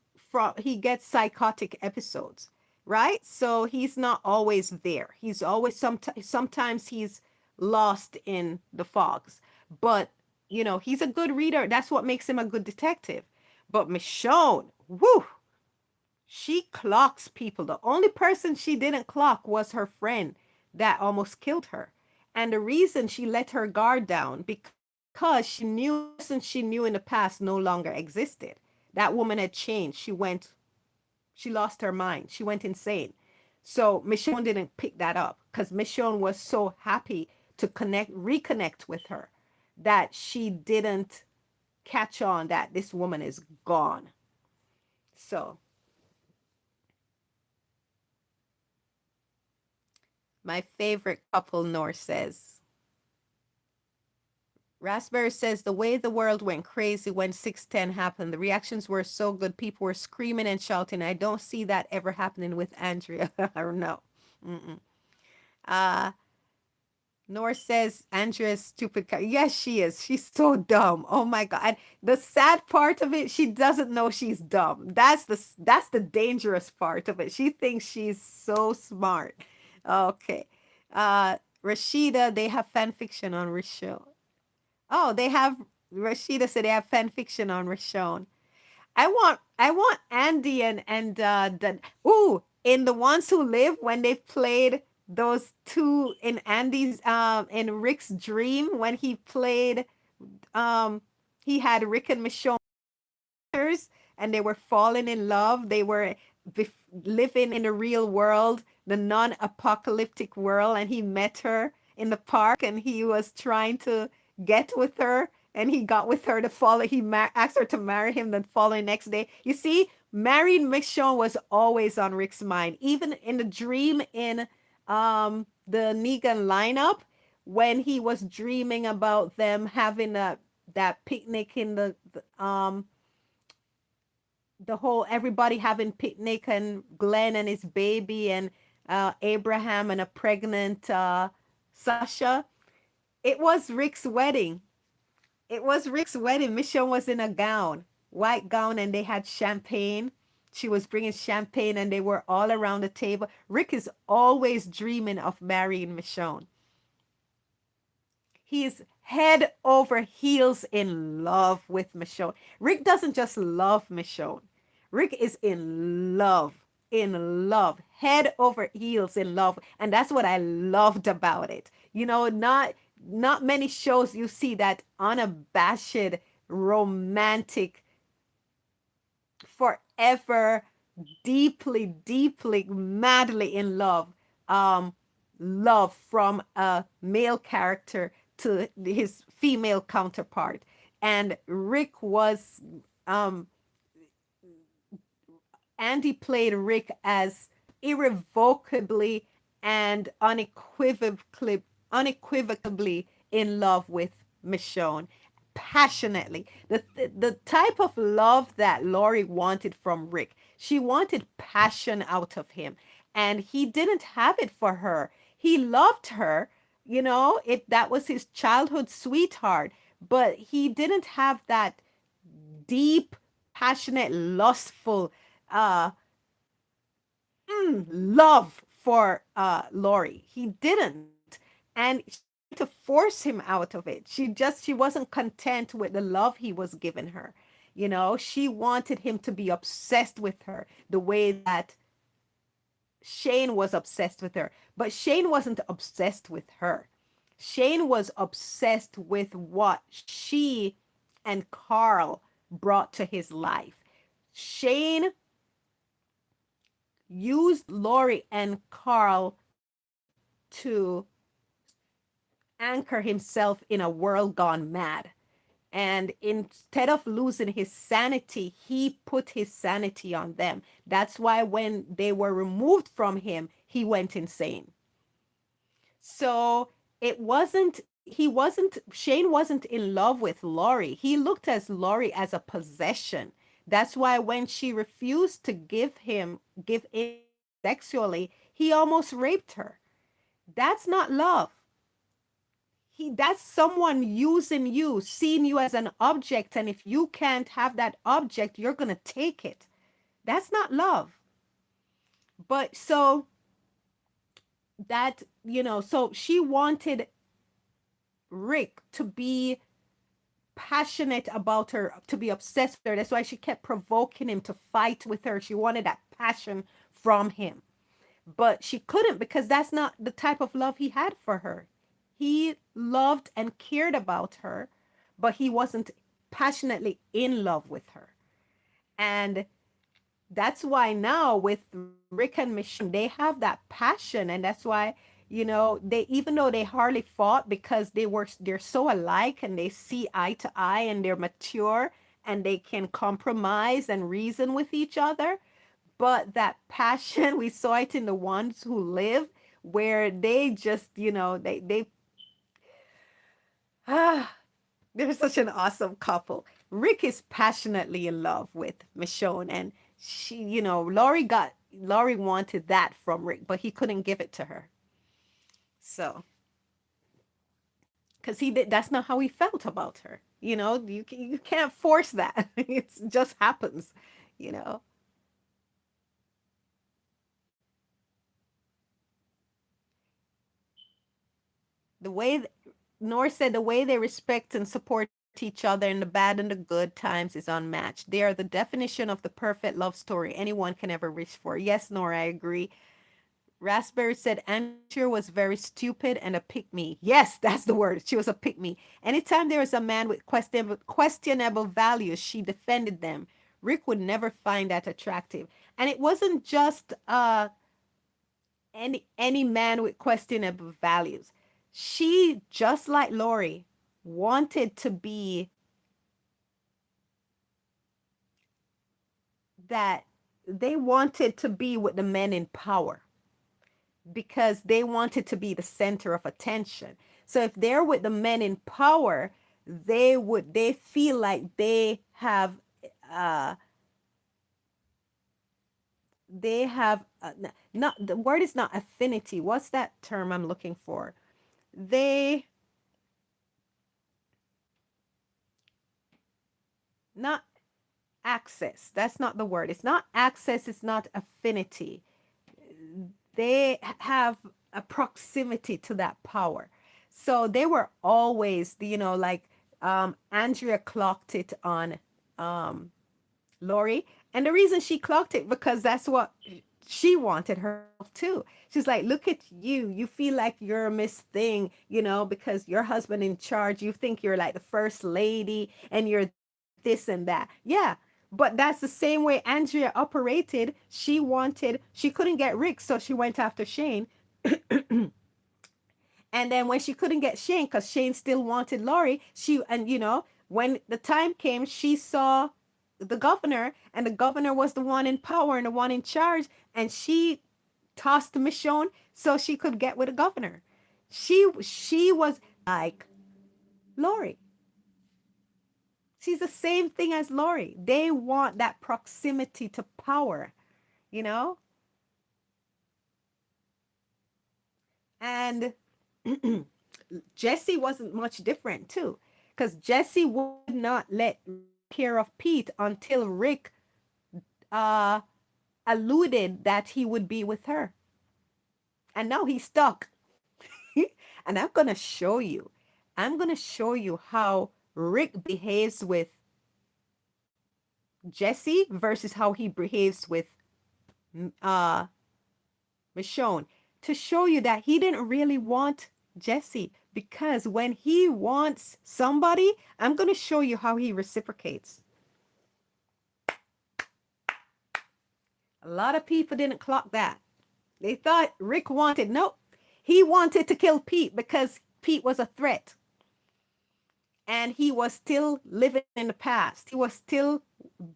psychotic episodes, right? So he's not always there. He's always sometimes he's lost in the fogs. But he's a good reader. That's what makes him a good detective. But Michonne, whoo, she clocks people. The only person she didn't clock was her friend that almost killed her. And the reason she let her guard down because she knew the person she knew in the past no longer existed. That woman had changed. She lost her mind. She went insane. So Michonne didn't pick that up because Michonne was so happy to reconnect with her that she didn't catch on that this woman is gone. So my favorite couple, Nor says. Raspberry says the way the world went crazy when 610 happened, the reactions were so good. People were screaming and shouting. I don't see that ever happening with Andrea. Or no. Mm-mm. Uh, Nor says Andrea's stupid. Yes, she is. She's so dumb. Oh my God. And the sad part of it, she doesn't know she's dumb. That's the dangerous part of it. She thinks she's so smart. Okay. Rashida, they have fan fiction on Rishon. Oh, they have Rashida said they have fan fiction on Rishon. I want Andy and the ooh in the ones who live when they played those two in Andy's in Rick's dream when he played um he had Rick and Michonne and they were falling in love. They were living in the real world, the non-apocalyptic world, and he met her in the park, and he was trying to get with her, and he got with her to follow. Asked her to marry him. The following next day, you see, married Michonne was always on Rick's mind, even in the dream in the Negan lineup when he was dreaming about them having that picnic in the whole everybody having picnic and Glenn and his baby and Abraham and a pregnant Sasha. It was Rick's wedding. It was Rick's wedding. Michonne was in a gown, white gown, and they had champagne. She was bringing champagne and they were all around the table. Rick is always dreaming of marrying Michonne. He's head over heels in love with Michonne. Rick doesn't just love Michonne. Rick is in love, head over heels in love, and that's what I loved about it. Not many shows you see that unabashed romantic forever deeply, deeply, madly in love. Um, Love from a male character to his female counterpart. And Rick was, um, Andy played Rick as irrevocably and unequivocally in love with Michonne, passionately. The type of love that Laurie wanted from Rick. She wanted passion out of him, and he didn't have it for her. He loved her, that was his childhood sweetheart, but he didn't have that deep, passionate, lustful uh love for Lori. He didn't. And she tried to force him out of it. She wasn't content with the love he was giving her. She wanted him to be obsessed with her the way that Shane was obsessed with her. But Shane wasn't obsessed with her. Shane was obsessed with what she and Carl brought to his life. Shane used Lori and Carl to anchor himself in a world gone mad. And instead of losing his sanity, he put his sanity on them. That's why when they were removed from him, he went insane. So Shane wasn't in love with Lori. He looked at Lori as a possession. That's why when she refused to give in sexually, he almost raped her. That's not love. That's someone using you, seeing you as an object, and if you can't have that object, you're going to take it. That's not love. But so she wanted Rick to be passionate about her, to be obsessed with her. That's why she kept provoking him to fight with her. She wanted that passion from him. But she couldn't because that's not the type of love he had for her. He loved and cared about her, but he wasn't passionately in love with her. And that's why now with Rick and Michonne, they have that passion, and that's why, they, even though they hardly fought because they're so alike and they see eye to eye and they're mature and they can compromise and reason with each other. But that passion, we saw it in the ones who live, where they just, they ah, they're such an awesome couple. Rick is passionately in love with Michonne, and she, Laurie wanted that from Rick, but he couldn't give it to her. So, because he did, that's not how he felt about her. You can't force that. It just happens. You know, the way Nor said the way they respect and support each other in the bad and the good times is unmatched. They are the definition of the perfect love story anyone can ever wish for. Yes, Nora, I agree. Raspberry said Andrea was very stupid and a pick me. Yes, that's the word. She was a pick me. Anytime there was a man with questionable values, she defended them. Rick would never find that attractive. And it wasn't just any man with questionable values. She, just like Lori, wanted to be that they wanted to be with the men in power because they wanted to be the center of attention. So if they're with the men in power, they feel like uh they have not the word is not affinity. What's that term I'm looking for? They not access. That's not the word. It's not access, it's not affinity. They have a proximity to that power. So they were always, like Andrea clocked it on um, Lori. And the reason she clocked it because that's what she wanted herself too. She's like, look at you. You feel like you're Miss Thing, because your husband in charge. You think you're like the first lady and you're this and that. Yeah. But that's the same way Andrea operated. She couldn't get Rick, so she went after Shane. And then when she couldn't get Shane, because Shane still wanted Laurie, when the time came, she saw the governor, and the governor was the one in power and the one in charge, and she tossed Michonne so she could get with the governor. She was like Laurie. She's the same thing as Laurie. They want that proximity to power, you know? And Jesse wasn't much different too, because Jesse would not let care of Pete until Rick uh, alluded that he would be with her. And now he's stuck. And I'm going to show you. I'm going to show you how Rick behaves with Jesse versus how he behaves with uh, Michonne to show you that he didn't really want Jesse, because when he wants somebody, I'm going to show you how he reciprocates. A lot of people didn't clock that. They thought Rick wanted, nope, he wanted to kill Pete because Pete was a threat. And he was still living in the past. He was still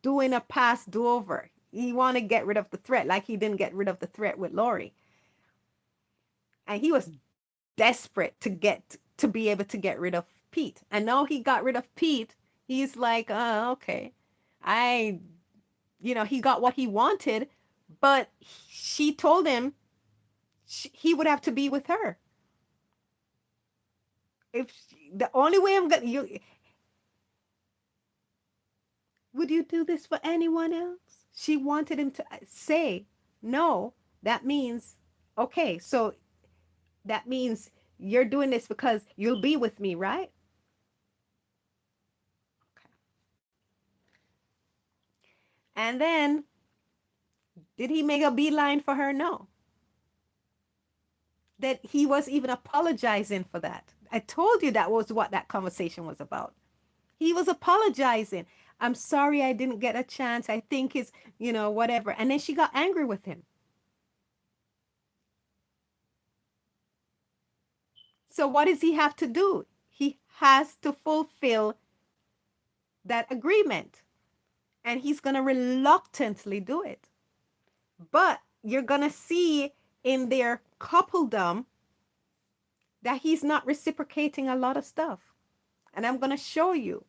doing a past do over. He wanted to get rid of the threat, like he didn't get rid of the threat with Laurie. And he was desperate to be able to get rid of Pete. And now he got rid of Pete. He's like, okay. I he got what he wanted, but she told him he would have to be with her. The only way I'm gonna you would you do this for anyone else? She wanted him to say no. That means okay. So that means you're doing this because you'll be with me, right? And then did he make a beeline for her? No. that he was even apologizing for that. I told you that was what that conversation was about. He was apologizing. I'm sorry I didn't get a chance. I think it's, whatever. And then she got angry with him. So what does he have to do? He has to fulfill that agreement. And he's going to reluctantly do it. But you're going to see in their coupledom that he's not reciprocating a lot of stuff. And I'm going to show you.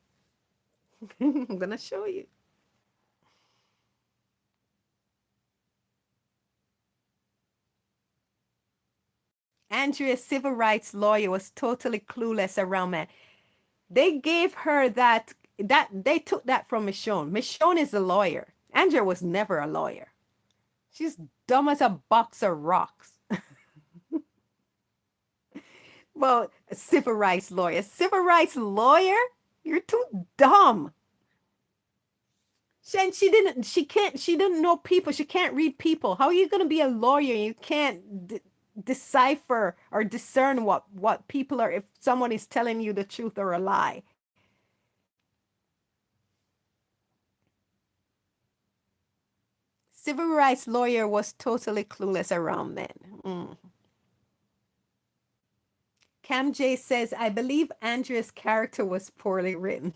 I'm going to show you. Andrea's civil rights lawyer was totally clueless around man. They gave her that they took that from Michonne. Michonne is a lawyer. Andrea was never a lawyer. She's dumb as a box of rocks. Well, a civil rights lawyer. Civil rights lawyer? You're too dumb. She didn't know people. She can't read people. How are you going to be a lawyer? You can't decipher or discern what people are, if someone is telling you the truth or a lie. Civil rights lawyer was totally clueless around men. Cam J says, I believe Andrea's character was poorly written.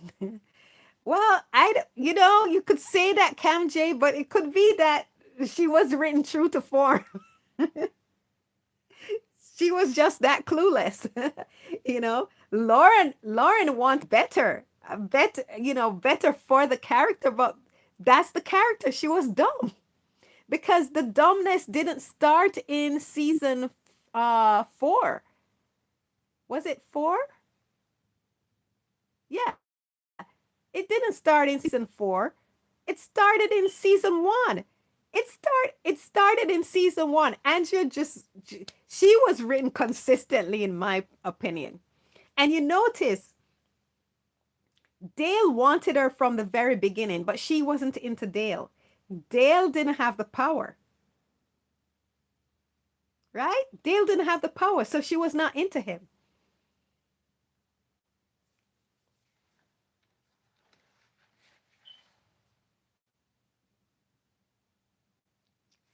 Well, you could say that, Cam J, but it could be that she was written true to form. She was just that clueless. Lauren wants better, better for the character, but that's the character. She was dumb because the dumbness didn't start in season 4. Was it 4? Yeah, it didn't start in season 4. It started in season 1. It started in season 1. Andrea she was written consistently, in my opinion. And you notice Dale wanted her from the very beginning, but she wasn't into Dale. Dale didn't have the power. Right? Dale didn't have the power, so she was not into him.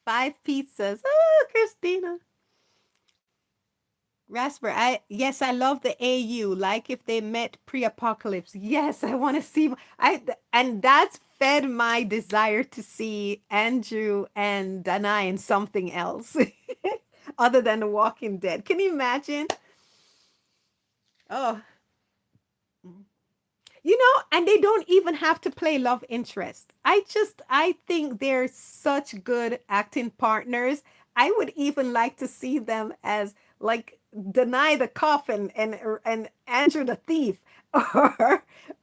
Five pizzas. Oh, Christina. Raspberry. Yes, I love the AU. Like if they met pre-apocalypse. Yes, I want to see. And that's fed my desire to see Andrew and Danai in something else other than The Walking Dead. Can you imagine? Oh, and they don't even have to play love interest. I think they're such good acting partners. I would even like to see them as like Deny the Coffin and Andrew the Thief,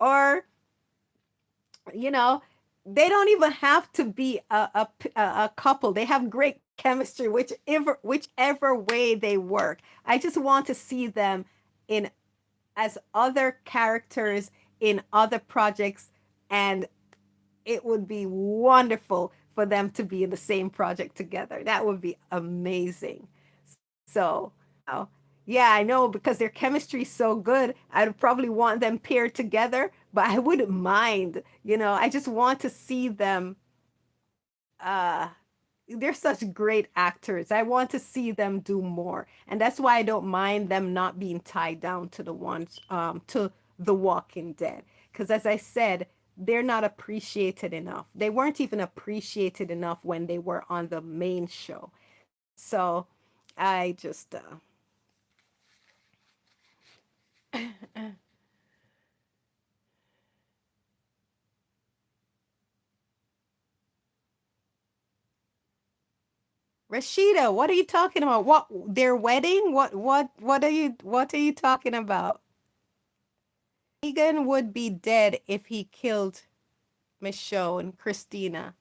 or you know they don't even have to be a couple. They have great chemistry, whichever way they work. I just want to see them in as other characters in other projects, and it would be wonderful for them to be in the same project together. That would be amazing. So, yeah, I know because their chemistry is so good. I'd probably want them paired together, but I wouldn't mind. I just want to see them. Uh, they're such great actors. I want to see them do more, and that's why I don't mind them not being tied down to to The Walking Dead. Because as I said, they're not appreciated enough. They weren't even appreciated enough when they were on the main show. So I just Rashida, what are you talking about? What, their wedding? What are you talking about? Negan would be dead if he killed Michonne, Christina.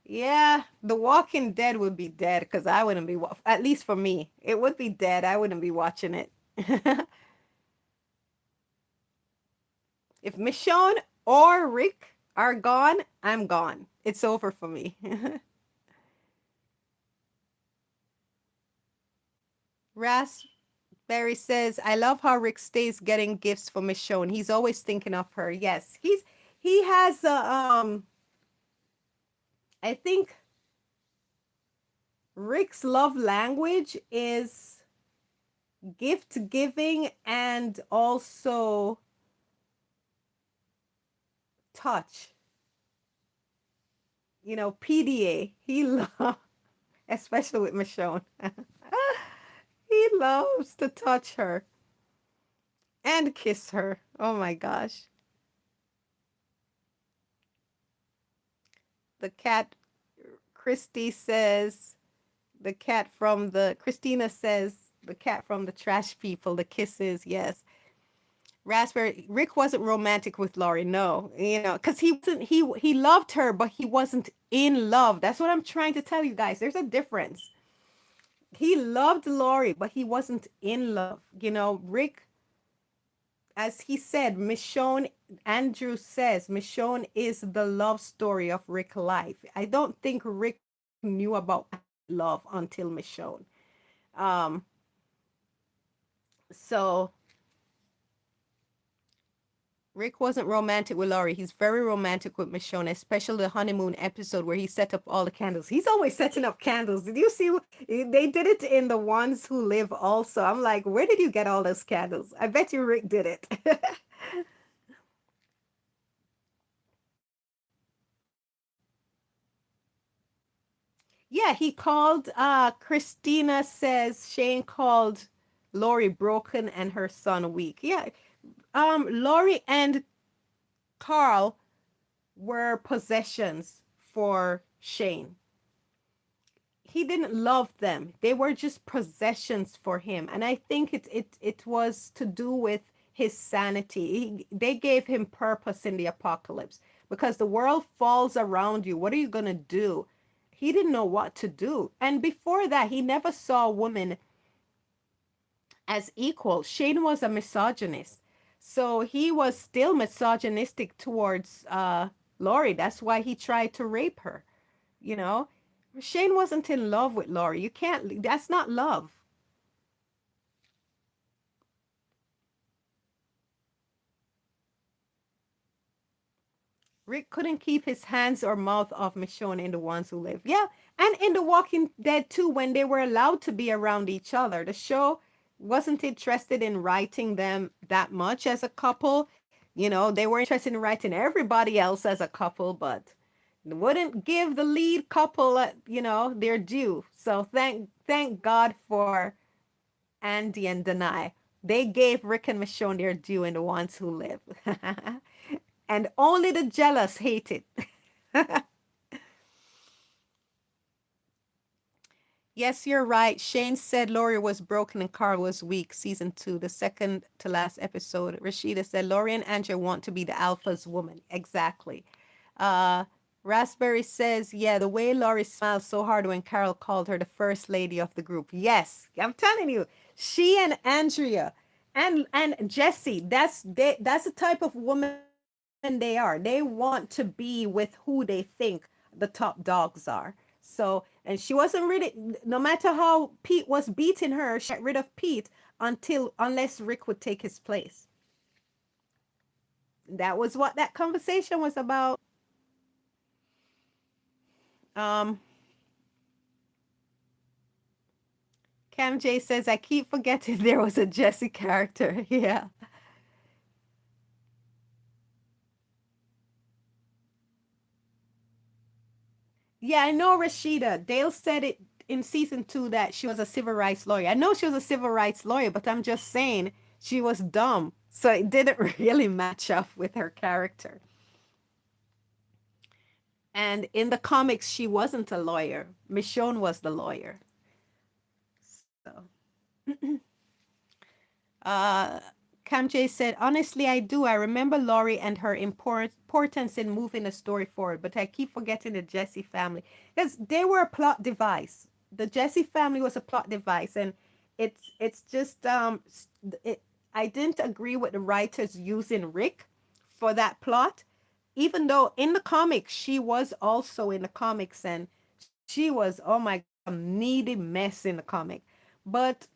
Yeah, The Walking Dead would be dead because I wouldn't be, at least for me, it would be dead. I wouldn't be watching it. If Michonne or Rick are gone, I'm gone. It's over for me. Raspberry says, "I love how Rick stays getting gifts for Michonne. He's always thinking of her." Yes, he has a I think Rick's love language is gift giving and also touch. PDA. He loves, especially with Michonne. He loves to touch her and kiss her. Oh my gosh. The cat, Christy says, the cat from the, Christina says, the cat from the trash people, the kisses, yes. Raspberry, Rick wasn't romantic with Laurie, no, because he loved her, but he wasn't in love. That's what I'm trying to tell you guys. There's a difference. He loved Laurie, but he wasn't in love. Rick, as he said, Michonne, Andrew says, Michonne is the love story of Rick's life. I don't think Rick knew about love until Michonne. Um, so Rick wasn't romantic with Laurie. He's very romantic with Michonne, especially the honeymoon episode where he set up all the candles. He's always setting up candles. Did you see? They did it in The Ones Who Live also. I'm like, where did you get all those candles? I bet you Rick did it. Yeah, he called, Christina says Shane called Laurie broken and her son weak. Yeah. Laurie and Carl were possessions for Shane. He didn't love them. They were just possessions for him. And I think it was to do with his sanity. They gave him purpose in the apocalypse because the world falls around you. What are you going to do? He didn't know what to do. And before that, he never saw women as equal. Shane was a misogynist. So he was still misogynistic towards Laurie. That's why he tried to rape her. You know, Shane wasn't in love with Laurie. You can't, that's not love. Rick couldn't keep his hands or mouth off Michonne in The Ones Who Live. Yeah, and in The Walking Dead too, when they were allowed to be around each other. The show wasn't interested in writing them that much as a couple. They were interested in writing everybody else as a couple, but wouldn't give the lead couple, their due. So thank God for Andy and Denai. They gave Rick and Michonne their due in The Ones Who Live. And only the jealous hate it. Yes, you're right. Shane said Laurie was broken and Carl was weak. Season 2, the second to last episode. Rashida said Laurie and Andrea want to be the alpha's woman. Exactly. Uh, Raspberry says, yeah, the way Laurie smiled so hard when Carol called her the first lady of the group. Yes, I'm telling you, she and Andrea and Jesse, that's the type of woman they are. They want to be with who they think the top dogs are. So, and she wasn't really, no matter how Pete was beating her, she wouldn't get rid of Pete unless Rick would take his place. That was what that conversation was about. Um, Cam J says, I keep forgetting there was a Jesse character. Yeah. Yeah, I know Rashida. Dale said it in season 2 that she was a civil rights lawyer. I know she was a civil rights lawyer, but I'm just saying she was dumb. So it didn't really match up with her character. And in the comics, she wasn't a lawyer. Michonne was the lawyer. So, uh, Cam J said, honestly, I do. I remember Laurie and her importance in moving the story forward, but I keep forgetting the Jesse family because they were a plot device. The Jesse family was a plot device, and it's just it. I didn't agree with the writers using Rick for that plot, even though in the comics she was also in the comics, and she was, oh my god, a needy mess in the comic, but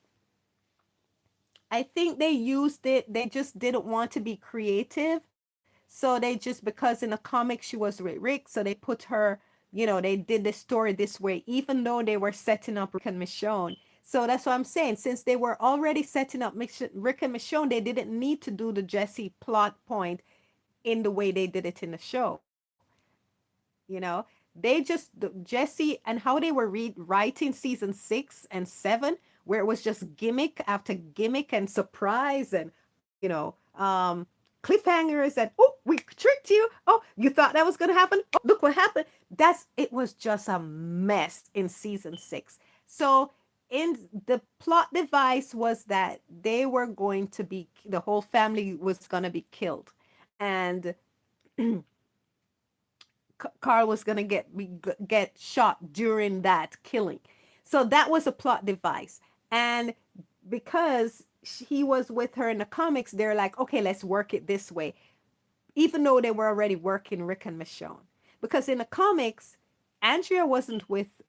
I think they used it. They just didn't want to be creative. So they just, because in the comic she was with Rick, so they put her, they did the story this way, even though they were setting up Rick and Michonne. So that's what I'm saying. Since they were already setting up Rick and Michonne, they didn't need to do the Jesse plot point in the way they did it in the show. You know, they just Jesse and how they were writing season 6 and 7, where it was just gimmick after gimmick and surprise and cliffhangers and oh, we tricked you. Oh, you thought that was gonna happen. Oh, look what happened. It was just a mess in season 6. So in the plot device was that they were going to be the whole family was gonna be killed, and Carl was gonna get shot during that killing. So that was a plot device, and because he was with her in the comics, they're like, okay, let's work it this way, even though they were already working Rick and Michonne. Because in the comics, Andrea wasn't with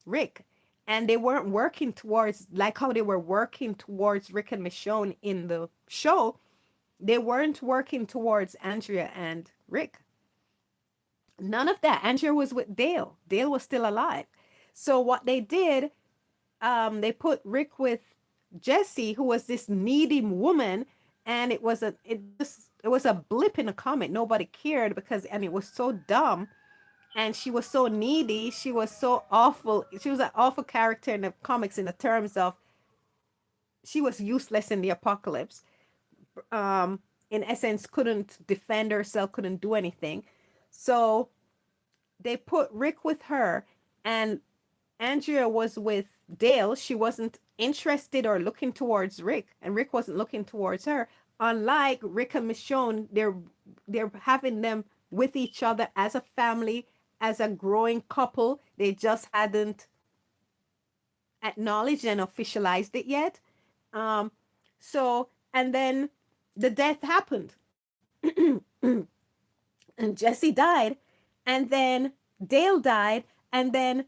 Rick, and they weren't working towards like how they were working towards Rick and Michonne in the show. They weren't working towards Andrea and Rick. None of that. Andrea was with Dale. Dale was still alive. So what they did, they put Rick with Jesse, who was this needy woman, and it was a blip in the comic. Nobody cared because and it was so dumb, and she was so needy. She was so awful. She was an awful character in the comics in the terms of she was useless in the apocalypse. In essence, couldn't defend herself, couldn't do anything. So they put Rick with her, and Andrea was with Dale. She wasn't interested or looking towards Rick, and Rick wasn't looking towards her. Unlike Rick and Michonne, they're having them with each other as a family, as a growing couple. They just hadn't acknowledged and officialized it yet. Um, so and then the death happened, and Jesse died, and then Dale died, and then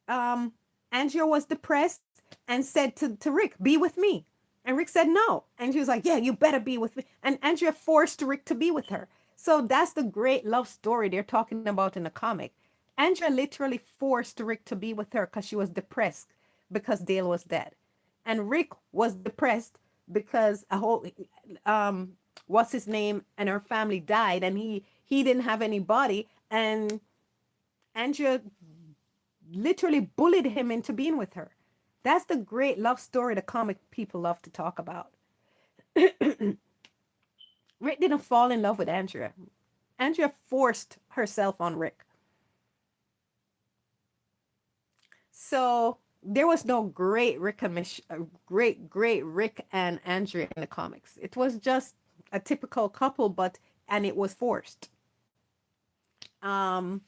um, Andrea was depressed and said to Rick, be with me. And Rick said no. And she was like, yeah, you better be with me. And Andrea forced Rick to be with her. So that's the great love story they're talking about in the comic. Andrea literally forced Rick to be with her because she was depressed because Dale was dead. And Rick was depressed because a whole what's his name and her family died, and he didn't have anybody, and Andrea literally bullied him into being with her. That's the great love story the comic people love to talk about. Rick didn't fall in love with Andrea. Andrea forced herself on Rick. So there was no great great Rick and Andrea in the comics. It was just a typical couple, but and it was forced. Um,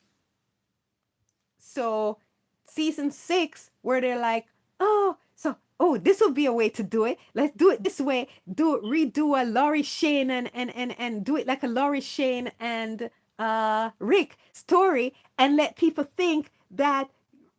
so season 6, where they're like, oh, this will be a way to do it. Let's do it this way. Redo a Laurie Shane and do it like a Laurie Shane and Rick story, and let people think that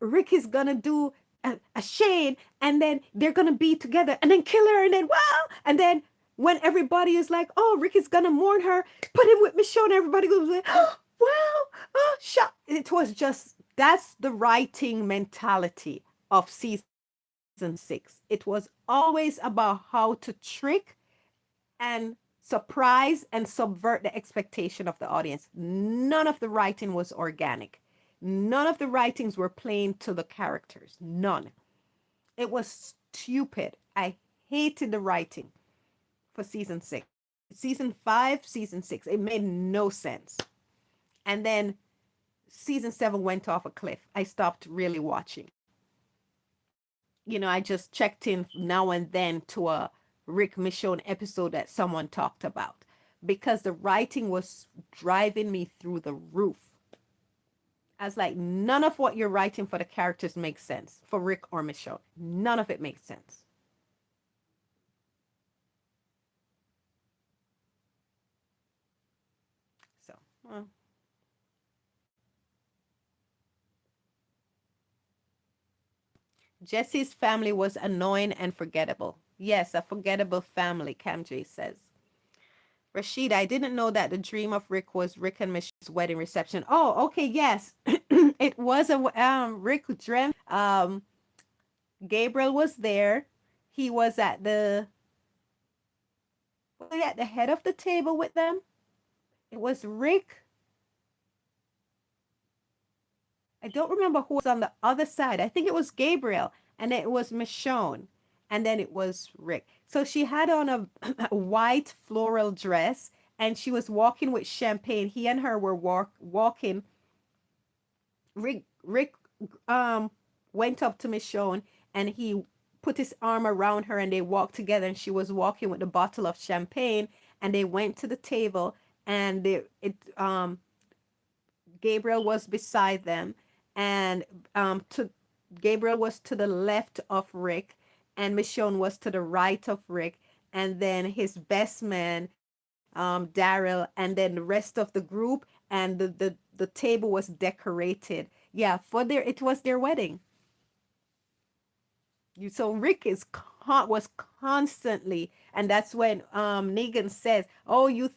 Rick is gonna do a Shane, and then they're gonna be together, and then kill her, and then wow, and then when everybody is like, oh, Rick is gonna mourn her, put him with Michonne, everybody goes like, oh, wow, oh, shut. It was just that's the writing mentality of season 6. It was always about how to trick and surprise and subvert the expectation of the audience. None of the writing was organic. None of the writings were playing to the characters. None. It was stupid. I hated the writing for season 6. Season 5, season 6. It made no sense. And then season 7 went off a cliff. I stopped really watching. I just checked in now and then to a Rick Michonne episode that someone talked about because the writing was driving me through the roof. I was like, none of what you're writing for the characters makes sense for Rick or Michonne. None of it makes sense. So, well, Jesse's family was annoying and forgettable. Yes, a forgettable family, Cam J says. Rashida, I didn't know that the dream of Rick was Rick and Michelle's wedding reception. Oh, okay, yes. It was a Rick dreamt Gabriel was there. He was at the head of the table with them. It was Rick. I don't remember who was on the other side. I think it was Gabriel, and it was Michonne, and then it was Rick. So she had on a white floral dress, and she was walking with champagne. He and her were walking. Rick went up to Michonne, and he put his arm around her, and they walked together. And she was walking with a bottle of champagne, and they went to the table, and Gabriel was beside them, and to Gabriel was to the left of Rick, and Michonne was to the right of Rick, and then his best man, Daryl, and then the rest of the group, and the table was decorated. Yeah, for their it was their wedding. So Rick was constantly, and that's when Negan says, "Oh, you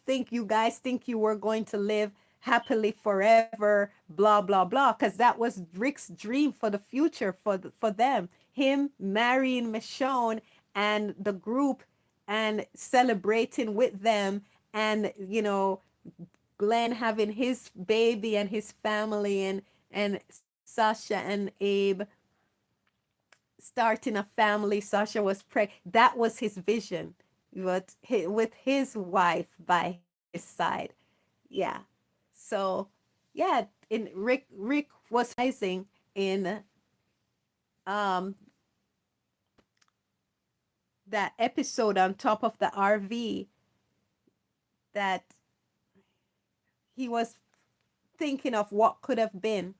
guys think you were going to live happily forever, blah blah blah," because that was Rick's dream for the future for them, him marrying Michonne and the group and celebrating with them, and Glenn having his baby and his family, and Sasha and Abe starting a family. Sasha was pregnant. That was his vision, but with his wife by his side. Yeah. So, yeah, in Rick was rising in um that episode on top of the RV, that he was thinking of what could have been.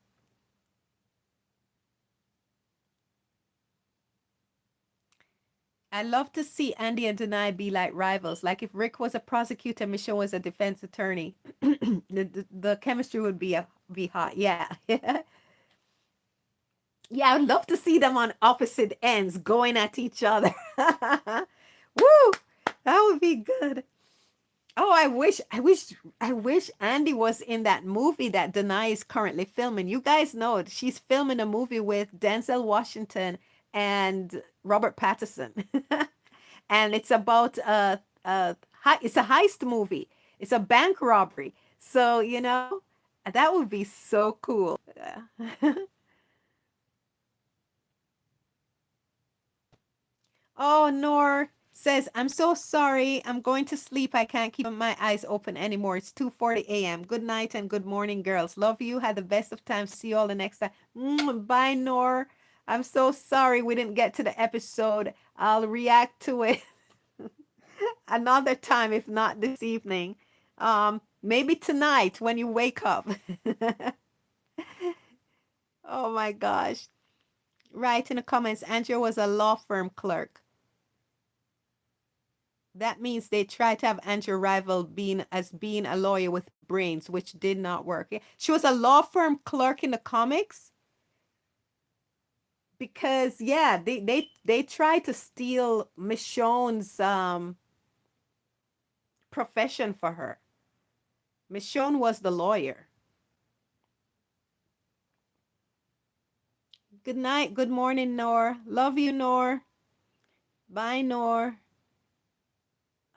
I love to see Andy and Denai be like rivals. Like if Rick was a prosecutor, Michelle was a defense attorney, the chemistry would be hot. Yeah, yeah, I would love to see them on opposite ends going at each other. Woo, that would be good. Oh, I wish Andy was in that movie that Denai is currently filming. You guys know she's filming a movie with Denzel Washington and Robert Pattinson. And it's about it's a heist movie. It's a bank robbery. So, that would be so cool. Oh, Nor says, "I'm so sorry. I'm going to sleep. I can't keep my eyes open anymore. It's 2:40 a.m. Good night and good morning, girls. Love you. Had the best of times. See you all the next time." Bye, Nor. I'm so sorry we didn't get to the episode. I'll react to it another time, if not this evening. Maybe tonight when you wake up. Oh my gosh. Write in the comments, Andrea was a law firm clerk. That means they tried to have Andrea rival being a lawyer with brains, which did not work. Yeah, she was a law firm clerk in the comics because yeah, they tried to steal Michonne's profession for her. Michonne was the lawyer. Good night, good morning, Nor. Love you, Nor. Bye, Nor.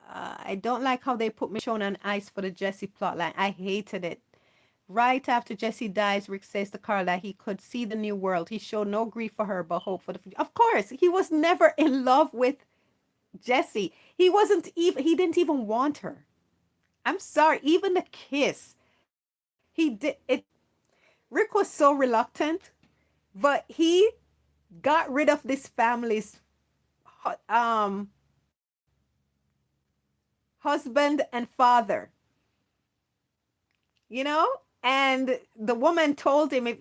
I don't like how they put Michonne on ice for the Jesse plotline. I hated it. Right after Jesse dies, Rick says to Carl that he could see the new world. He showed no grief for her, but hope for the future. Of course, he was never in love with Jesse. He didn't even want her. I'm sorry, even the kiss. He did it. Rick was so reluctant, but he got rid of this family's um husband and father, you know? And the woman told him, if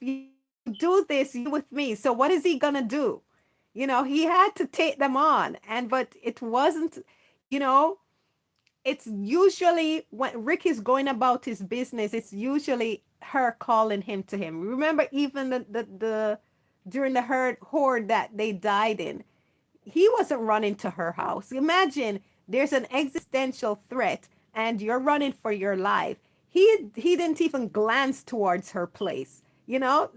you do this, you with me. So what is he gonna do? He had to take them on. But it wasn't, you know, it's usually when Rick is going about his business, it's usually her calling him. Remember, even the during the horde that they died in, he wasn't running to her house. Imagine there's an existential threat and you're running for your life. He didn't even glance towards her place. You know,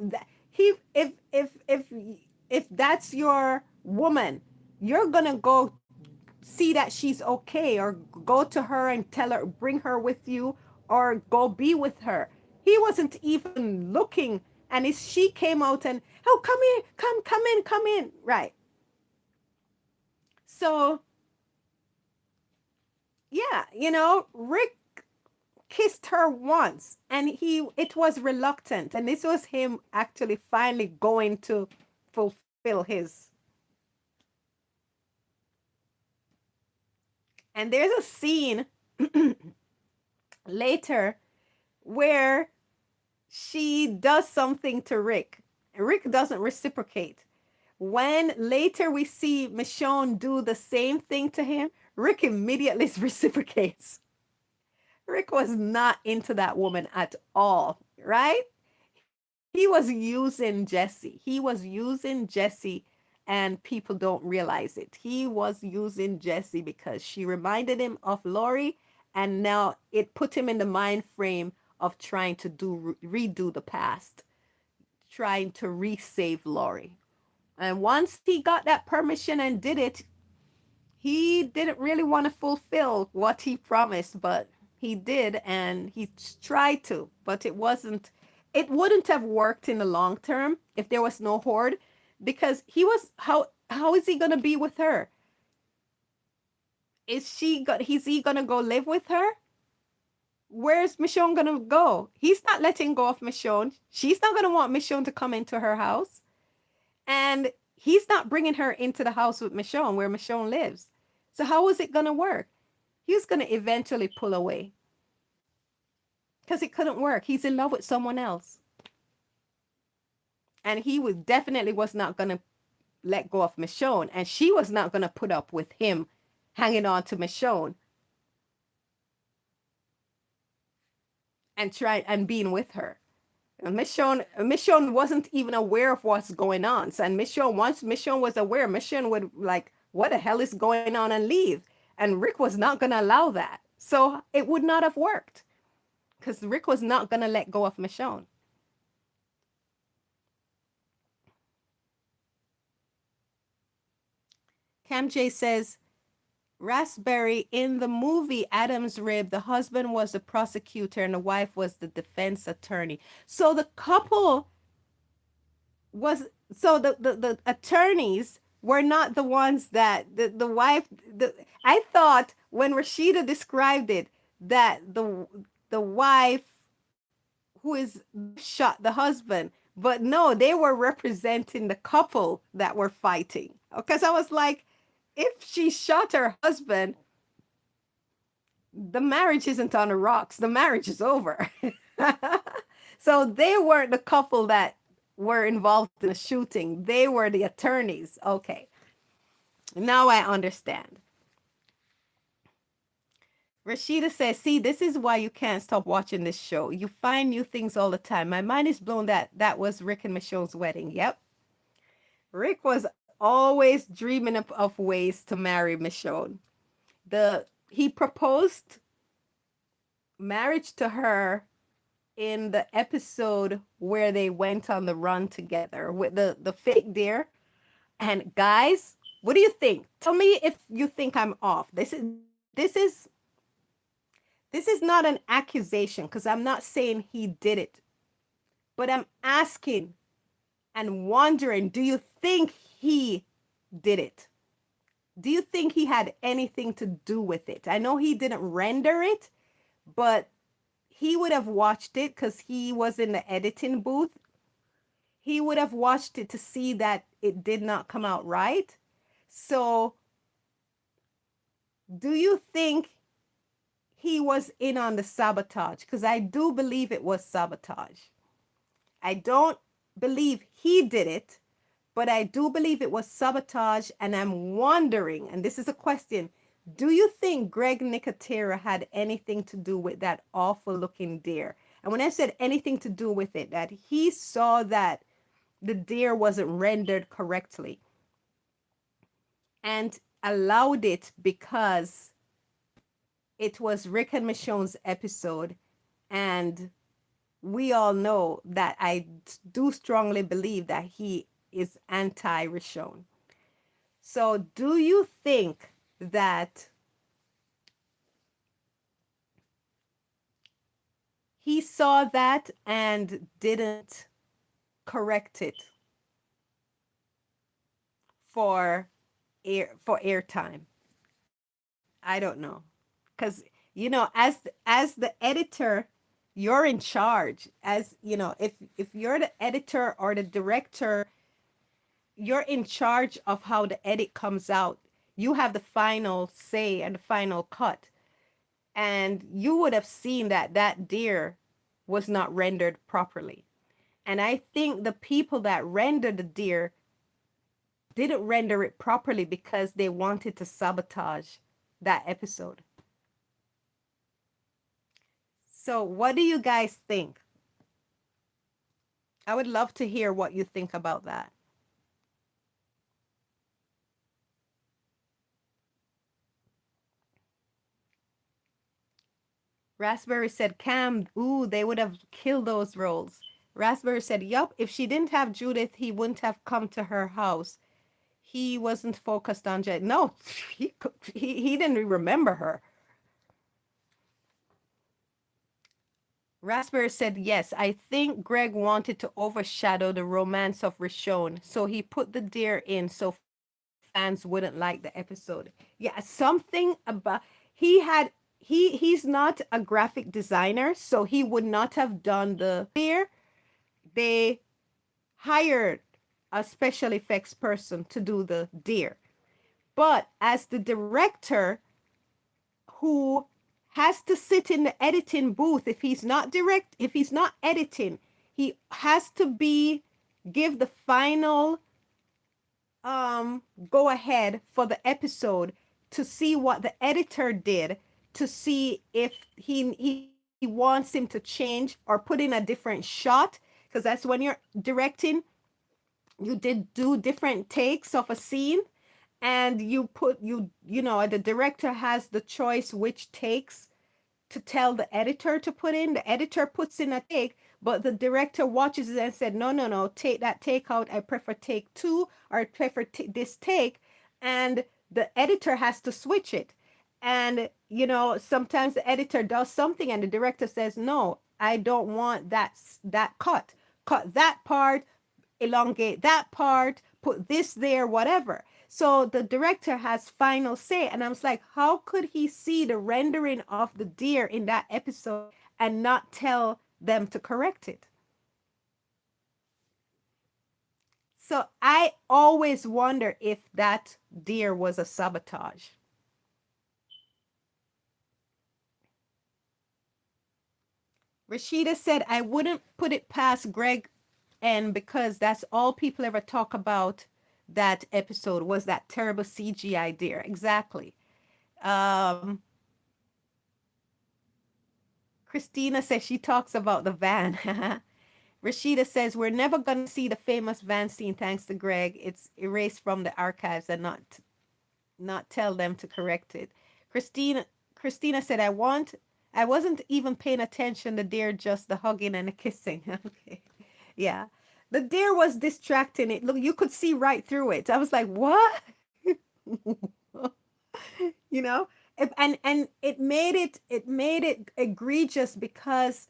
he if that's your woman, you're gonna go see that she's okay, or go to her and tell her, bring her with you, or go be with her. He wasn't even looking, and she came out and, oh, come here, come in, come in, right? So yeah, Rick kissed her once, and it was reluctant, and this was him actually finally going to fulfill his. And there's a scene later where she does something to Rick. Rick doesn't reciprocate. When later we see Michonne do the same thing to him, Rick immediately reciprocates. Rick was not into that woman at all, right? He was using Jesse. He was using Jesse, and people don't realize it. He was using Jesse because she reminded him of Lori, and now it put him in the mind frame of trying to redo the past, trying to resave Lori. And once he got that permission and did it, he didn't really want to fulfill what he promised, but he did, and he tried to, but it wouldn't have worked in the long term if there was no horde, because how is he going to be with her? Is he going to go live with her? Where's Michonne going to go? He's not letting go of Michonne. She's not going to want Michonne to come into her house. And he's not bringing her into the house with Michonne, where Michonne lives. So how is it going to work? He was going to eventually pull away because it couldn't work. He's in love with someone else. And he was not going to let go of Michonne. And she was not going to put up with him hanging on to Michonne and being with her. And Michonne wasn't even aware of what's going on. So, and once Michonne was aware, Michonne would like, what the hell is going on, and leave. And Rick was not going to allow that. So it would not have worked because Rick was not going to let go of Michonne. Cam J says, Raspberry, in the movie Adam's Rib, the husband was the prosecutor and the wife was the defense attorney. So the couple was, so the attorneys were not the ones that the wife, I thought when Rashida described it that the wife who is shot the husband, but no, they were representing the couple that were fighting. Because I was like, if she shot her husband, the marriage isn't on the rocks. The marriage is over. So they weren't the couple that were involved in the shooting. They were the attorneys. Okay. Now I understand. Rashida says, see, this is why you can't stop watching this show. You find new things all the time. My mind is blown that was Rick and Michonne's wedding. Yep. Rick was always dreaming of ways to marry Michonne. He proposed marriage to her in the episode where they went on the run together with the fake deer. And guys, what do you think? Tell me if you think I'm off. This is not an accusation, because I'm not saying he did it. But I'm asking and wondering, do you think he did it? Do you think he had anything to do with it? I know he didn't render it, but he would have watched it because he was in the editing booth. He would have watched it to see that it did not come out right. So do you think he was in on the sabotage? Because I do believe it was sabotage. I don't believe he did it, but I do believe it was sabotage. And I'm wondering, and this is a question, do you think Greg Nicotera had anything to do with that awful looking deer? And when I said anything to do with it, that he saw that the deer wasn't rendered correctly. and allowed it because it was Rick and Michonne's episode. And we all know that I do strongly believe that he is anti Rishon. So, do you think that he saw that and didn't correct it for airtime? I don't know, because as the editor, you're in charge. As you know, if you're the editor or the director, you're in charge of how the edit comes out. You have the final say and the final cut. And you would have seen that that deer was not rendered properly. And I think the people that rendered the deer didn't render it properly because they wanted to sabotage that episode. So, what do you guys think? I would love to hear what you think about that. Raspberry said, Cam, ooh, they would have killed those roles. Raspberry said, yup, if she didn't have Judith, he wouldn't have come to her house. He wasn't focused on Jed. No, he didn't remember her. Raspberry said, yes, I think Greg wanted to overshadow the romance of Rishon, so he put the deer in so fans wouldn't like the episode. Yeah, something about he's not a graphic designer, so he would not have done the deer. They hired a special effects person to do the deer. But as the director who has to sit in the editing booth, if he's not editing, he has to be give the final go ahead for the episode to see what the editor did, to see if he wants him to change or put in a different shot, because that's when you're directing, you did do different takes of a scene, and the director has the choice which takes to tell the editor to put in. The editor puts in a take, but the director watches it and said, no, no, no, take that take out. I prefer take two, or I prefer this take. And the editor has to switch it. And, sometimes the editor does something and the director says, no, I don't want that cut. Cut that part, elongate that part, put this there, whatever. So the director has final say. And I was like, how could he see the rendering of the deer in that episode and not tell them to correct it? So I always wonder if that deer was a sabotage. Rashida said, I wouldn't put it past Greg, and because that's all people ever talk about that episode was that terrible CGI deer. Exactly. Um, Christina says she talks about the van. Rashida says we're never going to see the famous van scene thanks to Greg. It's erased from the archives and not tell them to correct it. Christina said I wasn't even paying attention. The deer just the hugging and the kissing. Okay. Yeah. The deer was distracting it. Look, you could see right through it. I was like, "What?" you know? And it made it egregious because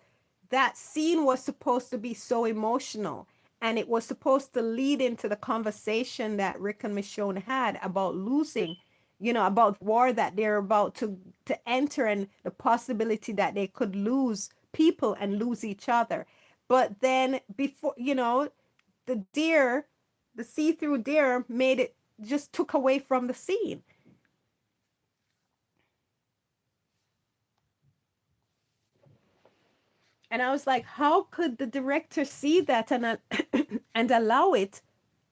that scene was supposed to be so emotional, and it was supposed to lead into the conversation that Rick and Michonne had about losing, about war that they're about to enter, and the possibility that they could lose people and lose each other. But then before, the deer, the see-through deer made it, just took away from the scene. And I was like, how could the director see that and allow it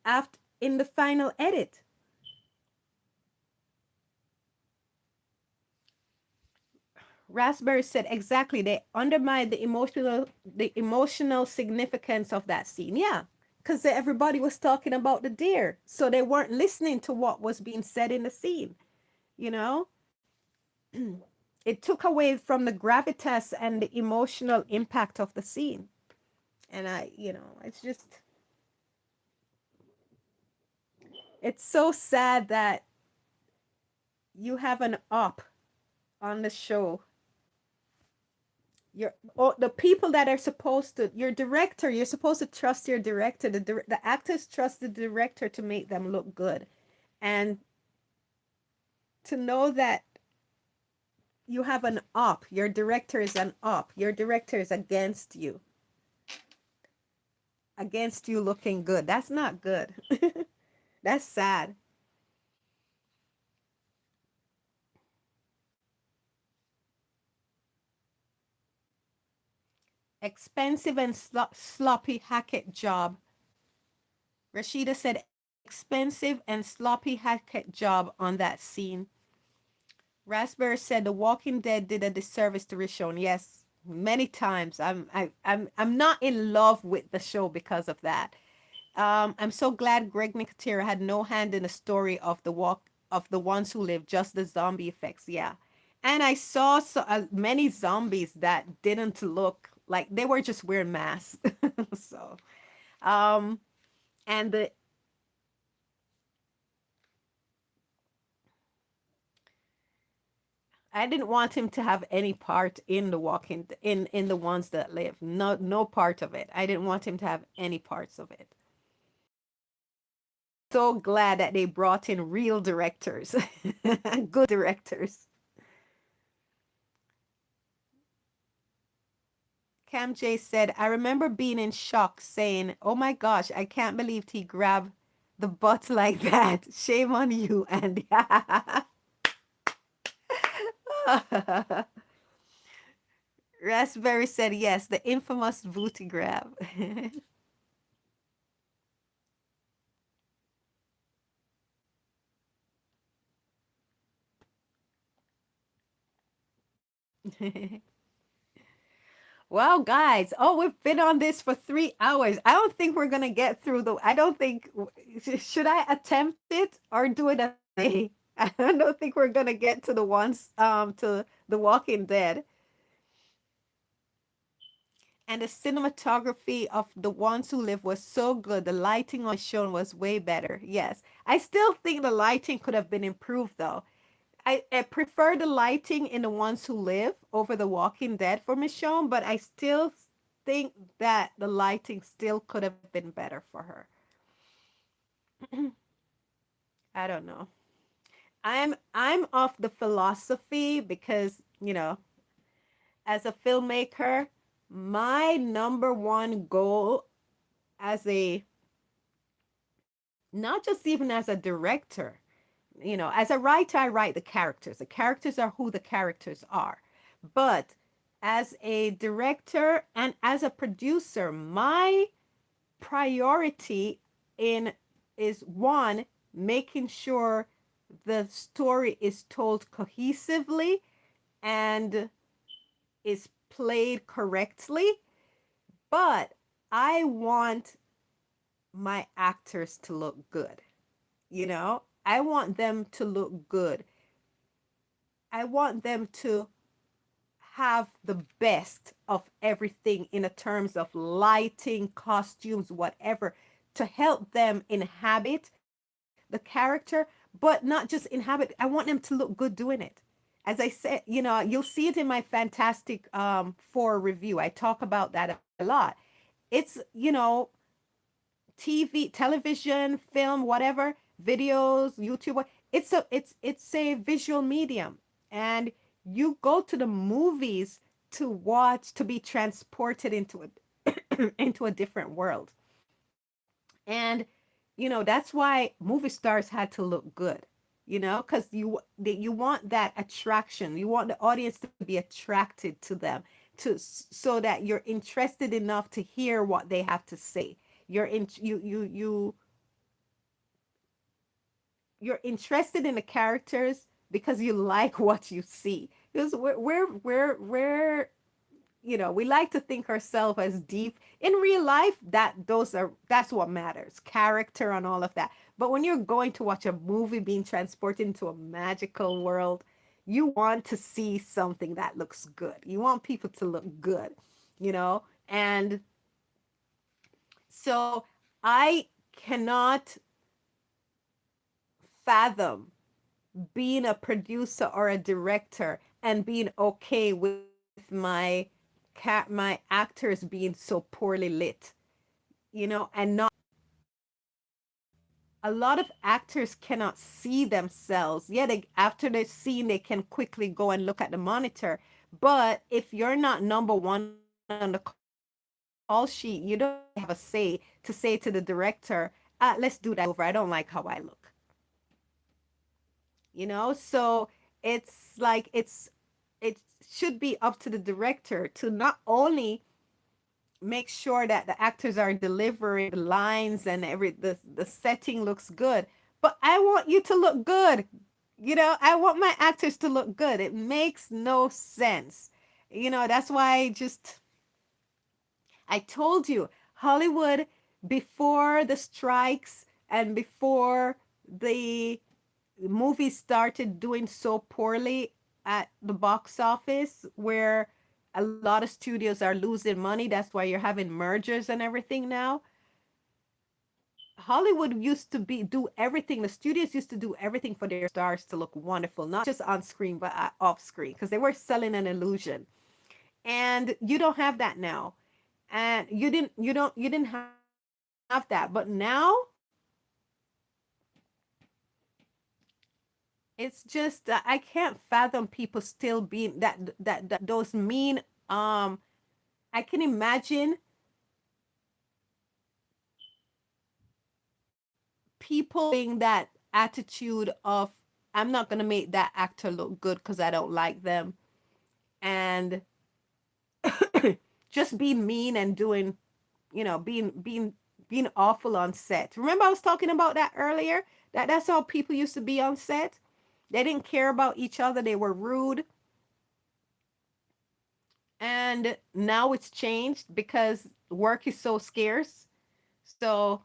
after in the final edit? Raspberry said exactly. They undermined the emotional significance of that scene. Yeah, because everybody was talking about the deer. So they weren't listening to what was being said in the scene, you know? It took away from the gravitas and the emotional impact of the scene. And it's just, it's so sad that you have an op on the show. The people that are supposed to, your director, you're supposed to trust your director. The actors trust the director to make them look good. And to know that you have an op, your director is an op, your director is against you looking good. That's not good. That's sad. Expensive and sloppy Hackett job. Rashida said expensive and sloppy Hackett job on that scene. Raspberry said The Walking Dead did a disservice to Rishon. Yes, many times. I'm not in love with the show because of that. I'm so glad Greg Nicotero had no hand in the story of the ones who live, just the zombie effects. Yeah, and I saw many zombies that didn't look like they were just wearing masks. So, um, and the I didn't want him to have any part in the walking in the ones that live. No part of it. I didn't want him to have any parts of it. So glad that they brought in real directors, good directors. Cam J said, I remember being in shock saying, oh my gosh, I can't believe he grabbed the butt like that. Shame on you, Andy. Raspberry said, yes, the infamous booty grab. Well, guys, oh, we've been on this for 3 hours. I don't think we're gonna get through I don't think, should I attempt it or do it a day? I don't think we're gonna get to the ones, to The Walking Dead. And the cinematography of The Ones Who Live was so good. The lighting on shown was way better. Yes, I still think the lighting could have been improved though. I prefer the lighting in The Ones Who Live over The Walking Dead for Michonne, but I still think that the lighting still could have been better for her. I don't know. I'm off the philosophy because, as a filmmaker, my number one goal as a not just even as a director, as a writer, I write the characters. The characters are who the characters are. But as a director and as a producer, my priority in is one, making sure the story is told cohesively and is played correctly. But I want my actors to look good. I want them to look good. I want them to have the best of everything in a terms of lighting, costumes, whatever, to help them inhabit the character, but not just inhabit. I want them to look good doing it. As I said, you'll see it in my Fantastic Four review. I talk about that a lot. It's, TV, television, film, whatever, videos, YouTube. It's a visual medium, and you go to the movies to watch, to be transported into into a different world. And that's why movie stars had to look good. Because you want that attraction. You want the audience to be attracted to them, so that you're interested enough to hear what they have to say. You're interested in the characters because you like what you see. Because we're we like to think ourselves as deep. In real life, that's what matters. Character and all of that. But when you're going to watch a movie being transported into a magical world, you want to see something that looks good. You want people to look good, you know? And so I cannot fathom being a producer or a director and being okay with my actors being so poorly lit, and not, a lot of actors cannot see themselves. Yeah, after the scene, they can quickly go and look at the monitor. But if you're not number one on the call sheet, you don't really have a say to say to the director, let's do that over. I don't like how I look. So it should be up to the director to not only make sure that the actors are delivering the lines and the setting looks good, but I want you to look good. I want my actors to look good. It makes no sense. That's why I told you, Hollywood, before the strikes and before the movies started doing so poorly at the box office, where a lot of studios are losing money, that's why you're having mergers and everything now. Hollywood used to be do everything. The studios used to do everything for their stars to look wonderful, not just on screen but off screen, because they were selling an illusion. And you don't have that now. And you didn't have that. But now it's just I can't fathom people still being that those mean. um I can imagine people having that attitude of, I'm not going to make that actor look good because I don't like them, and just being mean and doing, being awful on set. Remember I was talking about that earlier? That's how people used to be on set. They didn't care about each other. They were rude. And now it's changed because work is so scarce. So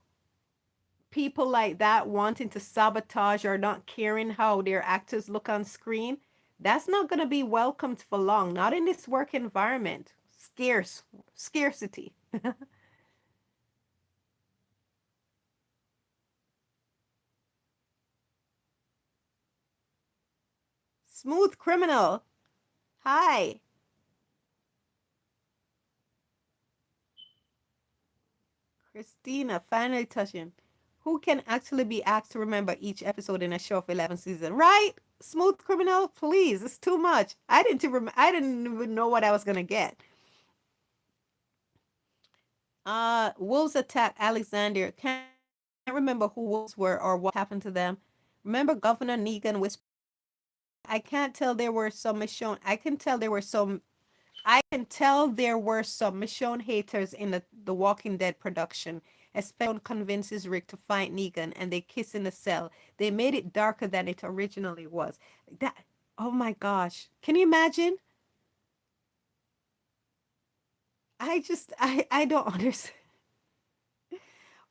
people like that wanting to sabotage or not caring how their actors look on screen, that's not going to be welcomed for long. Not in this work environment. Scarcity. Smooth criminal. Hi. Christina, finally touching. Who can actually be asked to remember each episode in a show of 11 season? Right? Smooth criminal, please. It's too much. I didn't even know what I was gonna get. Wolves attack Alexander. Can't remember who wolves were or what happened to them. Remember Governor Negan whispered in his ear. I can't tell there were some Michonne. I can tell there were some Michonne haters in the Walking Dead production, especially when convinces Rick to fight Negan and they kiss in the cell. They made it darker than it originally was. That, oh my gosh. Can you imagine? I don't understand.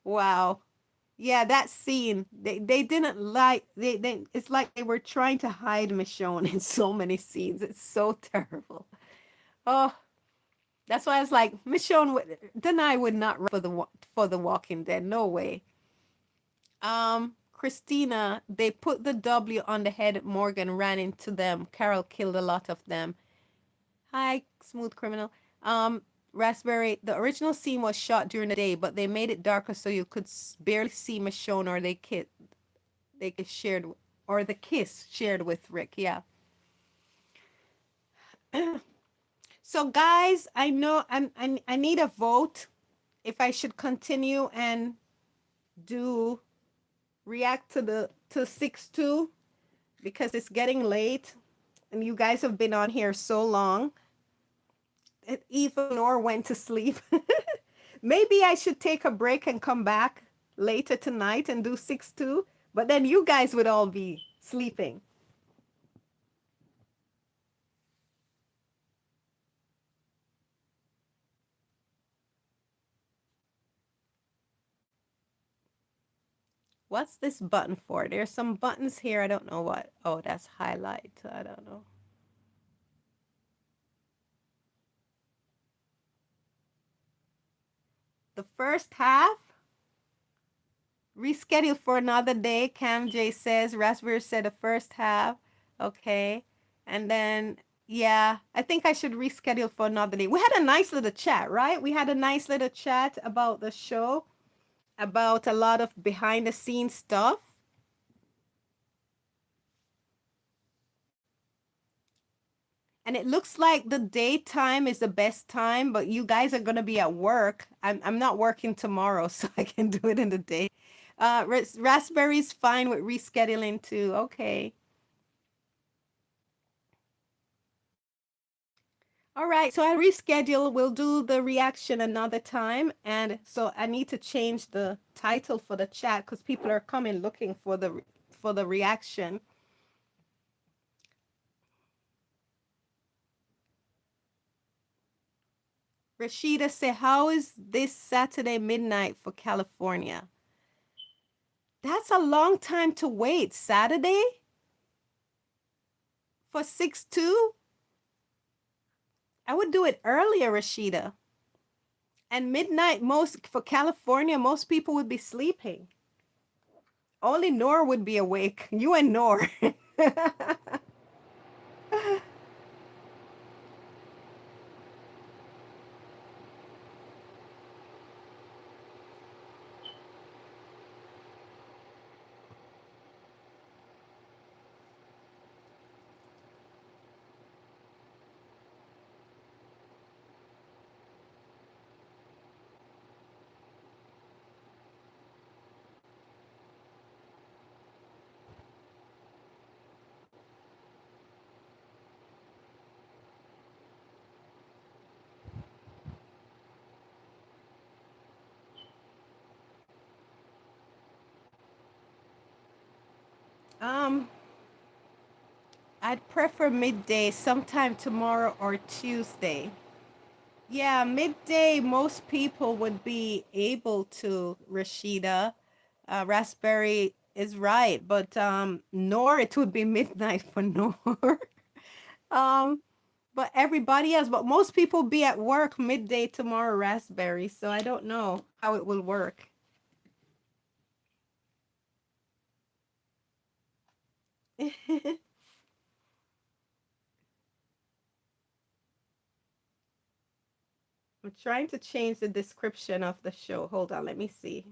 Wow. Yeah, that scene, they didn't like, it's like they were trying to hide Michonne in so many scenes. It's so terrible. Oh, that's why I was like, Michonne would, Denai would not run for the Walking Dead. No way. Christina, they put the W on the head. Morgan ran into them. Carol killed a lot of them. Hi, smooth criminal. Raspberry, the original scene was shot during the day, but they made it darker so you could barely see Michonne, or they shared, or the kiss shared with Rick. Yeah. So guys, I know I need a vote if I should continue and do react to the to 6-2, because it's getting late and you guys have been on here so long. Eva Nor went to sleep. Maybe I should take a break and come back later tonight and do 6-2, but then you guys would all be sleeping. What's this button for? There's some buttons here. I don't know what. Oh, that's highlight. I don't know. The first half, reschedule for another day. Cam J says, Raspberry said the first half. Okay. And then, yeah, I think I should reschedule for another day. We had a nice little chat, right? We had a nice little chat about the show, about a lot of behind the scenes stuff. And it looks like the daytime is the best time, but you guys are going to be at work. I'm not working tomorrow, so I can do it in the day. Raspberry's fine with rescheduling too. Okay. All right. So I reschedule. We'll do the reaction another time. And so I need to change the title for the chat because people are coming looking for the reaction. Rashida say, how is this Saturday midnight for California? That's a long time to wait. Saturday for 6-2? I would do it earlier, Rashida. And midnight, most for California, most people would be sleeping. Only Nor would be awake. You and Nor. um, I'd prefer midday, sometime tomorrow or Tuesday. Yeah, midday, most people would be able to, Rashida. Raspberry is right, but Nor, it would be midnight for Nor. um, but everybody else, but most people be at work midday tomorrow, Raspberry. So I don't know how it will work. I'm trying to change the description of the show. Hold on, let me see.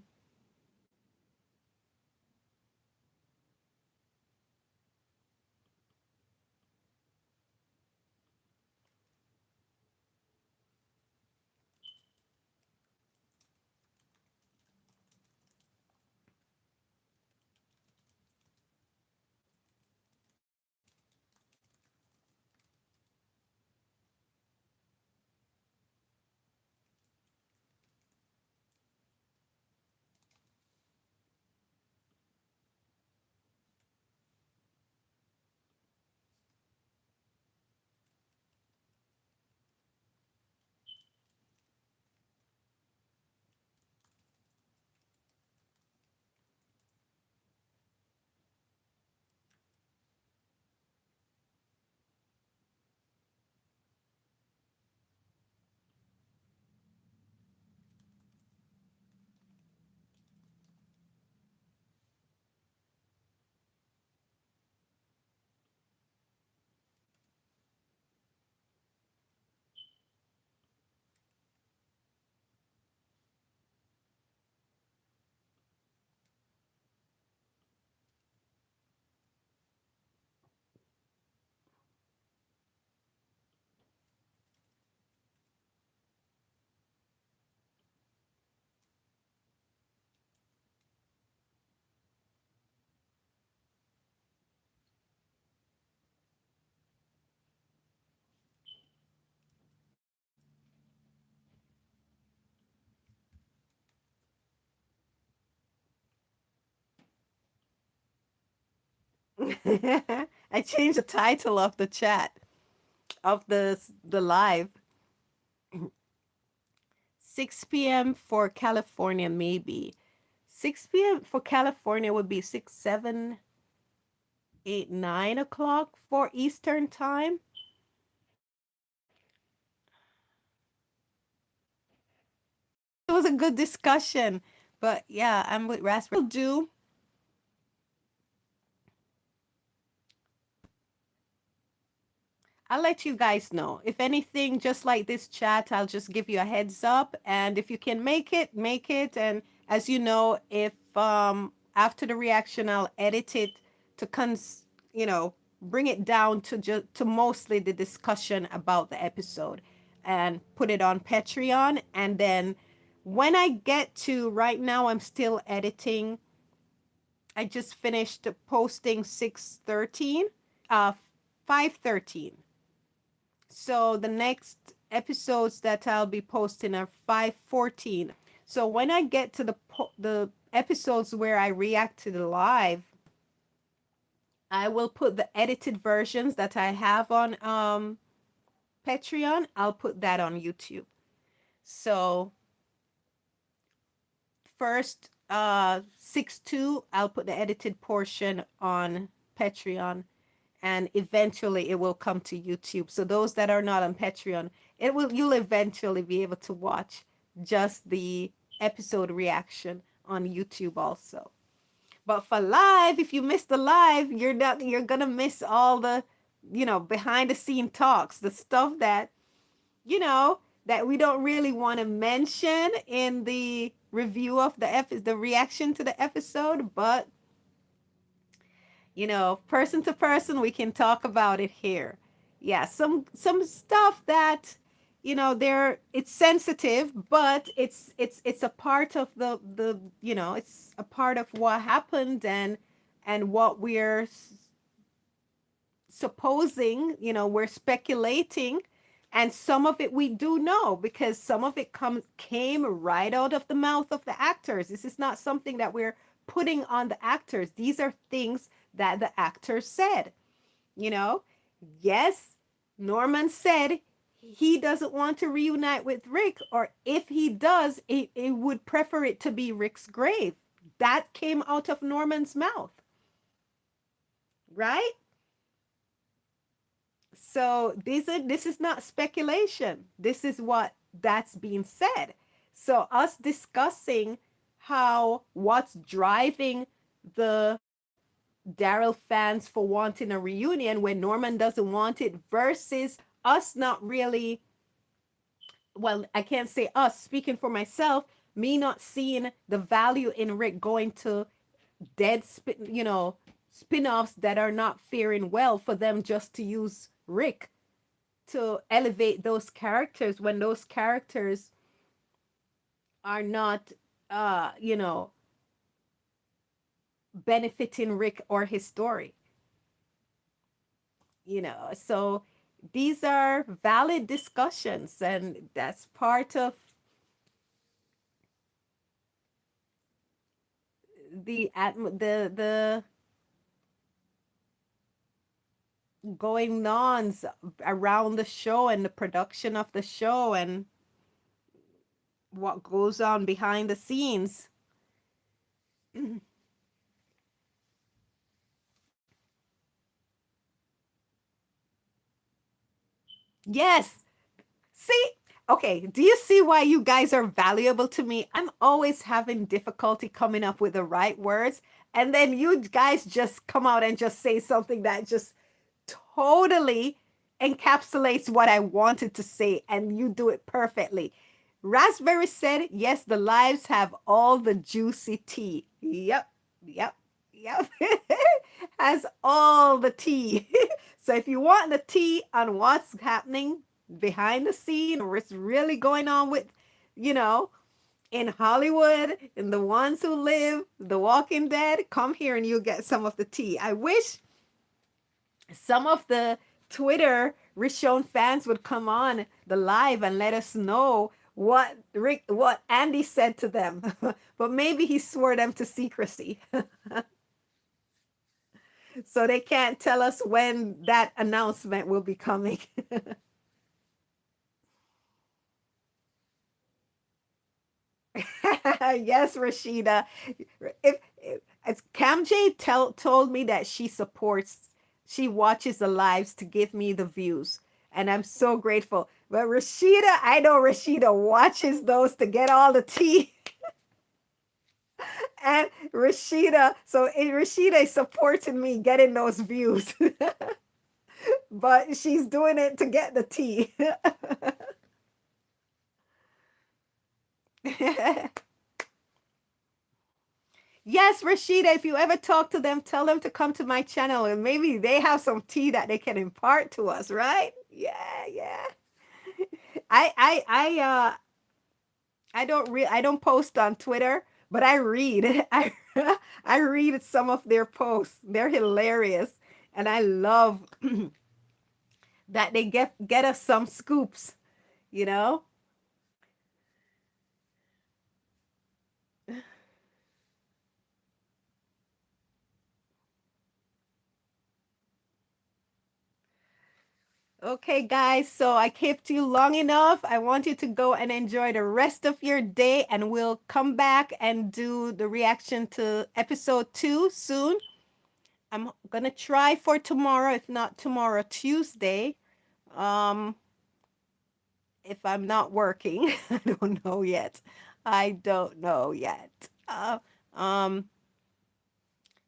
I changed the title of the chat of the live. 6 p.m. for California, maybe. 6 p.m. for California would be 6, 7, 8, 9 o'clock for Eastern time. It was a good discussion, but yeah, I'm with Raspberry. Will do. I'll let you guys know. If anything, just like this chat, I'll just give you a heads up. And if you can make it, make it. And as you know, if after the reaction, I'll edit it to you know, bring it down to just to mostly the discussion about the episode and put it on Patreon. And then when I get to right now, I'm still editing. I just finished posting 613, 513. So the next episodes that I'll be posting are 514. So when I get to the episodes where I react to the live, I will put the edited versions that I have on Patreon. I'll put that on YouTube. So first 6.2, I'll put the edited portion on Patreon, and eventually it will come to YouTube. So those that are not on Patreon, you'll eventually be able to watch just the episode reaction on YouTube also. But for live, if you miss the live, you're gonna miss all the, behind the scene talks, the stuff that, you know, that we don't really want to mention in the review of the reaction to the episode, but person to person, we can talk about it here. Yeah, some stuff that, it's sensitive, but it's a part of it's a part of what happened, and what we're supposing, we're speculating, and some of it we do know because some of it came right out of the mouth of the actors. This is not something that we're putting on the actors. These are things that the actors said. You know, yes, Norman said he doesn't want to reunite with Rick, or if he does, it would prefer it to be Rick's grave. That came out of Norman's mouth, right? So this is not speculation. This is that's being said. So us discussing what's driving the Daryl fans for wanting a reunion when Norman doesn't want it, versus us not really, well, I can't say us, speaking for myself, me not seeing the value in Rick going to spin-offs that are not faring well, for them just to use Rick to elevate those characters when those characters are not benefiting Rick or his story. So these are valid discussions, and that's part of the going ons around the show and the production of the show and what goes on behind the scenes. Yes. See? Okay, do you see why you guys are valuable to me? I'm always having difficulty coming up with the right words, and then you guys just come out and just say something that just totally encapsulates what I wanted to say, and you do it perfectly. Raspberry said, yes, the lives have all the juicy tea. Yep, yep, yep. Has all the tea. So if you want the tea on what's happening behind the scene, or what's really going on with, in Hollywood, in the ones who live, The Walking Dead, come here and you'll get some of the tea. I wish some of the Twitter Rishon fans would come on the live and let us know what Andy said to them. But maybe he swore them to secrecy. So they can't tell us when that announcement will be coming. Yes, Rashida. If as Cam J told me that she watches the lives to give me the views, and I'm so grateful. But Rashida, I know Rashida watches those to get all the tea. And Rashida is supporting me getting those views, but she's doing it to get the tea. Yes, Rashida, if you ever talk to them, tell them to come to my channel and maybe they have some tea that they can impart to us, right? Yeah, yeah. I don't post on Twitter, but I read. I read some of their posts. They're hilarious. And I love that they get us some scoops, you know? Okay, guys, so I kept you long enough. I want you to go and enjoy the rest of your day, and we'll come back and do the reaction to episode 2 soon. I'm gonna try for tomorrow, if not tomorrow, Tuesday. Um, if I'm not working, I don't know yet. I don't know yet. Um,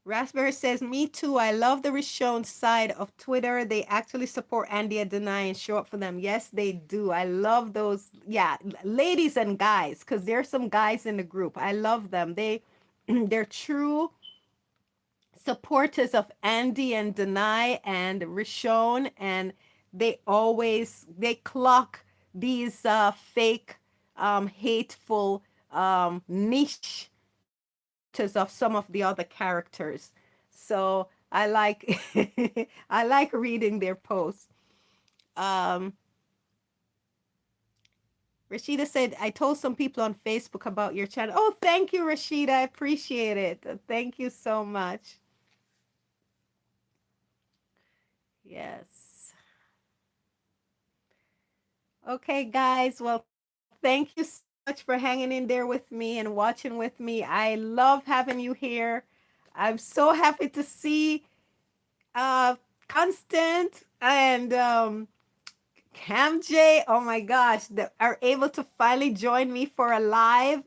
Raspberry says, "Me too. I love the Rishon side of Twitter. They actually support Andy and Denai and show up for them. Yes, they do. I love those. Yeah, ladies and guys, because there's some guys in the group. I love them. They're true supporters of Andy and Denai and Rishon, and they clock these fake, hateful, niche characters of some of the other characters. So I like I like reading their posts. Um, Rashida said, I told some people on Facebook about your channel. Oh, thank you, Rashida. I appreciate it. Thank you so much. Yes. Okay, guys. Well, thank you so much for hanging in there with me and watching with me. I love having you here. I'm so happy to see uh Constant and Cam J, oh my gosh, that are able to finally join me for a live,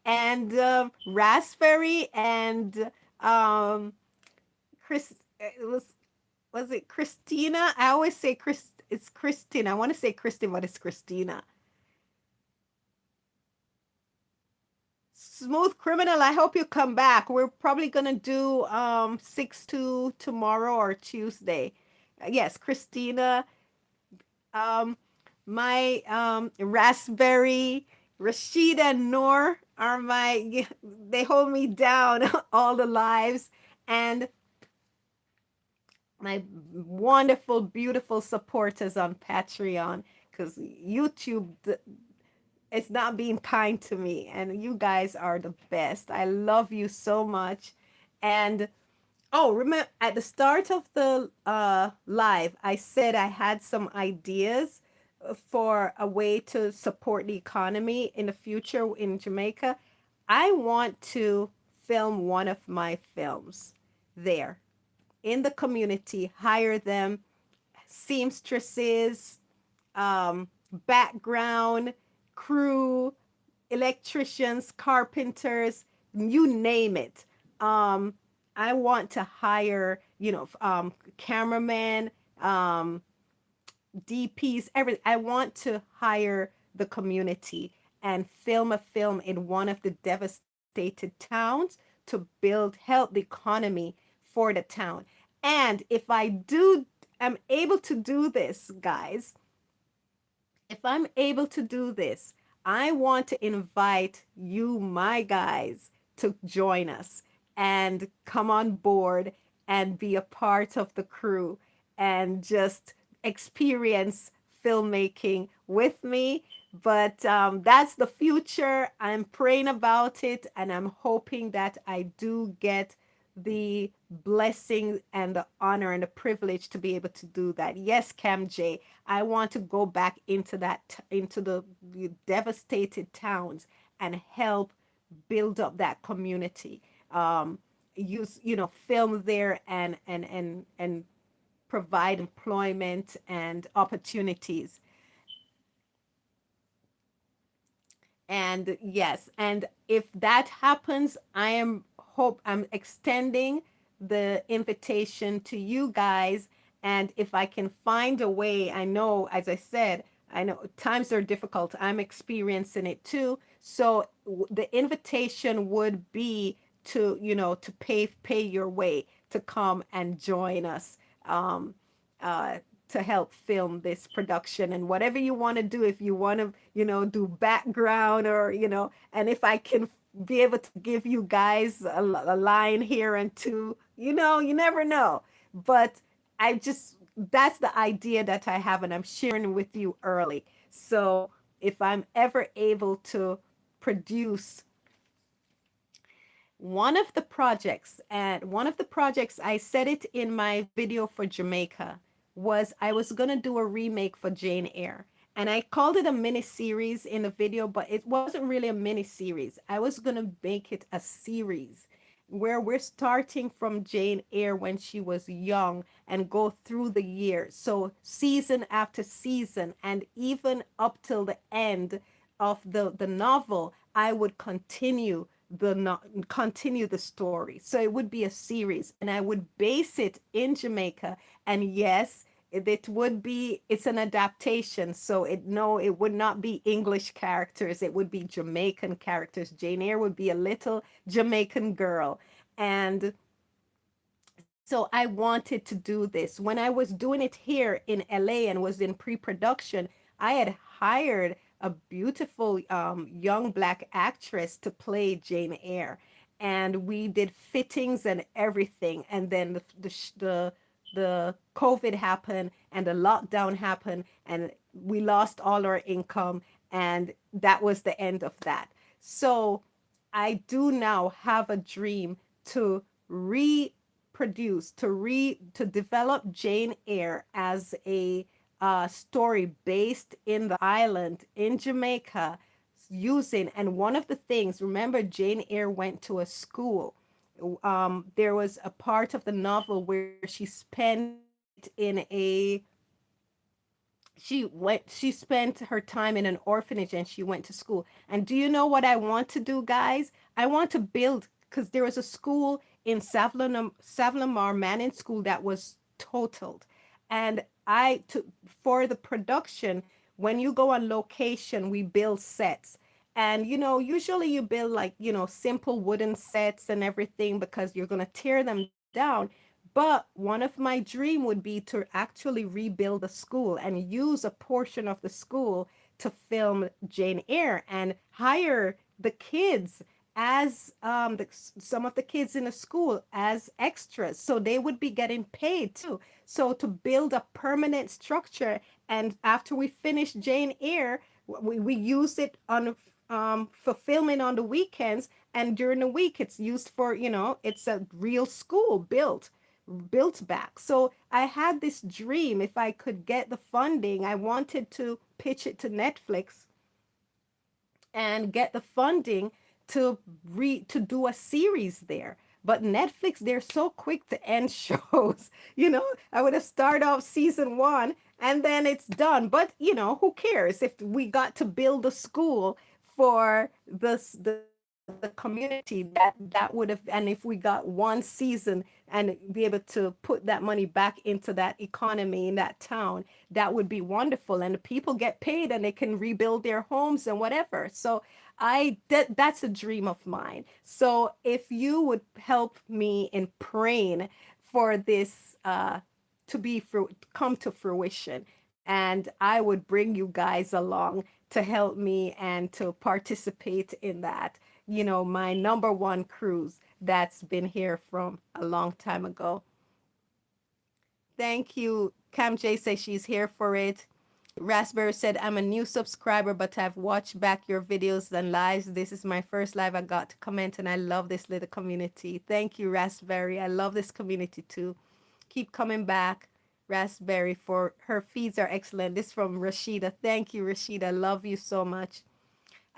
and Raspberry and um, Chris. It was it Christina? I always say Chris. It's Christina. I want to say Christine, but it's Christina. Smooth Criminal. I hope you come back. We're probably gonna do 6 to tomorrow or Tuesday. Yes, Christina. Um, my Raspberry, Rashida and Noor are they hold me down all the lives, and my wonderful, beautiful supporters on Patreon, because YouTube it's not being kind to me, and you guys are the best. I love you so much. And oh, remember at the start of the live, I said I had some ideas for a way to support the economy in the future in Jamaica. I want to film one of my films there in the community, hire them, seamstresses, um, background, crew, electricians, carpenters, you name it. Um, I want to hire, cameramen, um, DPs, everything. I want to hire the community and film a film in one of the devastated towns to help the economy for the town. And if I'm able to do this, guys, if I'm able to do this, I want to invite you, my guys, to join us and come on board and be a part of the crew and just experience filmmaking with me. But that's the future. I'm praying about it, and I'm hoping that I do get the blessing and the honor and the privilege to be able to do that. Yes, Cam J, I want to go back into into the devastated towns and help build up that community. Use, film there and provide employment and opportunities. And yes, and if that happens, I'm extending the invitation to you guys. And if I can find a way, I know, as I said, I know times are difficult. I'm experiencing it too. So the invitation would be to, to pay your way to come and join us. Uh, to help film this production, and whatever you want to do, if you want to, do background, or, and if I can be able to give you guys a line here and two, you never know. But that's the idea that I have, and I'm sharing with you early. So if I'm ever able to produce one of the projects, I said it in my video for Jamaica, was I was going to do a remake for Jane Eyre. And I called it a mini series in the video, but it wasn't really a mini series. I was going to make it a series where we're starting from Jane Eyre when she was young and go through the years. So season after season, and even up till the end of the novel, I would continue the story. So it would be a series, and I would base it in Jamaica. And yes, it's an adaptation. So it would not be English characters. It would be Jamaican characters. Jane Eyre would be a little Jamaican girl. And so I wanted to do this. When I was doing it here in LA and was in pre-production, I had hired a beautiful young black actress to play Jane Eyre, and we did fittings and everything. And then the COVID happened and the lockdown happened, and we lost all our income, and that was the end of that. So I do now have a dream to reproduce, to develop Jane Eyre as a story based in the island in Jamaica, using, and one of the things, remember, Jane Eyre went to a school. There was a part of the novel where she spent her time in an orphanage, and she went to school. And do you know what I want to do, guys? I want to build, because there was a school in Savlamar Manning School that was totaled. And for the production, when you go on location, we build sets. And, usually you build, like, simple wooden sets and everything, because you're going to tear them down. But one of my dream would be to actually rebuild the school and use a portion of the school to film Jane Eyre, and hire the kids as some of the kids in the school as extras, so they would be getting paid too. So to build a permanent structure, and after we finish Jane Eyre, we use it on for filming on the weekends, and during the week it's used for, it's a real school built back. So I had this dream, if I could get the funding, I wanted to pitch it to Netflix and get the funding to do a series there. But Netflix, they're so quick to end shows. I would have started off season one and then it's done. But who cares if we got to build a school for the community, that would have, and if we got one season and be able to put that money back into that economy in that town, that would be wonderful. And the people get paid and they can rebuild their homes and whatever. So that's a dream of mine. So if you would help me in praying for this come to fruition, and I would bring you guys along to help me and to participate in that, my number one cruise that's been here from a long time ago. Thank you. Cam J says she's here for it. Raspberry said, I'm a new subscriber, but I've watched back your videos and lives. This is my first live I got to comment, and I love this little community. Thank you, Raspberry. I love this community too. Keep coming back, Raspberry, for her feeds are excellent. This from Rashida. Thank you, Rashida. Love you so much.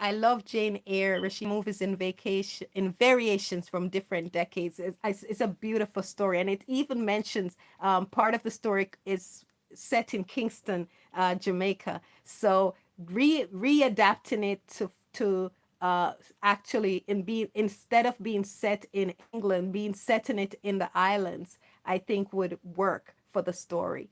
I love Jane Eyre. Rashida movies in vacation in variations from different decades. It's a beautiful story, and it even mentions part of the story is set in Kingston, Jamaica. So readapting it to actually in being instead of being set in England, being set in it in the islands, I think would work for the story.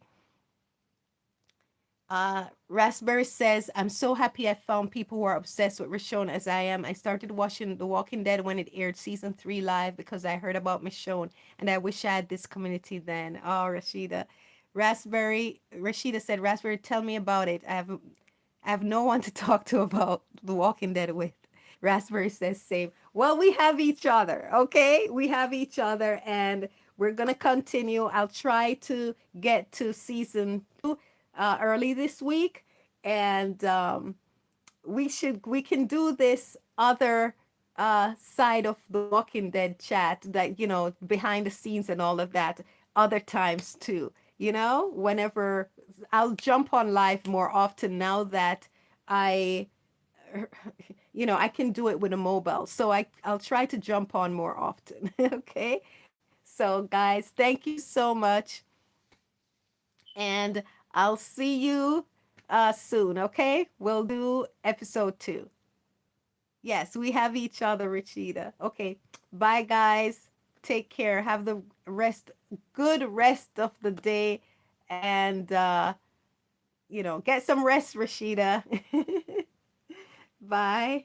Raspberry says, I'm so happy I found people who are obsessed with Michonne as I am. I started watching The Walking Dead when it aired season 3 live because I heard about Michonne and I wish I had this community then. Oh, Rashida. Rashida said, Raspberry, tell me about it. I have no one to talk to about The Walking Dead with. Raspberry says same. Well, we have each other, okay? We have each other and we're going to continue. I'll try to get to season 2 early this week and we can do this other side of the Walking Dead chat that behind the scenes and all of that other times too. Whenever I'll jump on live more often now that I I can do it with a mobile. So I'll try to jump on more often. Okay. So guys, thank you so much. And I'll see you soon. Okay. We'll do episode 2. Yes, we have each other, Rachida. Okay. Bye guys. Take care. Have the good rest of the day. And get some rest, Rashida. Bye.